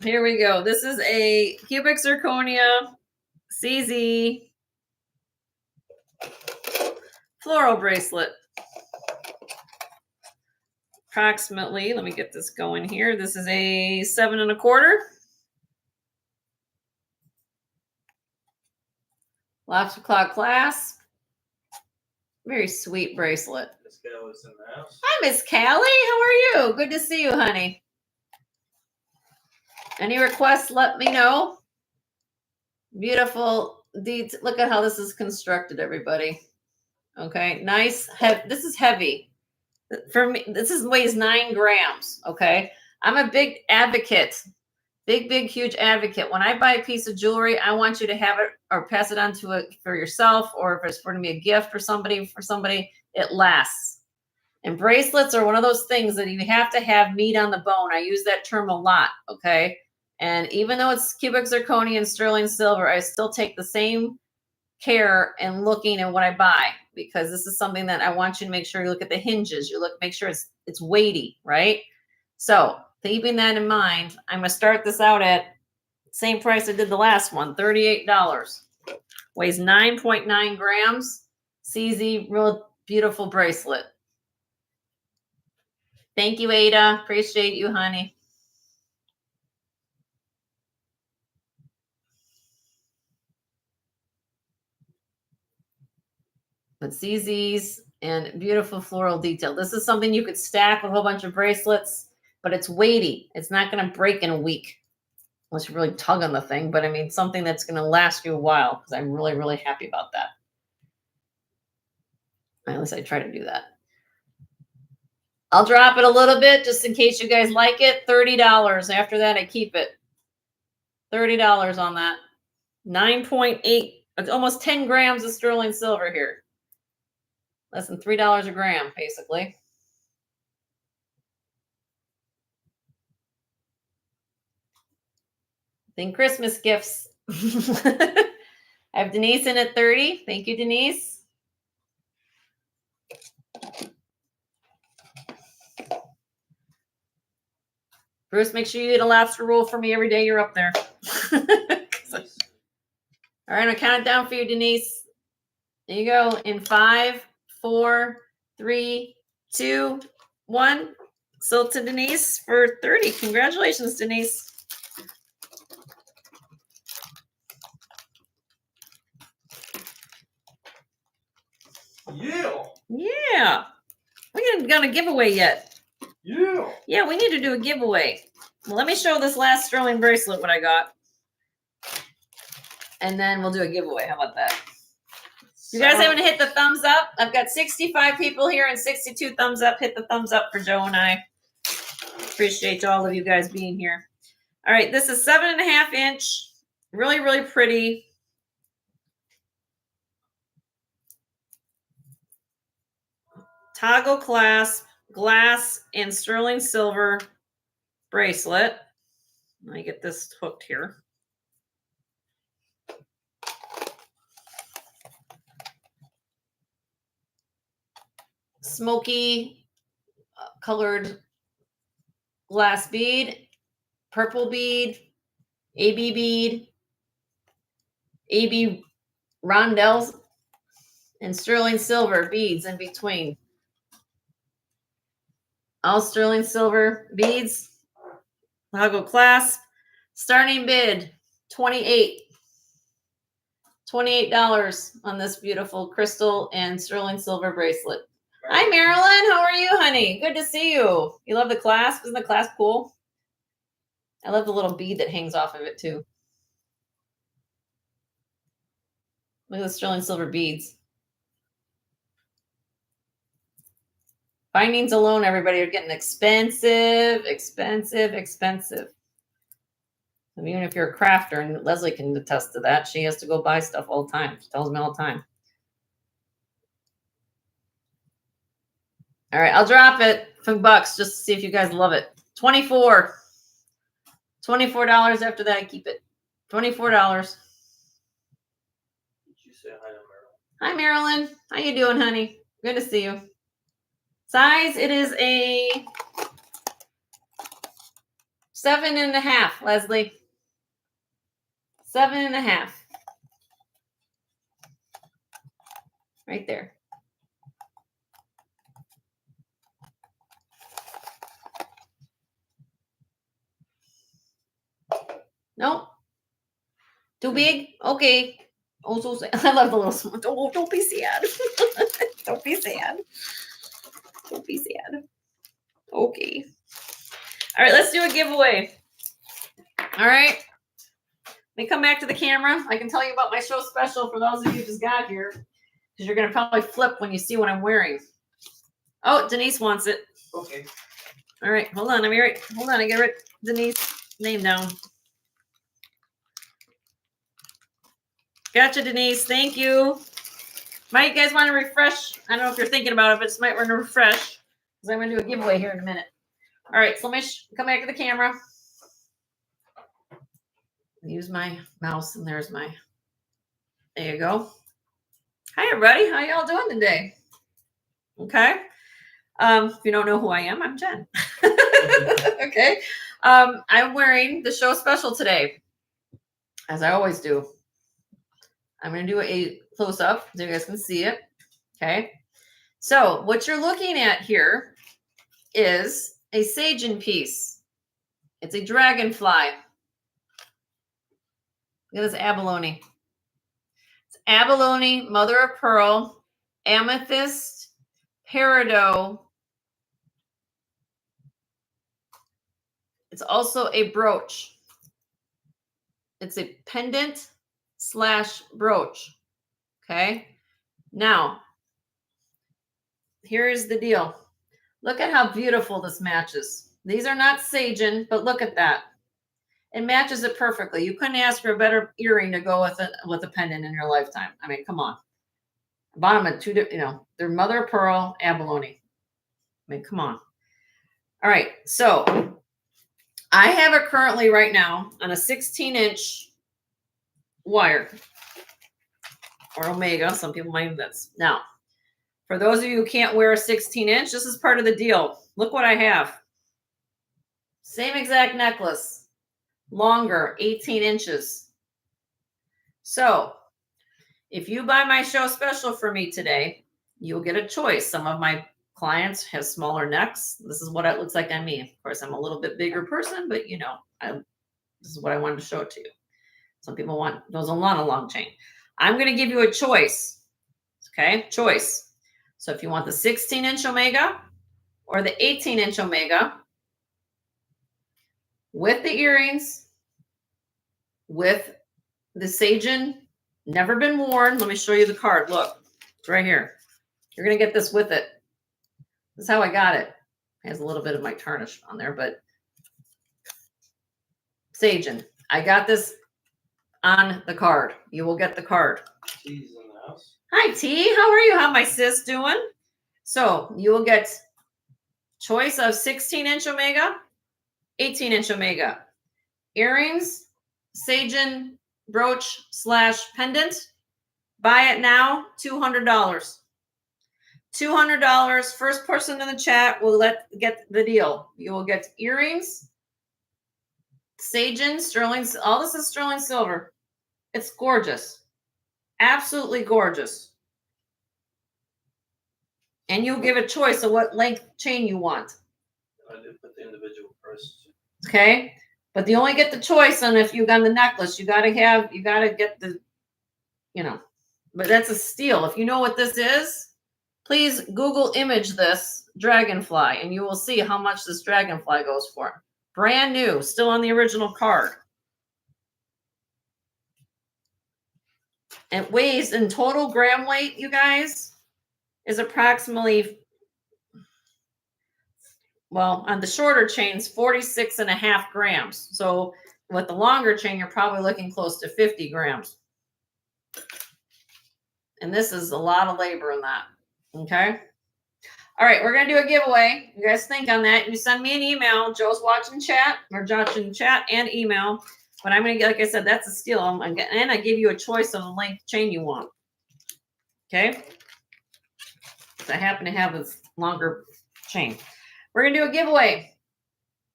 Here we go. This is a cubic zirconia CZ floral bracelet. Approximately, let me get this going here. This is a 7 1/4. Lobster claw clasp. Very sweet bracelet. Miss Callie's in the house. Hi, Miss Callie. How are you? Good to see you, honey. Any requests, let me know. Beautiful. Look at how this is constructed, everybody. Okay, nice. This is heavy. For me, weighs 9 grams. Okay, I'm a big advocate. Big, huge advocate. When I buy a piece of jewelry, I want you to have it or pass it on for yourself, or if it's for to be a gift for somebody, it lasts. And bracelets are one of those things that you have to have meat on the bone. I use that term a lot, okay? And even though it's cubic zirconia and sterling silver, I still take the same care in looking at what I buy, because this is something that I want you to make sure you look at the hinges. Make sure it's weighty, right? So keeping that in mind, I'm going to start this out at same price I did the last one, $38. Weighs 9.9 grams. CZ, real beautiful bracelet. Thank you, Ada. Appreciate you, honey. But CZs and beautiful floral detail. This is something you could stack with a whole bunch of bracelets, but it's weighty. It's not going to break in a week unless you really tug on the thing. But I mean, something that's going to last you a while, because I'm really, really happy about that. At least I try to do that. I'll drop it a little bit just in case you guys like it. $30. After that, I keep it. $30 on that. 9.8, almost 10 grams of sterling silver here. Less than $3 a gram, basically. Think Christmas gifts. I have Denise in at 30. Thank you, Denise. Bruce, make sure you eat a lobster roll for me every day you're up there. All right, I'm going to count it down for you, Denise. There you go. In 5, 4, 3, 2, 1. Sold to Denise for 30. Congratulations, Denise. Yeah. Yeah. We haven't done a giveaway yet. Yeah. Yeah, we need to do a giveaway. Well, let me show this last sterling bracelet what I got. And then we'll do a giveaway. How about that? You guys haven't hit the thumbs up? I've got 65 people here and 62 thumbs up. Hit the thumbs up for Joe and I. Appreciate all of you guys being here. All right, this is 7.5 inch. Really, really pretty. Toggle clasp, glass, and sterling silver bracelet. Let me get this hooked here. Smoky colored glass bead, purple bead, AB rondelles, and sterling silver beads in between. All sterling silver beads. Toggle clasp. Starting bid, 28. $28 on this beautiful crystal and sterling silver bracelet. Hi, Marilyn. How are you, honey? Good to see you. You love the clasp? Isn't the clasp cool? I love the little bead that hangs off of it, too. Look at the sterling silver beads. Bindings alone, everybody, are getting expensive, expensive, expensive. I mean, even if you're a crafter, and Leslie can attest to that, she has to go buy stuff all the time. She tells me all the time. All right, I'll drop it $5 just to see if you guys love it. $24 after that. I keep it. $24. Did you say hi to Marilyn? Hi, Marilyn. How you doing, honey? Good to see you. Size, it is a 7.5, Leslie. 7.5. Right there. Nope. Too big? Okay. Also, I love the little small. Don't be sad. Don't be sad. Don't be sad. Okay. All right, let's do a giveaway. All right. Let me come back to the camera. I can tell you about my show special for those of you who just got here, because you're going to probably flip when you see what I'm wearing. Oh, Denise wants it. Okay. All right, hold on. Hold on. I get Denise's name down. Gotcha, Denise. Thank you. Might you guys want to refresh? I don't know if you're thinking about it, but just might want to refresh, because I'm going to do a giveaway here in a minute. All right, so let me come back to the camera. Use my mouse, and there's my. There you go. Hi, everybody. How y'all doing today? Okay. If you don't know who I am, I'm Jen. Okay. I'm wearing the show special today, as I always do. I'm going to do a close-up so you guys can see it. Okay. So what you're looking at here is a Sagen piece. It's a dragonfly. Look at this abalone. It's abalone, mother of pearl, amethyst, peridot. It's also a brooch. It's a pendant / brooch. Okay. Now, here's the deal. Look at how beautiful this matches. These are not Sagen, but look at that. It matches it perfectly. You couldn't ask for a better earring to go with a pendant in your lifetime. I mean, come on. Bottom of two, they're mother of pearl, abalone. I mean, come on. All right, so I have it currently right now on a 16-inch wire, or Omega. Some people might have this. Now, for those of you who can't wear a 16-inch, this is part of the deal. Look what I have. Same exact necklace. Longer, 18 inches. So if you buy my show special for me today, you'll get a choice. Some of my clients have smaller necks. This is what it looks like on me. Of course, I'm a little bit bigger person, but this is what I wanted to show it to you. Some people want those on a long chain. I'm going to give you a choice. Okay, choice. So if you want the 16-inch Omega or the 18-inch Omega, with the earrings, with the Sagen, never been worn. Let me show you the card. Look, it's right here. You're going to get this with it. This is how I got it. It has a little bit of my tarnish on there, but Sagen. I got this on the card. You will get the card. T's in the house. Hi, T. How are you? How my sis doing? So you will get choice of 16-inch Omega, 18-inch Omega. Earrings, Sagen brooch / pendant. Buy it now, $200. $200. First person in the chat will get the deal. You will get earrings, Sagen, sterling. All this is sterling silver. It's gorgeous. Absolutely gorgeous. And you'll give a choice of what length chain you want. I did put the individual prices. Okay. But you only get the choice on if you got the necklace. You gotta get the you know, but that's a steal. If you know what this is, please Google image this dragonfly and you will see how much this dragonfly goes for. Brand new, still on the original card. It weighs in total gram weight, you guys, is approximately, well, on the shorter chains, 46.5 grams. So with the longer chain, you're probably looking close to 50 grams. And this is a lot of labor in that. Okay. All right, we're gonna do a giveaway. You guys think on that. You send me an email. Joe's watching chat or watching chat and email. But I'm gonna get, like I said, that's a steal. And I give you a choice of the length chain you want. Okay. So I happen to have this longer chain. We're gonna do a giveaway.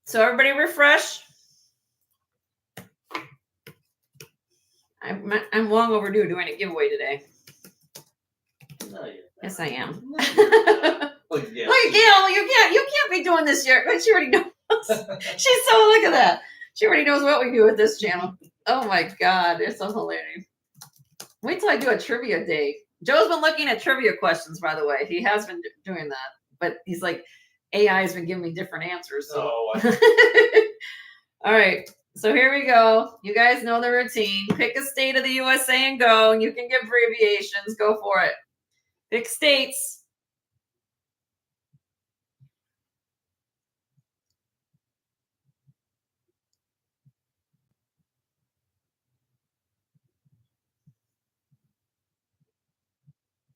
So everybody refresh. I'm long overdue doing a giveaway today. No, Yes, I am. Look, yeah. Look, Gail, you can't be doing this yet. But she already knows. She's so, look at that. She already knows what we do with this channel. Oh my God, it's so hilarious. Wait till I do a trivia day. Joe's been looking at trivia questions, by the way. He has been doing that, but he's like, AI has been giving me different answers. So. All right. So here we go. You guys know the routine. Pick a state of the USA and go. And you can give abbreviations. Go for it. Pick states.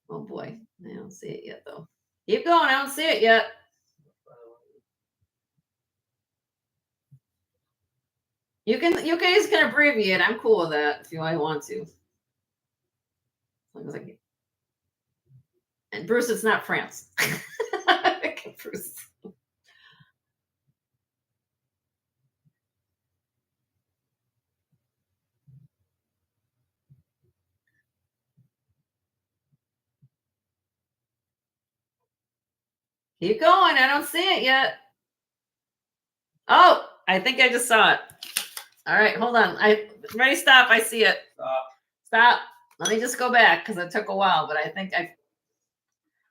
Oh boy, I don't see it yet though. Keep going, I don't see it yet. You guys can abbreviate. I'm cool with that if you want to. And Bruce, it's not France. Bruce. Keep going. I don't see it yet. Oh, I think I just saw it. All right, hold on. Ready, stop. I see it. Stop. Let me just go back because it took a while, but I think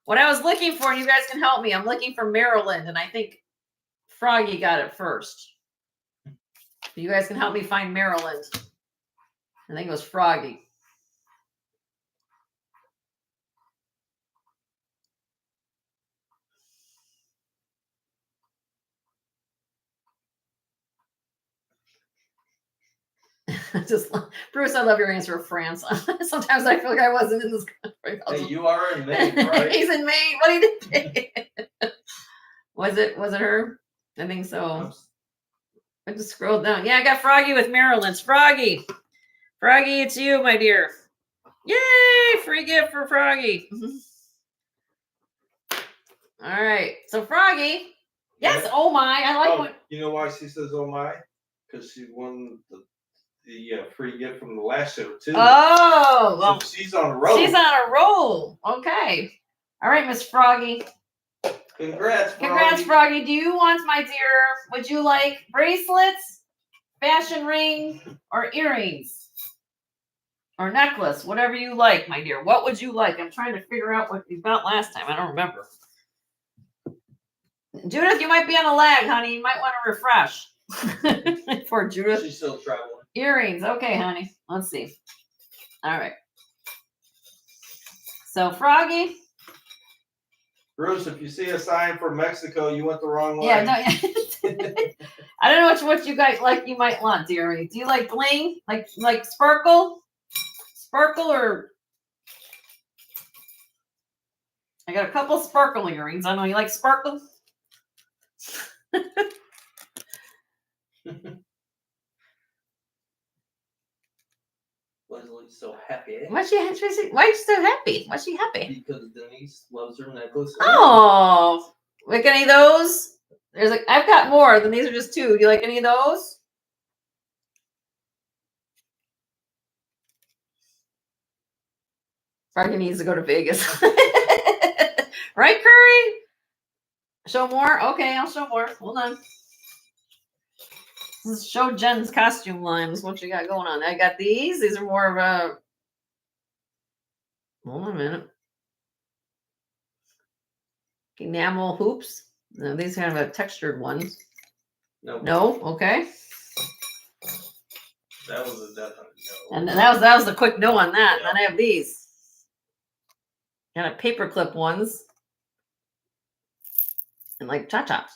what I was looking for, and you guys can help me. I'm looking for Maryland, and I think Froggy got it first. You guys can help me find Maryland. I think it was Froggy. Just Bruce, I love your answer of France. Sometimes I feel like I wasn't in this country. Hey, you are in Maine, right? He's in Maine. What did he do? Was it her? I think so. I just scrolled down. Yeah, I got Froggy with Maryland's. Froggy, it's you, my dear. Yay! Free gift for Froggy. All right. So Froggy. Yes. Yeah. Oh my! I like what. You know why she says "oh my"? Because she won the free gift from the last show too. Oh, well, so she's on a roll. She's on a roll. Okay. All right, Miss Froggy. Congrats, Froggy. Congrats, Froggy. Do you want, my dear, would you like bracelets, fashion ring, or earrings? Or necklace, whatever you like, my dear. What would you like? I'm trying to figure out what you got last time. I don't remember. Judith, you might be on a lag, honey. You might want to refresh. For Judith. She's still traveling. Earrings. Okay, honey. Let's see. All right. So, Froggy. Bruce, if you see a sign for Mexico, you went the wrong way. Yeah, no, I don't know what you guys like. You might want, dearie. Do you like bling? Like sparkle? Sparkle or? I got a couple sparkle earrings. I know you like sparkle. Leslie's so happy. Why is she so happy? Why's she happy? Because Denise loves her necklace. Oh, like any of those? I've got more than these are just two. Do you like any of those? Froggy needs to go to Vegas. Right, Curry? Show more? Okay, I'll show more. Hold on. This is show Jen's costume line. Is what you got going on. I got these. These are more of a Hold on a minute. Enamel hoops. No, these kind of textured ones. Nope. No, okay. That was a definite no. And that was a quick no on that. Yeah. And then I have these kind of paperclip ones, and like cha-chops.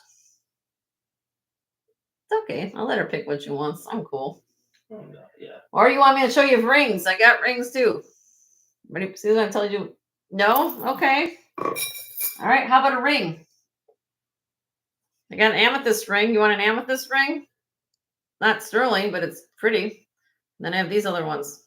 It's okay. I'll let her pick what she wants. I'm cool. Oh, no, yeah. Or you want me to show you rings? I got rings too. Ready? See what I told you? No? Okay. All right. How about a ring? I got an amethyst ring. You want an amethyst ring? Not sterling, but it's pretty. Then I have these other ones.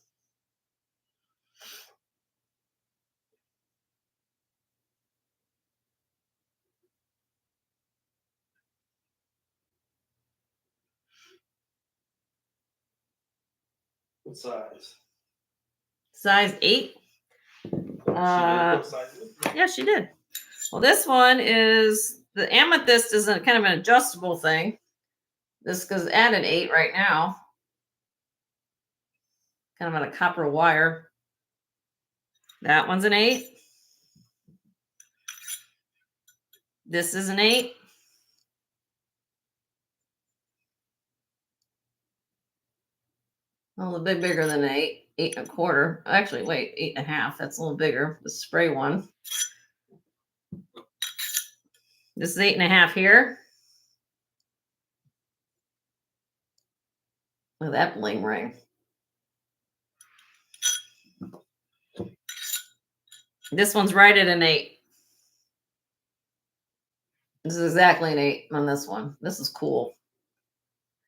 What size? Size 8. She did what size is it? Yeah, she did. Well, this one is the amethyst is a kind of an adjustable thing. This goes at an 8 right now. Kind of on a copper wire. That one's an 8. This is an 8. A little bit bigger than an 8, 8 1/4. Actually, wait, 8 1/2. That's a little bigger. The spray one. This is 8 1/2 here. Look at that bling ring. This one's right at an 8. This is exactly an 8 on this one. This is cool.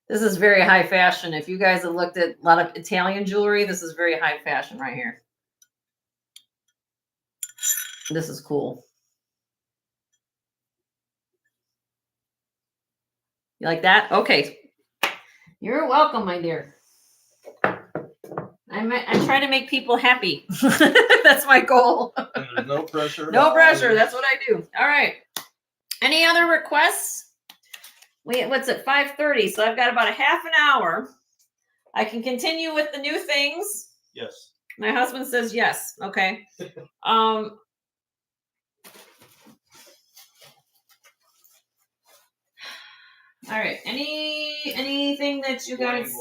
This is very high fashion. If you guys have looked at a lot of Italian jewelry, this is very high fashion right here. This is cool. You like that? Okay. You're welcome, my dear. I try to make people happy. That's my goal. And there's no pressure. No pressure. That's what I do. All right. Any other requests? What's it? 5:30. So I've got about a half an hour. I can continue with the new things. Yes. My husband says yes. Okay. All right. Anything that you guys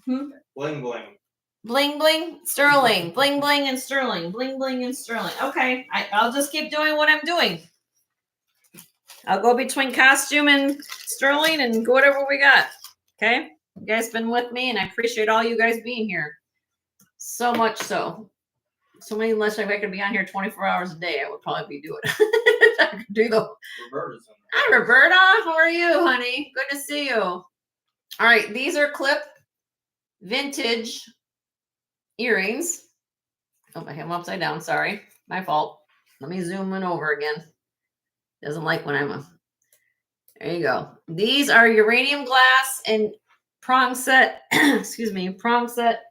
Bling bling. Bling bling. bling bling sterling bling bling and sterling bling bling and sterling. Okay. I'll just keep doing what I'm doing. I'll go between costume and sterling and go whatever we got. Okay. You guys been with me, and I appreciate all you guys being here. So much so. So many less. If I could be on here 24 hours a day, I would probably be doing it. I could do the. Roberta's in there. Hi, Roberta. How are you, honey? Good to see you. All right. These are clip vintage earrings. Oh, I have them upside down. Sorry. My fault. Let me zoom in over again. Doesn't like when I'm there you go. These are uranium glass and prong set, excuse me, prong set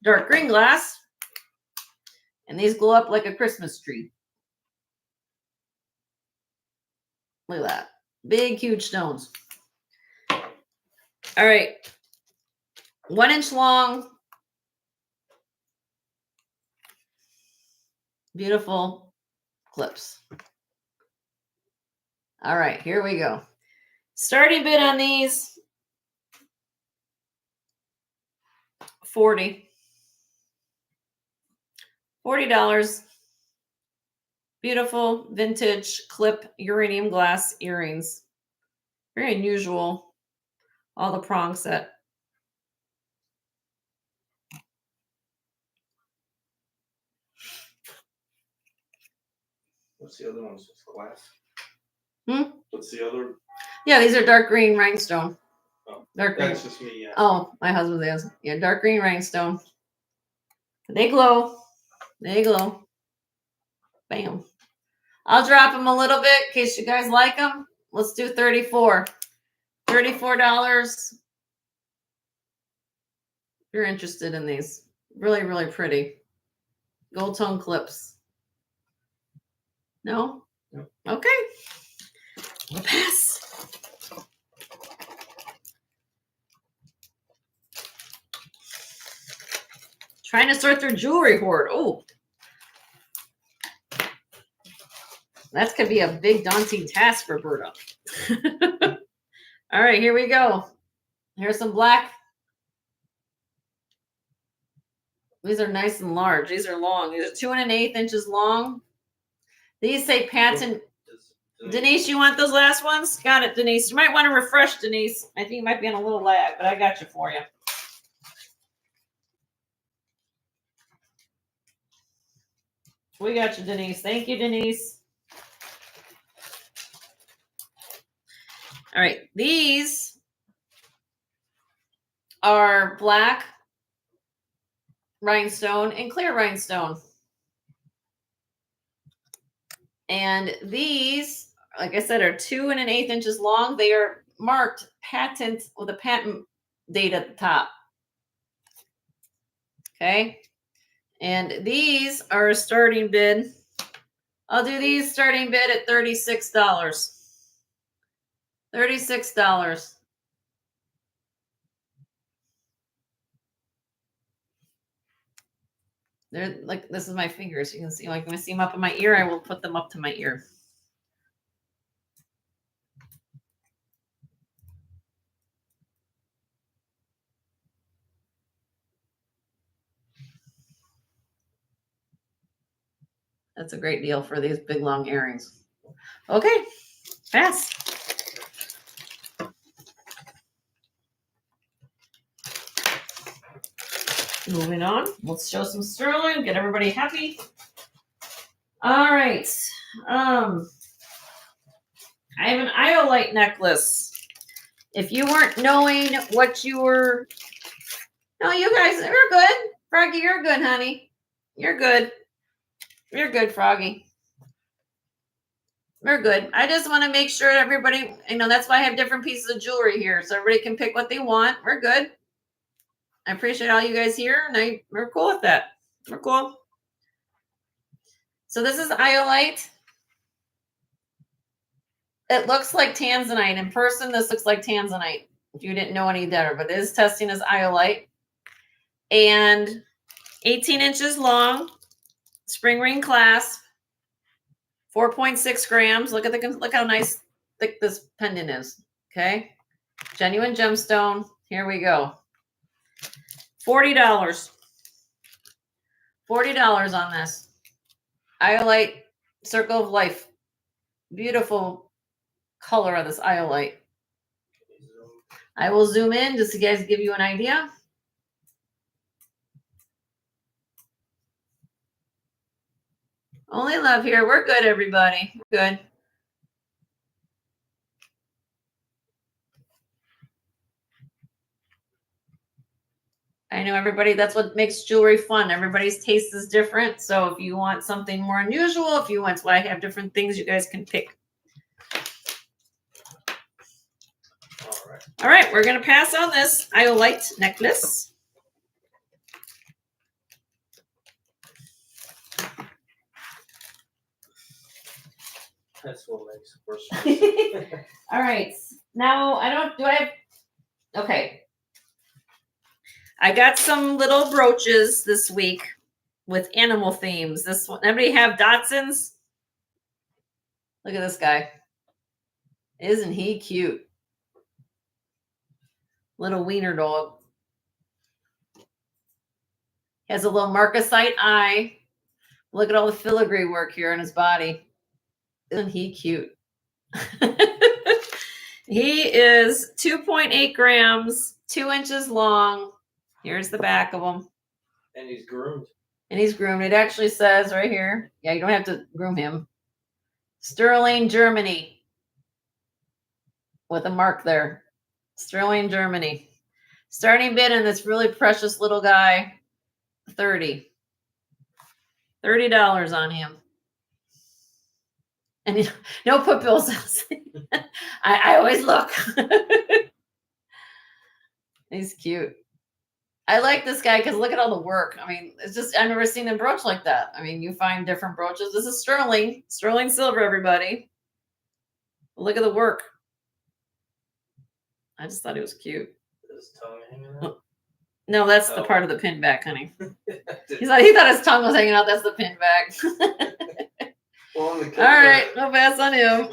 dark green glass. And these glow up like a Christmas tree. Look at that. Big, huge stones. All right. 1 inch long. Beautiful clips. All right, here we go. Starting bid on these, $40. $40. Beautiful vintage clip uranium glass earrings. Very unusual. All the prong set. What's the other ones? Glass. What's the other? Yeah, these are dark green rhinestone. Oh, dark green. that's just me. Yeah. Oh, my husband is. Yeah, dark green rhinestone. They glow. They glow. Bam. I'll drop them a little bit in case you guys like them. Let's do 34. $34. If you're interested in these. Really, really pretty. Gold tone clips. No? No. Okay. We'll pass. Trying to sort through jewelry hoard. Oh, That could be a big daunting task for Berta. All right, here we go. Here's some black. These are nice and large. These are long. These are 2 1/8 inches long. These say patent. Denise, you want those last ones? Got it, Denise. You might want to refresh, Denise. I think you might be on a little lag, but I got you for you. We got you, Denise. Thank you, Denise. All right. These are black rhinestone and clear rhinestone. And these, like I said, are 2 1/8 inches long. They are marked patent with a patent date at the top. Okay. And these are a starting bid. I'll do these starting bid at $36. $36. They're like, this is my fingers. You can see, like, when I see them up in my ear, I will put them up to my ear. That's a great deal for these big long earrings. Okay, pass. Moving on, let's show some sterling, get everybody happy. All right. I have an iolite necklace. If you weren't knowing what you were, no, you guys are good. Froggy, you're good, honey. You're good. You're good, Froggy. We're good. I just want to make sure everybody, that's why I have different pieces of jewelry here, so everybody can pick what they want. We're good. I appreciate all you guys here, and we're cool with that. We're cool. So this is iolite. It looks like tanzanite. In person, this looks like tanzanite. If you didn't know any better, but it is testing as iolite. And 18 inches long, spring ring clasp, 4.6 grams. Look how nice thick this pendant is. Okay, genuine gemstone. Here we go. $40. $40 on this iolite circle of life. Beautiful color of this iolite. I will zoom in just to guys give you an idea. Only love here. We're good, everybody. We're good. I know everybody, that's what makes jewelry fun. Everybody's taste is different. So if you want something more unusual, if you want, so I have different things you guys can pick. All right, we're going to pass on this iolite necklace. That's what makes it worse. All right. Now, okay. I got some little brooches this week with animal themes. This one, everybody have Dachshunds? Look at this guy. Isn't he cute? Little wiener dog. He has a little marcasite eye. Look at all the filigree work here on his body. Isn't he cute? He is 2.8 grams, 2 inches long. Here's the back of him. And he's groomed. It actually says right here. Yeah, you don't have to groom him. Sterling, Germany. With a mark there. Sterling, Germany. Starting bid on this really precious little guy, $30 on him. And no put bills. I always look. He's cute. I like this guy because look at all the work. I mean, it's just, I've never seen a brooch like that. I mean, you find different brooches. This is sterling silver, everybody. Look at the work. I just thought it was cute. His tongue hanging out? No, that's the part of the pin back, honey. He thought his tongue was hanging out. That's the pin back. Well, on the All right, no pass on him.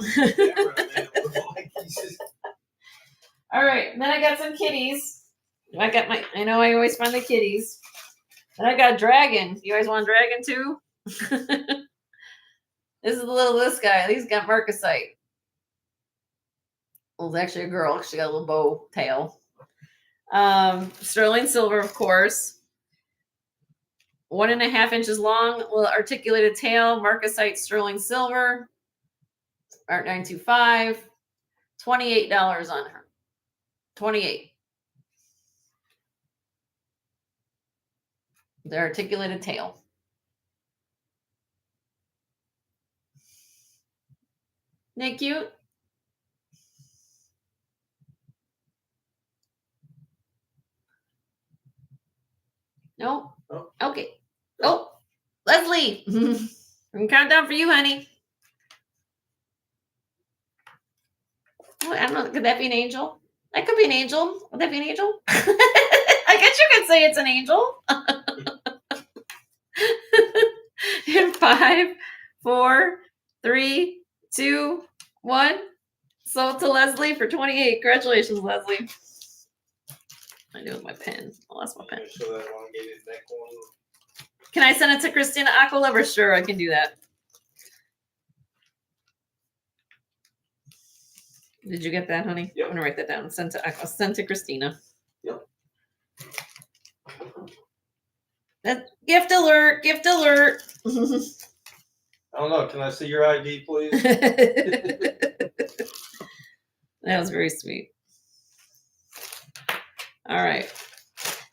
All right, then I got some kitties. I know I always find the kitties. And I got a dragon. You guys want a dragon too? This is this guy. He's got marcasite. Well, it's actually a girl. She got a little bow tail. Sterling silver, of course. 1.5 inches long, little articulated tail, marcasite sterling silver. Art 925. $28 on her. 28. The articulated tail. Isn't that cute? No? Oh. Okay. Oh, Leslie. I'm counting down for you, honey. Oh, I don't know. Could that be an angel? That could be an angel. Would that be an angel? I guess you could say it's an angel. In 5, 4, 3, 2, 1. Sold to Leslie for 28. Congratulations, Leslie. I knew it with my pen. I lost my pen. Can I send it to Christina Aqualover? Sure, I can do that. Did you get that, honey? Yep. I'm gonna write that down. Send to Christina. Yep. That gift alert! Gift alert! I don't know. Can I see your ID, please? That was very sweet. All right.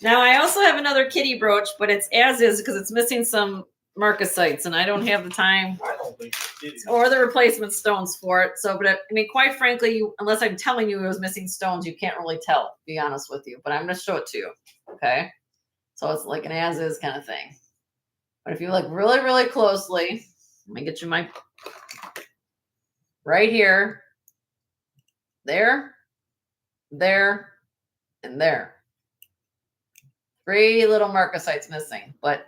Now I also have another kitty brooch, but it's as is because it's missing some marcasites, and I don't have the time I don't think you did. or the replacement stones for it. So, but I mean, quite frankly, unless I'm telling you it was missing stones, you can't really tell, to be honest with you. But I'm going to show it to you. Okay. So it's like an as is kind of thing. But if you look really, really closely, let me get you my right here, there, there, and there. 3 little marcasites missing, but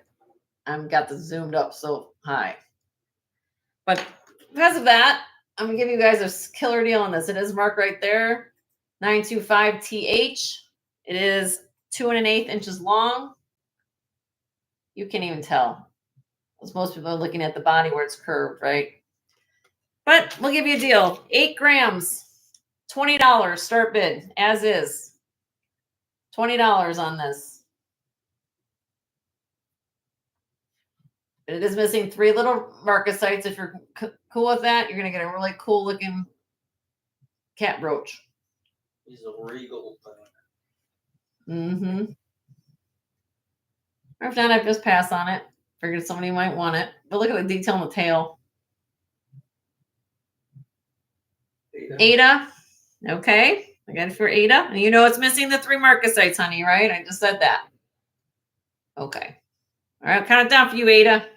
I've got this zoomed up so high. But because of that, I'm gonna give you guys a killer deal on this. It is marked right there, 925TH. It is 2 1/8 inches long. You can't even tell, because most people are looking at the body where it's curved, right? But we'll give you a deal. 8 grams, $20 start bid, as is. $20 on this. It is missing 3 little marcasites. If you're cool with that, you're going to get a really cool looking cat brooch. He's a regal thing. Mm-hmm. Or if not, I'd just pass on it. Figured somebody might want it. But look at the detail on the tail. Ada. Okay. I got it for Ada. And you know it's missing the 3 marcasites, honey, right? I just said that. Okay. All right, count it down for you, Ada.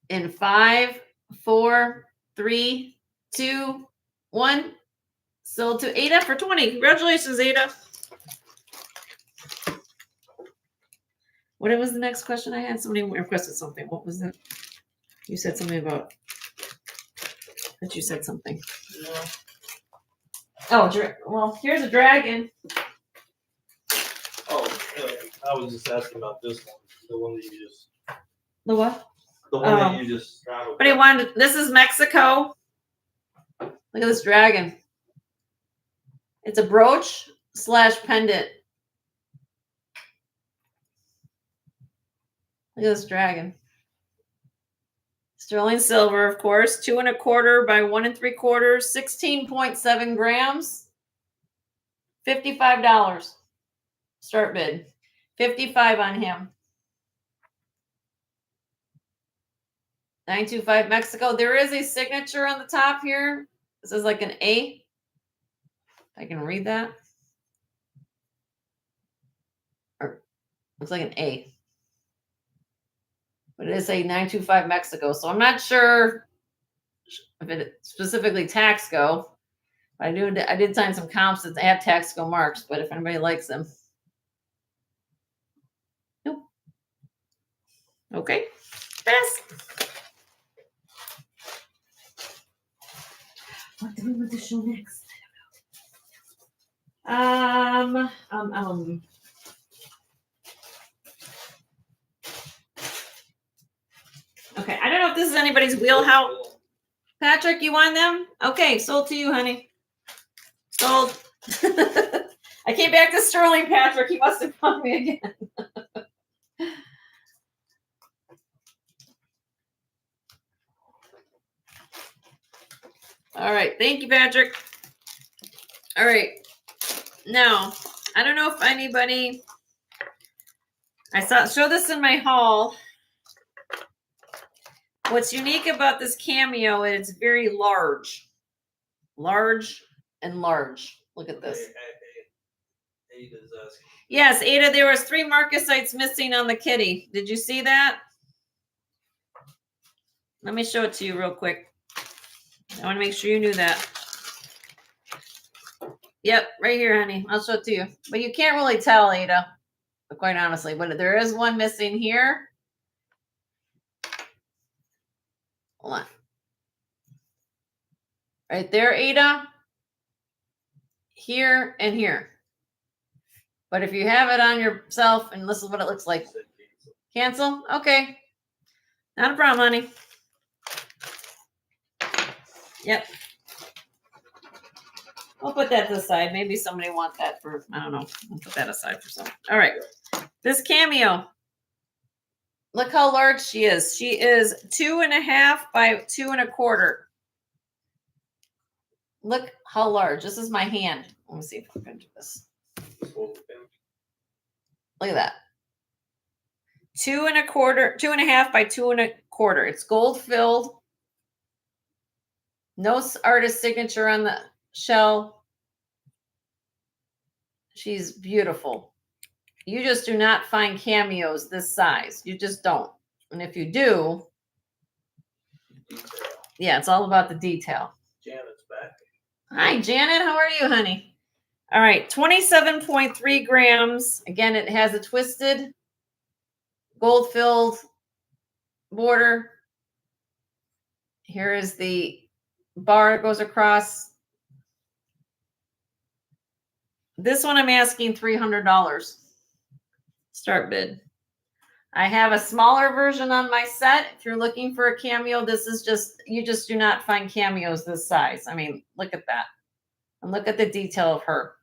In 5, 4, 3, 2, 1. Sold to Ada for 20. Congratulations, Ada. What was the next question I had? Somebody requested something. What was it? You said something about that you said something. Yeah. Oh, well, here's a dragon. Oh, I was just asking about this one. The one that you just. The what? The one that you just traveled. But he wanted. This is Mexico. Look at this dragon. It's a brooch / pendant. Look at this dragon. Sterling silver, of course. 2 1/4 by 1 3/4. 16.7 grams. $55. Start bid. 55 on him. 925 Mexico. There is a signature on the top here. This is like an A. If I can read that. Or looks like an A. But it is a 925 Mexico. So I'm not sure if it specifically Taxco. I did sign some comps that have Taxco marks, but if anybody likes them. Nope. Okay. best. What do we want to show next? Okay, I don't know if this is anybody's wheelhouse. Patrick, you want them? Okay, sold to you, honey. Sold. I came back to Sterling, Patrick. He must have found me again. All right, thank you, Patrick. All right, now I don't know if anybody. I show this in my haul. What's unique about this cameo is it's very large. Large and large. Look at this. Ada's asking. Yes, Ada, there was 3 marcasites missing on the kitty. Did you see that? Let me show it to you real quick. I want to make sure you knew that. Yep, right here, honey. I'll show it to you. But you can't really tell, Ada, quite honestly. But there is one missing here. Hold on. Right there, Ada. Here and here. But if you have it on yourself, and this is what it looks like. Cancel? Okay. Not a problem, honey. Yep. I'll put that to the side. Maybe somebody wants that for, I don't know. I'll put that aside for some. All right. This cameo. Look how large she is. She is 2.5 by 2 1/4. Look how large. This is my hand. Let me see if I can do this. Look at that. 2 1/4, 2.5 by 2 1/4. It's gold filled. No artist signature on the shell. She's beautiful. You just do not find cameos this size. You just don't. And if you do, yeah, it's all about the detail. Janet's back. Hi, Janet. How are you, honey? All right, 27.3 grams. Again, it has a twisted gold-filled border. Here is the bar that goes across. This one I'm asking $300. Start bid. I have a smaller version on my set. If you're looking for a cameo, this is just, you just do not find cameos this size. I mean, look at that. And look at the detail of her.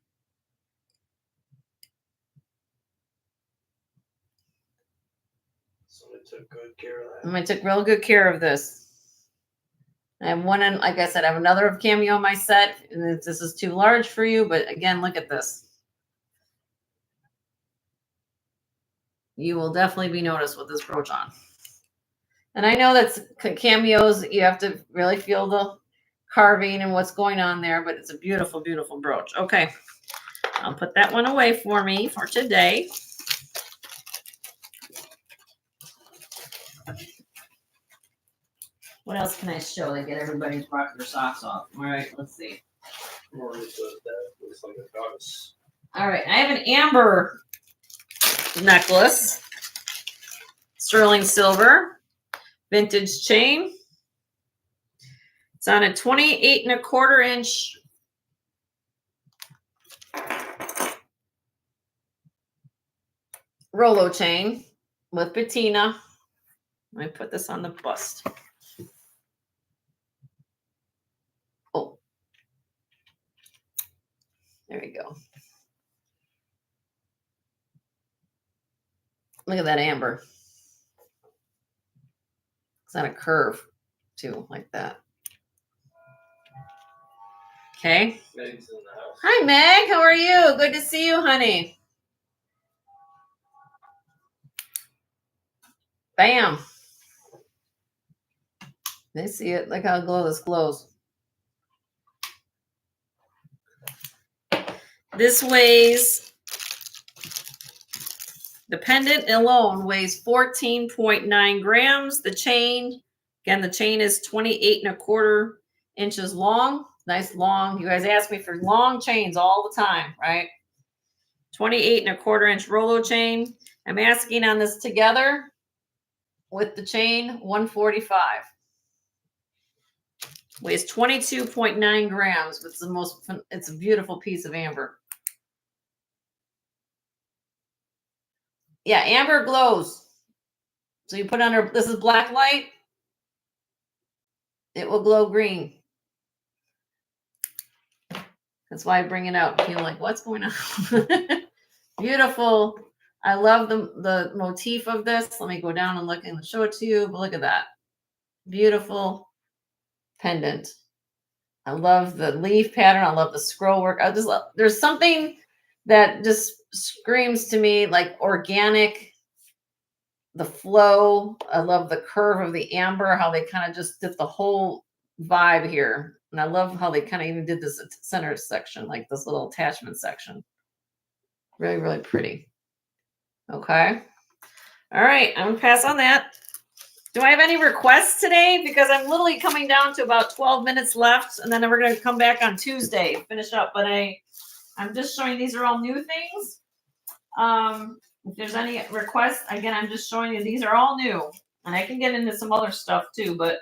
Somebody took good care of that. Somebody took real good care of this. I have one, and like I said, I have another cameo on my set. And this is too large for you, but again, look at this. You will definitely be noticed with this brooch on. And I know that's cameos. You have to really feel the carving and what's going on there, but it's a beautiful, beautiful brooch. Okay. I'll put that one away for me for today. What else can I show to get everybody's rock their socks off? All right, let's see. Or is that looks like a goddess. All right, I have an amber necklace, sterling silver, vintage chain. It's on a 28 1/4 inch Rolo chain with patina. Let me put this on the bust. Oh, there we go. Look at that amber. It's on a curve too, like that. Okay. Meg's in the house. Hi, Meg. How are you? Good to see you, honey. Bam. They see it. Look how this glows. This weighs, the pendant alone weighs 14.9 grams. The chain, again, the chain is 28 1/4 inches long. Nice long. You guys ask me for long chains all the time, right? 28 1/4 inch Rolo chain. I'm asking on this together with the chain, $145. Weighs 22.9 grams. It's a beautiful piece of amber. Yeah, amber glows. So you put under, this is black light. It will glow green. That's why I bring it out. Feel like, what's going on? Beautiful. I love the motif of this. Let me go down and look and show it to you. But look at that. Beautiful pendant. I love the leaf pattern. I love the scroll work. I just love, there's something that just screams to me like organic, the flow. I love the curve of the amber, how they kind of just did the whole vibe here. And I love how they kind of even did this center section, like this little attachment section. Really, really pretty. Okay. All right. I'm going to pass on that. Do I have any requests today? Because I'm literally coming down to about 12 minutes left, and then we're going to come back on Tuesday, finish up. But I'm just showing these are all new things. If there's any requests, again, I'm just showing you these are all new. And I can get into some other stuff too, but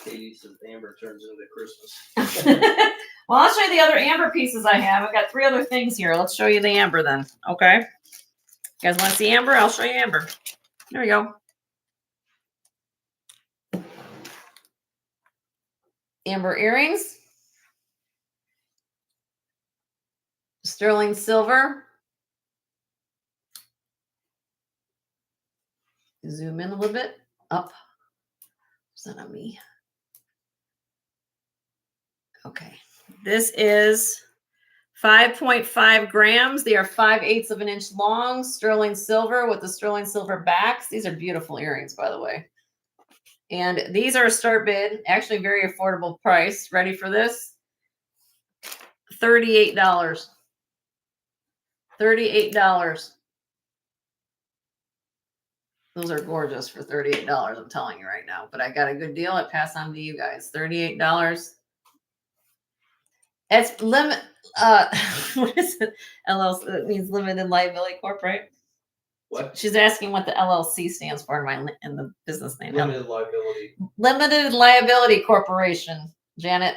Katie says amber turns into Christmas. well, I'll show you the other amber pieces I have. I've got 3 other things here. Let's show you the amber then. Okay. You guys want to see amber? I'll show you amber. There we go. Amber earrings. Sterling silver. Zoom in a little bit. Up. Is that on me? Okay. This is 5.5 grams. They are 5/8 of an inch long. Sterling silver with the sterling silver backs. These are beautiful earrings, by the way. And these are a start bid. Actually, very affordable price. Ready for this? $38. $38. Those are gorgeous for $38. I'm telling you right now. But I got a good deal. I pass on to you guys. $38. It's limit. What is it? LLC. It means limited liability corp, right? What? She's asking what the LLC stands for in the business name. Limited liability. Limited Liability Corporation, Janet.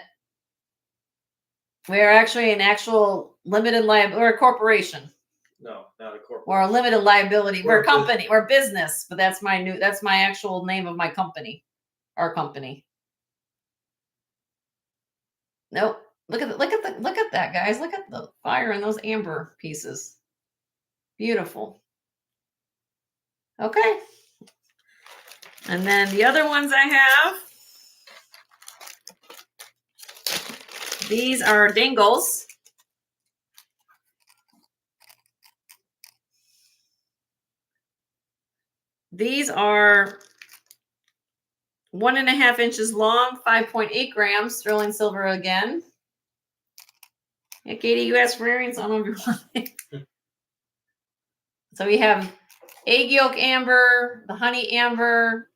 We are actually an actual limited liability. We're a corporation. No, not a corporation. Or a limited liability. We're a company. We're a business, but that's my actual name of my company. Our company. Nope. Look at that, guys. Look at the fire in those amber pieces. Beautiful. Okay. And then the other ones I have. These are dangles. These are 1.5 inches long, 5.8 grams, sterling silver again. Yeah, Katie, you asked for earrings on everyone. So we have egg yolk amber, the honey amber,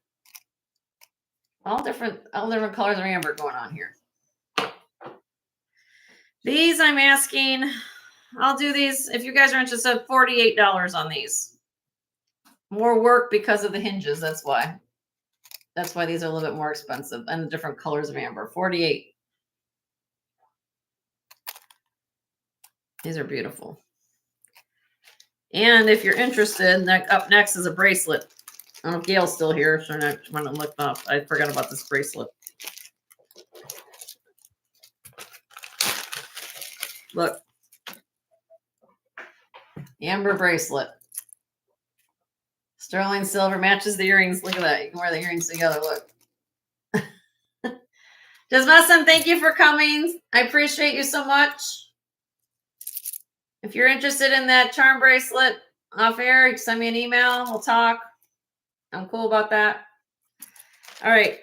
all different colors of amber going on here. These I'm asking, I'll do these if you guys are interested. $48 on these. More work because of the hinges. That's why. That's why these are a little bit more expensive, and the different colors of amber. $48. These are beautiful. And if you're interested, up next is a bracelet. I don't know if Gail's still here. So I'm trying to look up. I forgot about this bracelet. Look. Amber bracelet. Sterling silver matches the earrings. Look at that. You can wear the earrings together. Look. Jasmine, thank you for coming. I appreciate you so much. If you're interested in that charm bracelet off air, you can send me an email. We'll talk. I'm cool about that. All right.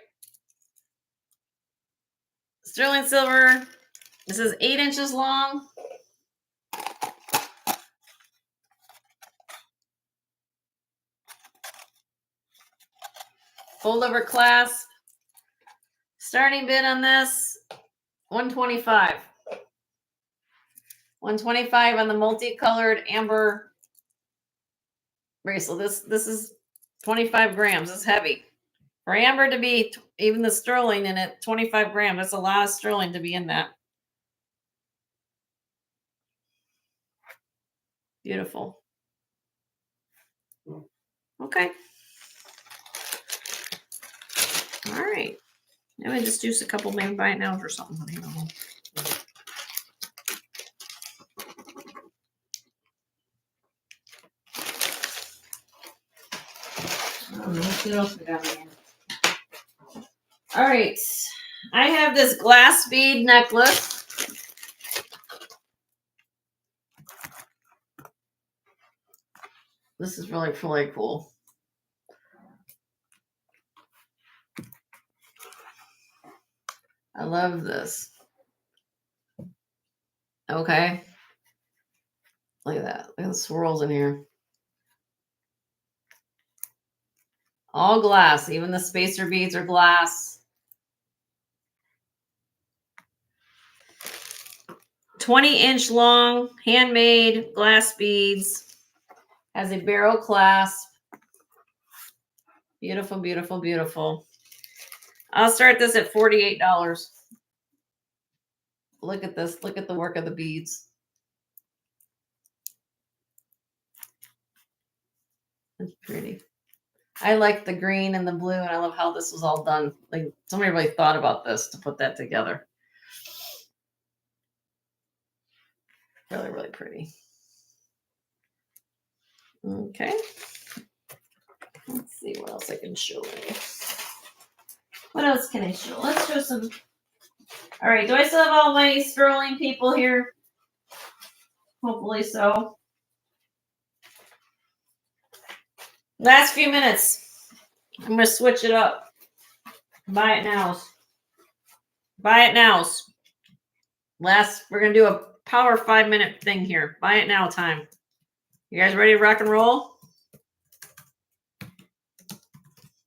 Sterling silver. This is 8 inches long. Fold over clasp. Starting bid on this, $125. $125 on the multicolored amber bracelet. This is 25 grams. It's heavy. For amber to be, even the sterling in it, 25 grams. That's a lot of sterling to be in that. Beautiful. Okay. All right. I'm going to just use a couple, maybe buy it now or something. I don't know. What else we got in here? All right. I have this glass bead necklace. This is really, really cool. I love this. Okay. Look at that. Look at the swirls in here. All glass. Even the spacer beads are glass. 20-inch long, handmade glass beads. Has a barrel clasp. Beautiful, beautiful, beautiful. I'll start this at $48. Look at this. Look at the work of the beads. It's pretty. I like the green and the blue, and I love how this was all done. Like somebody really thought about this to put that together. Really, really pretty. Okay. Let's see what else I can show you. What else can I show? Let's show some. All right. Do I still have all my sterling people here? Hopefully so. Last few minutes. I'm going to switch it up. Buy it now. Buy it now. We're going to do a power 5-minute thing here. Buy it now time. You guys ready to rock and roll?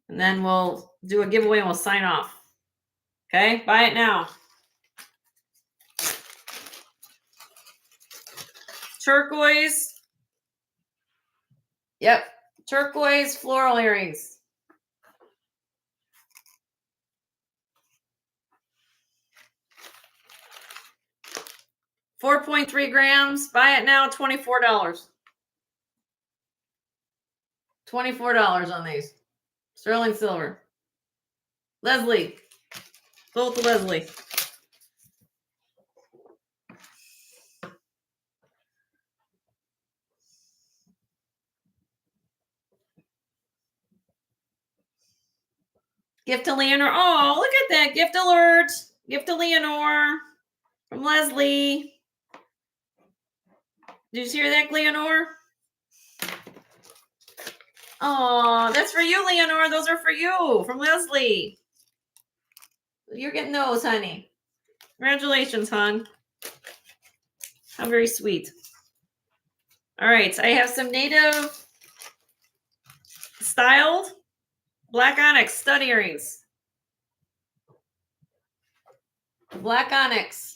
And then we'll do a giveaway and we'll sign off. Okay, buy it now. Turquoise. Yep, turquoise floral earrings. $4.3 grams. Buy it now, $24. $24 on these. Sterling silver. Leslie. Sold to Leslie. Gift to Leonore. Oh, look at that. Gift alert. Gift to Leonore from Leslie. Did you hear that, Leonore? Oh, that's for you, Leonore. Those are for you from Leslie. You're getting those, honey. Congratulations, hon. How very sweet. All right, I have some native styled black onyx stud earrings. Black onyx.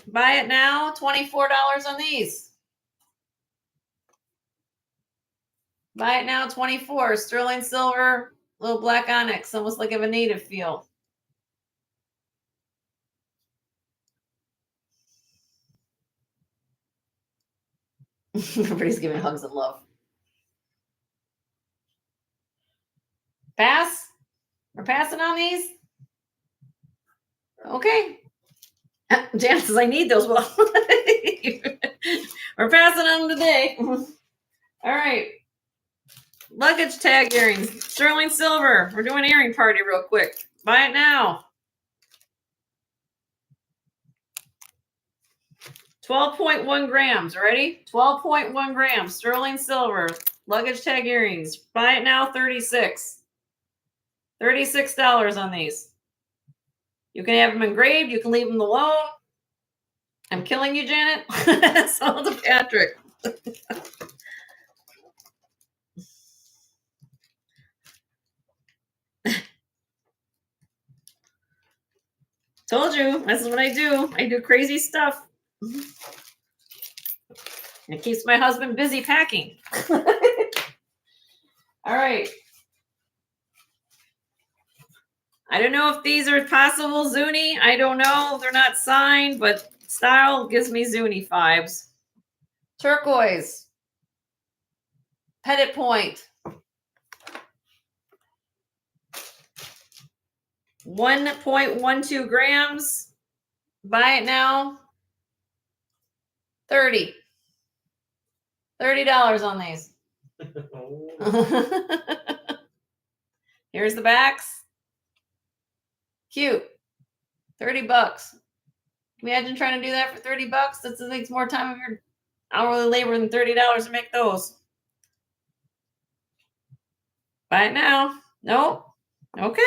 Buy it now, $24 on these. Buy it now, $24. Sterling silver, little black onyx, almost like of a native feel. Everybody's giving hugs and love. Pass? We're passing on these? Okay. Jan says, I need those. Well, we're passing on them today. All right. Luggage tag earrings. Sterling silver. We're doing an earring party real quick. Buy it now. 12.1 grams. Ready? 12.1 grams. Sterling silver. Luggage tag earrings. Buy it now, $36. $36 on these. You can have them engraved. You can leave them alone. I'm killing you, Janet. Sold to Patrick. Told you. This is what I do. I do crazy stuff. It keeps my husband busy packing. right. I don't know if these are possible Zuni. I don't know. They're not signed, but style gives me Zuni vibes. Turquoise. Petit point. 1.12 grams. Buy it now. $30 on these. Here's the backs. Cute. $30. Can you imagine trying to do that for $30? That takes more time of your hourly labor than $30 to make those. Buy it now. Nope. Okay.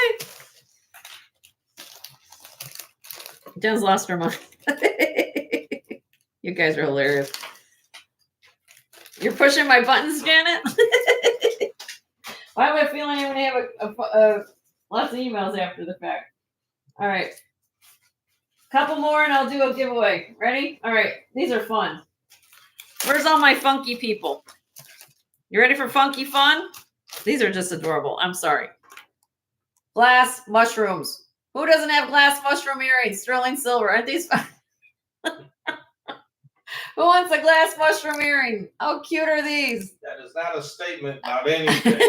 Jen's lost her mind. You guys are hilarious. You're pushing my buttons, Janet? Why am I feeling I'm going to have lots of emails after the fact? All right. Couple more and I'll do a giveaway. Ready? All right. These are fun. Where's all my funky people? You ready for funky fun? These are just adorable. I'm sorry. Glass mushrooms. Who doesn't have glass mushroom earrings? Sterling silver. Aren't these fun? Who wants a glass mushroom earring? How cute are these? That is not a statement about anything.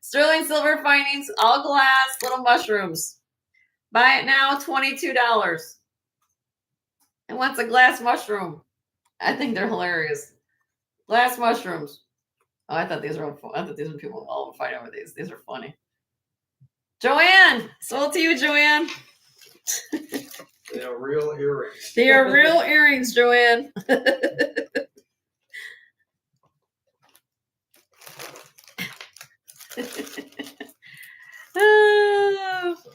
Sterling silver findings, all glass, little mushrooms. Buy it now, $22. And what's a glass mushroom? I think they're hilarious. Glass mushrooms. Oh, I thought these were fun. I thought these were people all would fight over these. These are funny. Joanne, sold to you, Joanne. They are real earrings. They are real earrings, Joanne.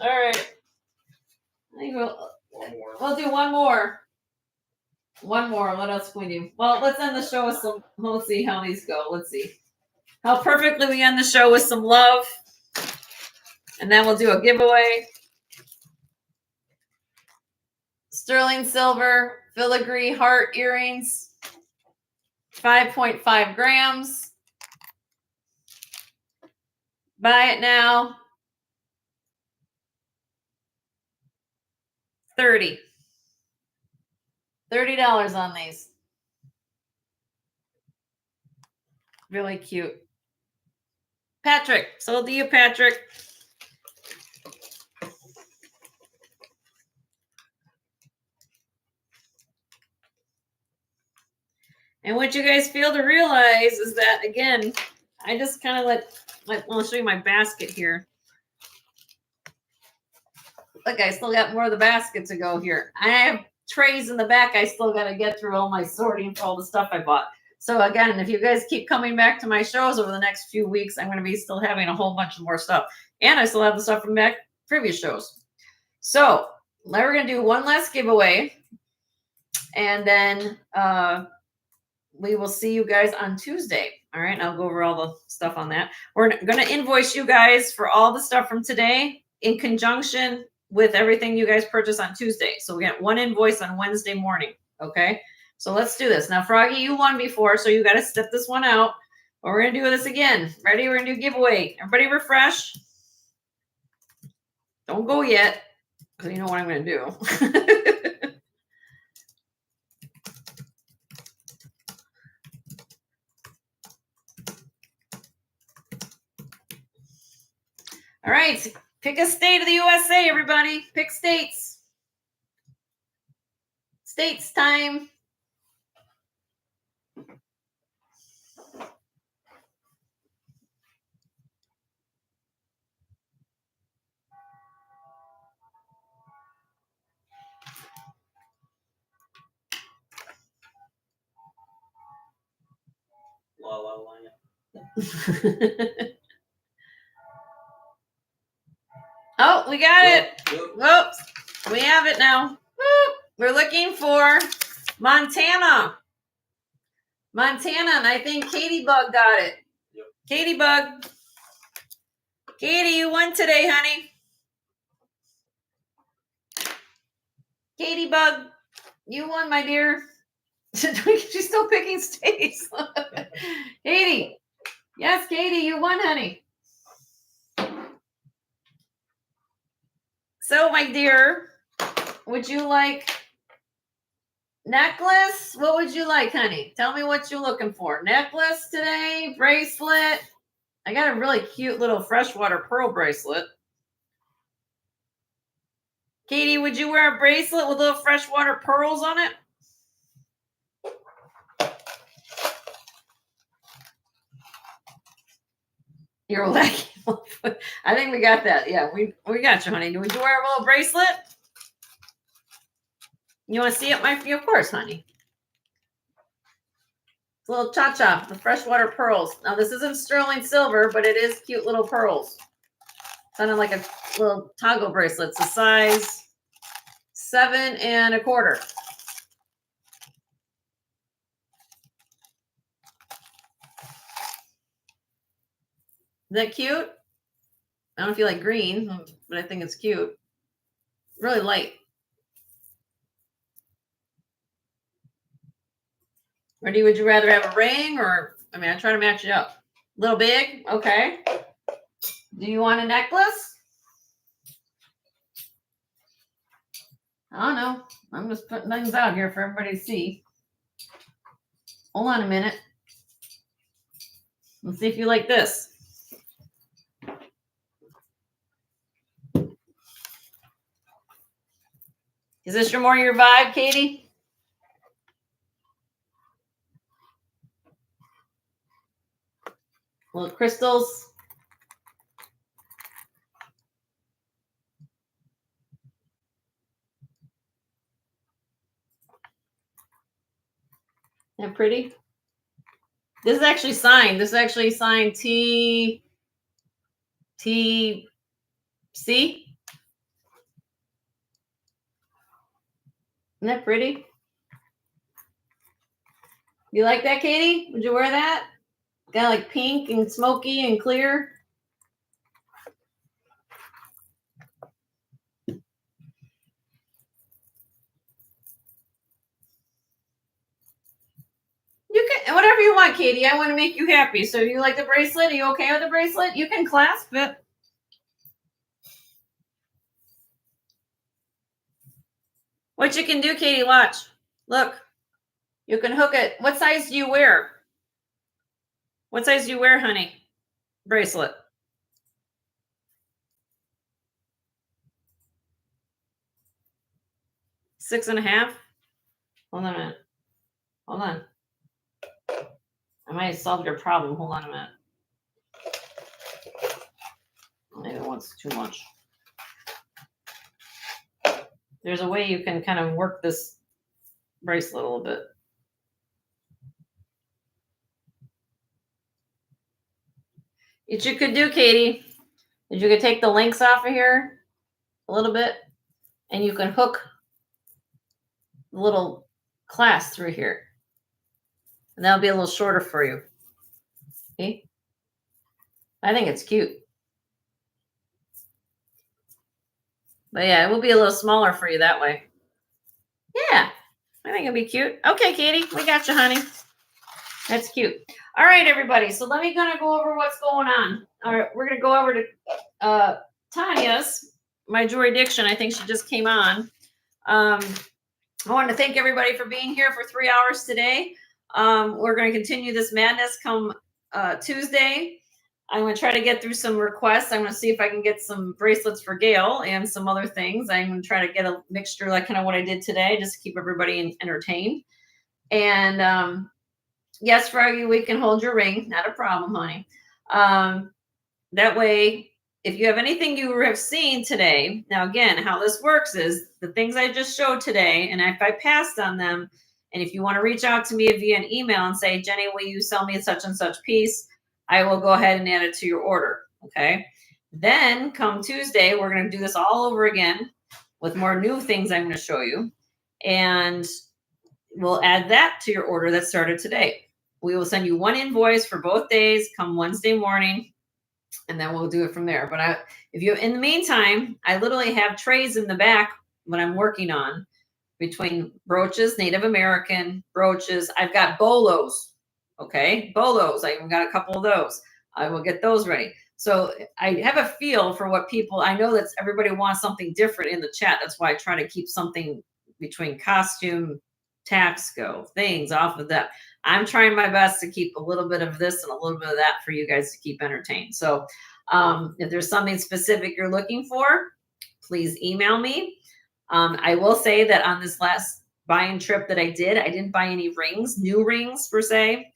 All right. I think we'll do one more. One more. What else can we do? Well, let's end the show with some. Let's see how these go. Let's see how perfectly we end the show with some love. And then we'll do a giveaway. Sterling silver filigree heart earrings. 5.5 grams. Buy it now. $30 on these. Really cute. Patrick, sold to you, Patrick. And what you guys fail to realize is that, again, I just kind of I'll show you my basket here. Look, I still got more of the basket to go here. I have trays in the back. I still got to get through all my sorting for all the stuff I bought. So again, if you guys keep coming back to my shows over the next few weeks, I'm going to be still having a whole bunch of more stuff. And I still have the stuff from previous shows. So now we're going to do one last giveaway. And then we will see you guys on Tuesday. All right. I'll go over all the stuff on that. We're going to invoice you guys for all the stuff from today in conjunction with everything you guys purchase on Tuesday. So we got one invoice on Wednesday morning. Okay. So let's do this. Now, Froggy, you won before, so you got to step this one out. But we're going to do this again. Ready? We're going to do giveaway. Everybody refresh. Don't go yet, because you know what I'm going to do. All right. Pick a state of the USA, everybody. Pick states. States time. La la la. Oh, we got it. Yep. Whoops. We have it now. Whoop. We're looking for Montana. Montana, and I think Katie Bug got it. Yep. Katie Bug. Katie, you won today, honey. Katie Bug, you won, my dear. She's still picking states. Katie, Yes, Katie, you won, honey. So, my dear, would you like necklace? What would you like, honey? Tell me what you're looking for. Necklace today, bracelet. I got a really cute little freshwater pearl bracelet. Katie, would you wear a bracelet with little freshwater pearls on it? You're lucky. I think we got that. Yeah, we got you, honey. Would you wear a little bracelet? You want to see it, my? Of course, honey. It's a little cha-cha, the freshwater pearls. Now, this isn't sterling silver, but it is cute little pearls. Sounding like a little toggle bracelet. It's a size 7 1/4. Is that cute? I don't know if you like green, but I think it's cute. Really light. Or would you rather have a ring or, I mean, I try to match it up. Little big? Okay. Do you want a necklace? I don't know. I'm just putting things out here for everybody to see. Hold on a minute. Let's see if you like this. Is this more your vibe, Katie? Little crystals. Isn't that pretty? This is actually signed. This is actually signed TC. Isn't that pretty? You like that, Katie? Would you wear that? Got like pink and smoky and clear. You can, whatever you want, Katie. I want to make you happy. So you like the bracelet? Are you okay with the bracelet? You can clasp it. What you can do, Katie, watch. Look. You can hook it. What size do you wear? What size do you wear, honey? Bracelet. 6 1/2. Hold on a minute. Hold on. I might have solved your problem. Hold on a minute. Maybe once too much. There's a way you can kind of work this bracelet a little bit. What you could do, Katie, is you could take the links off of here a little bit, and you can hook the little clasp through here. And that'll be a little shorter for you. See? I think it's cute. But yeah, it will be a little smaller for you that way. Yeah, I think it'll be cute. Okay, Katie, we got you, honey. That's cute. All right, everybody. So let me kind of go over what's going on. All right, we're going to go over to Tanya's, my jewelry addiction. I think she just came on. I want to thank everybody for being here for 3 hours today. We're going to continue this madness come Tuesday. I'm going to try to get through some requests. I'm going to see if I can get some bracelets for Gail and some other things. I'm going to try to get a mixture like kind of what I did today, just to keep everybody entertained. And yes, Froggy, we can hold your ring. Not a problem, honey. That way, if you have anything you have seen today, now again, how this works is the things I just showed today, and if I passed on them, and if you want to reach out to me via an email and say, Jenny, will you sell me such and such piece? I will go ahead and add it to your order. Okay. Then come Tuesday, we're going to do this all over again with more new things I'm going to show you. And we'll add that to your order that started today. We will send you one invoice for both days come Wednesday morning, and then we'll do it from there. But if you, in the meantime, I literally have trays in the back when I'm working on between brooches, Native American brooches. I've got bolos. Okay. Bolos. I even got a couple of those. I will get those ready. So I have a feel for what people, I know that everybody wants something different in the chat. That's why I try to keep something between costume, tax go, things off of that. I'm trying my best to keep a little bit of this and a little bit of that for you guys to keep entertained. So if there's something specific you're looking for, please email me. I will say that on this last buying trip that I didn't buy any rings, new rings per se.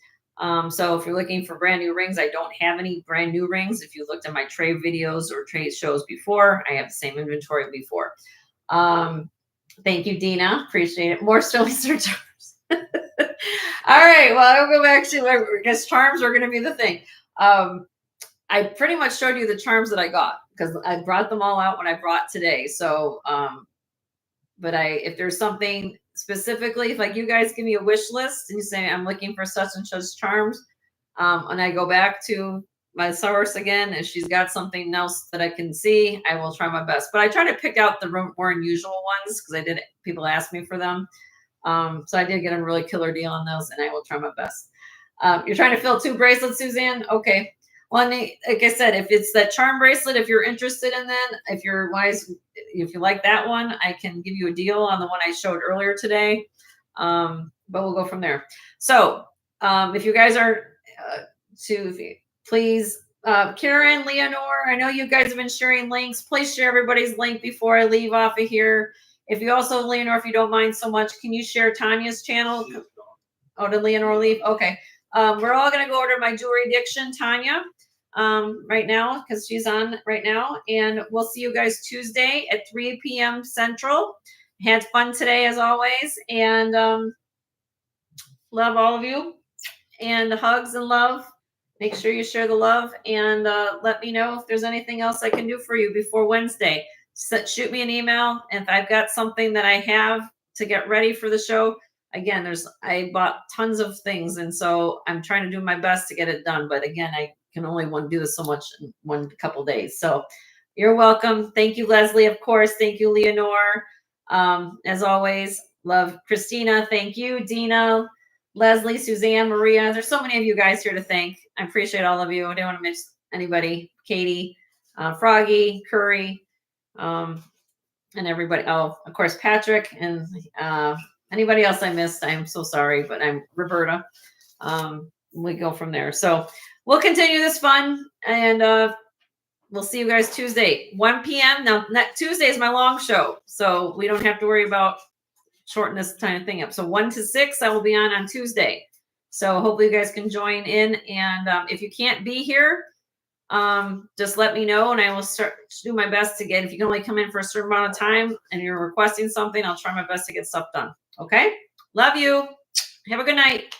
So if you're looking for brand new rings, I don't have any brand new rings. If you looked at my trade videos or trade shows before, I have the same inventory before. Thank you, Dina. Appreciate it. More Sterling charms. All right. Well, I'll go back to, I guess charms are going to be the thing. I pretty much showed you the charms that I got because I brought them all out when I brought today. So, but if there's something specifically, if like you guys give me a wish list and you say I'm looking for such and such charms, and I go back to my source again, and she's got something else that I can see, I will try my best. But I try to pick out the more unusual ones because people ask me for them. So I did get a really killer deal on those, and I will try my best. You're trying to fill 2 bracelets, Suzanne? Okay. Well, like I said, if it's that charm bracelet, if you're interested in that, if you like that one, I can give you a deal on the one I showed earlier today. But we'll go from there. So if you guys are please, Karen, Leonore, I know you guys have been sharing links. Please share everybody's link before I leave off of here. If you also, Leonore, if you don't mind so much, can you share Tanya's channel? Oh, did Leonore leave? Okay. We're all going to go over to my jewelry addiction, Tanya, right now, because she's on right now. And we'll see you guys Tuesday at 3 p.m. Central. Had fun today, as always. And love all of you. And hugs and love. Make sure you share the love. And let me know if there's anything else I can do for you before Wednesday. Shoot me an email. If I've got something that I have to get ready for the show, again, I bought tons of things, and so I'm trying to do my best to get it done. But again, I can only do this so much in one couple days. So you're welcome. Thank you, Leslie, of course. Thank you, Leonore. As always, love Christina. Thank you, Dina, Leslie, Suzanne, Maria. There's so many of you guys here to thank. I appreciate all of you. I don't want to miss anybody. Katie, Froggy, Curry, and everybody. Oh, of course, Patrick and anybody else I missed, I'm so sorry, but I'm Roberta. We go from there. So we'll continue this fun, and we'll see you guys Tuesday, 1 p.m. Now, Tuesday is my long show, so we don't have to worry about shortening this kind of thing up. So 1 to 6, I will be on Tuesday. So hopefully you guys can join in. And if you can't be here, just let me know, and I will do my best to get, if you can only come in for a certain amount of time and you're requesting something, I'll try my best to get stuff done. Okay. Love you. Have a good night.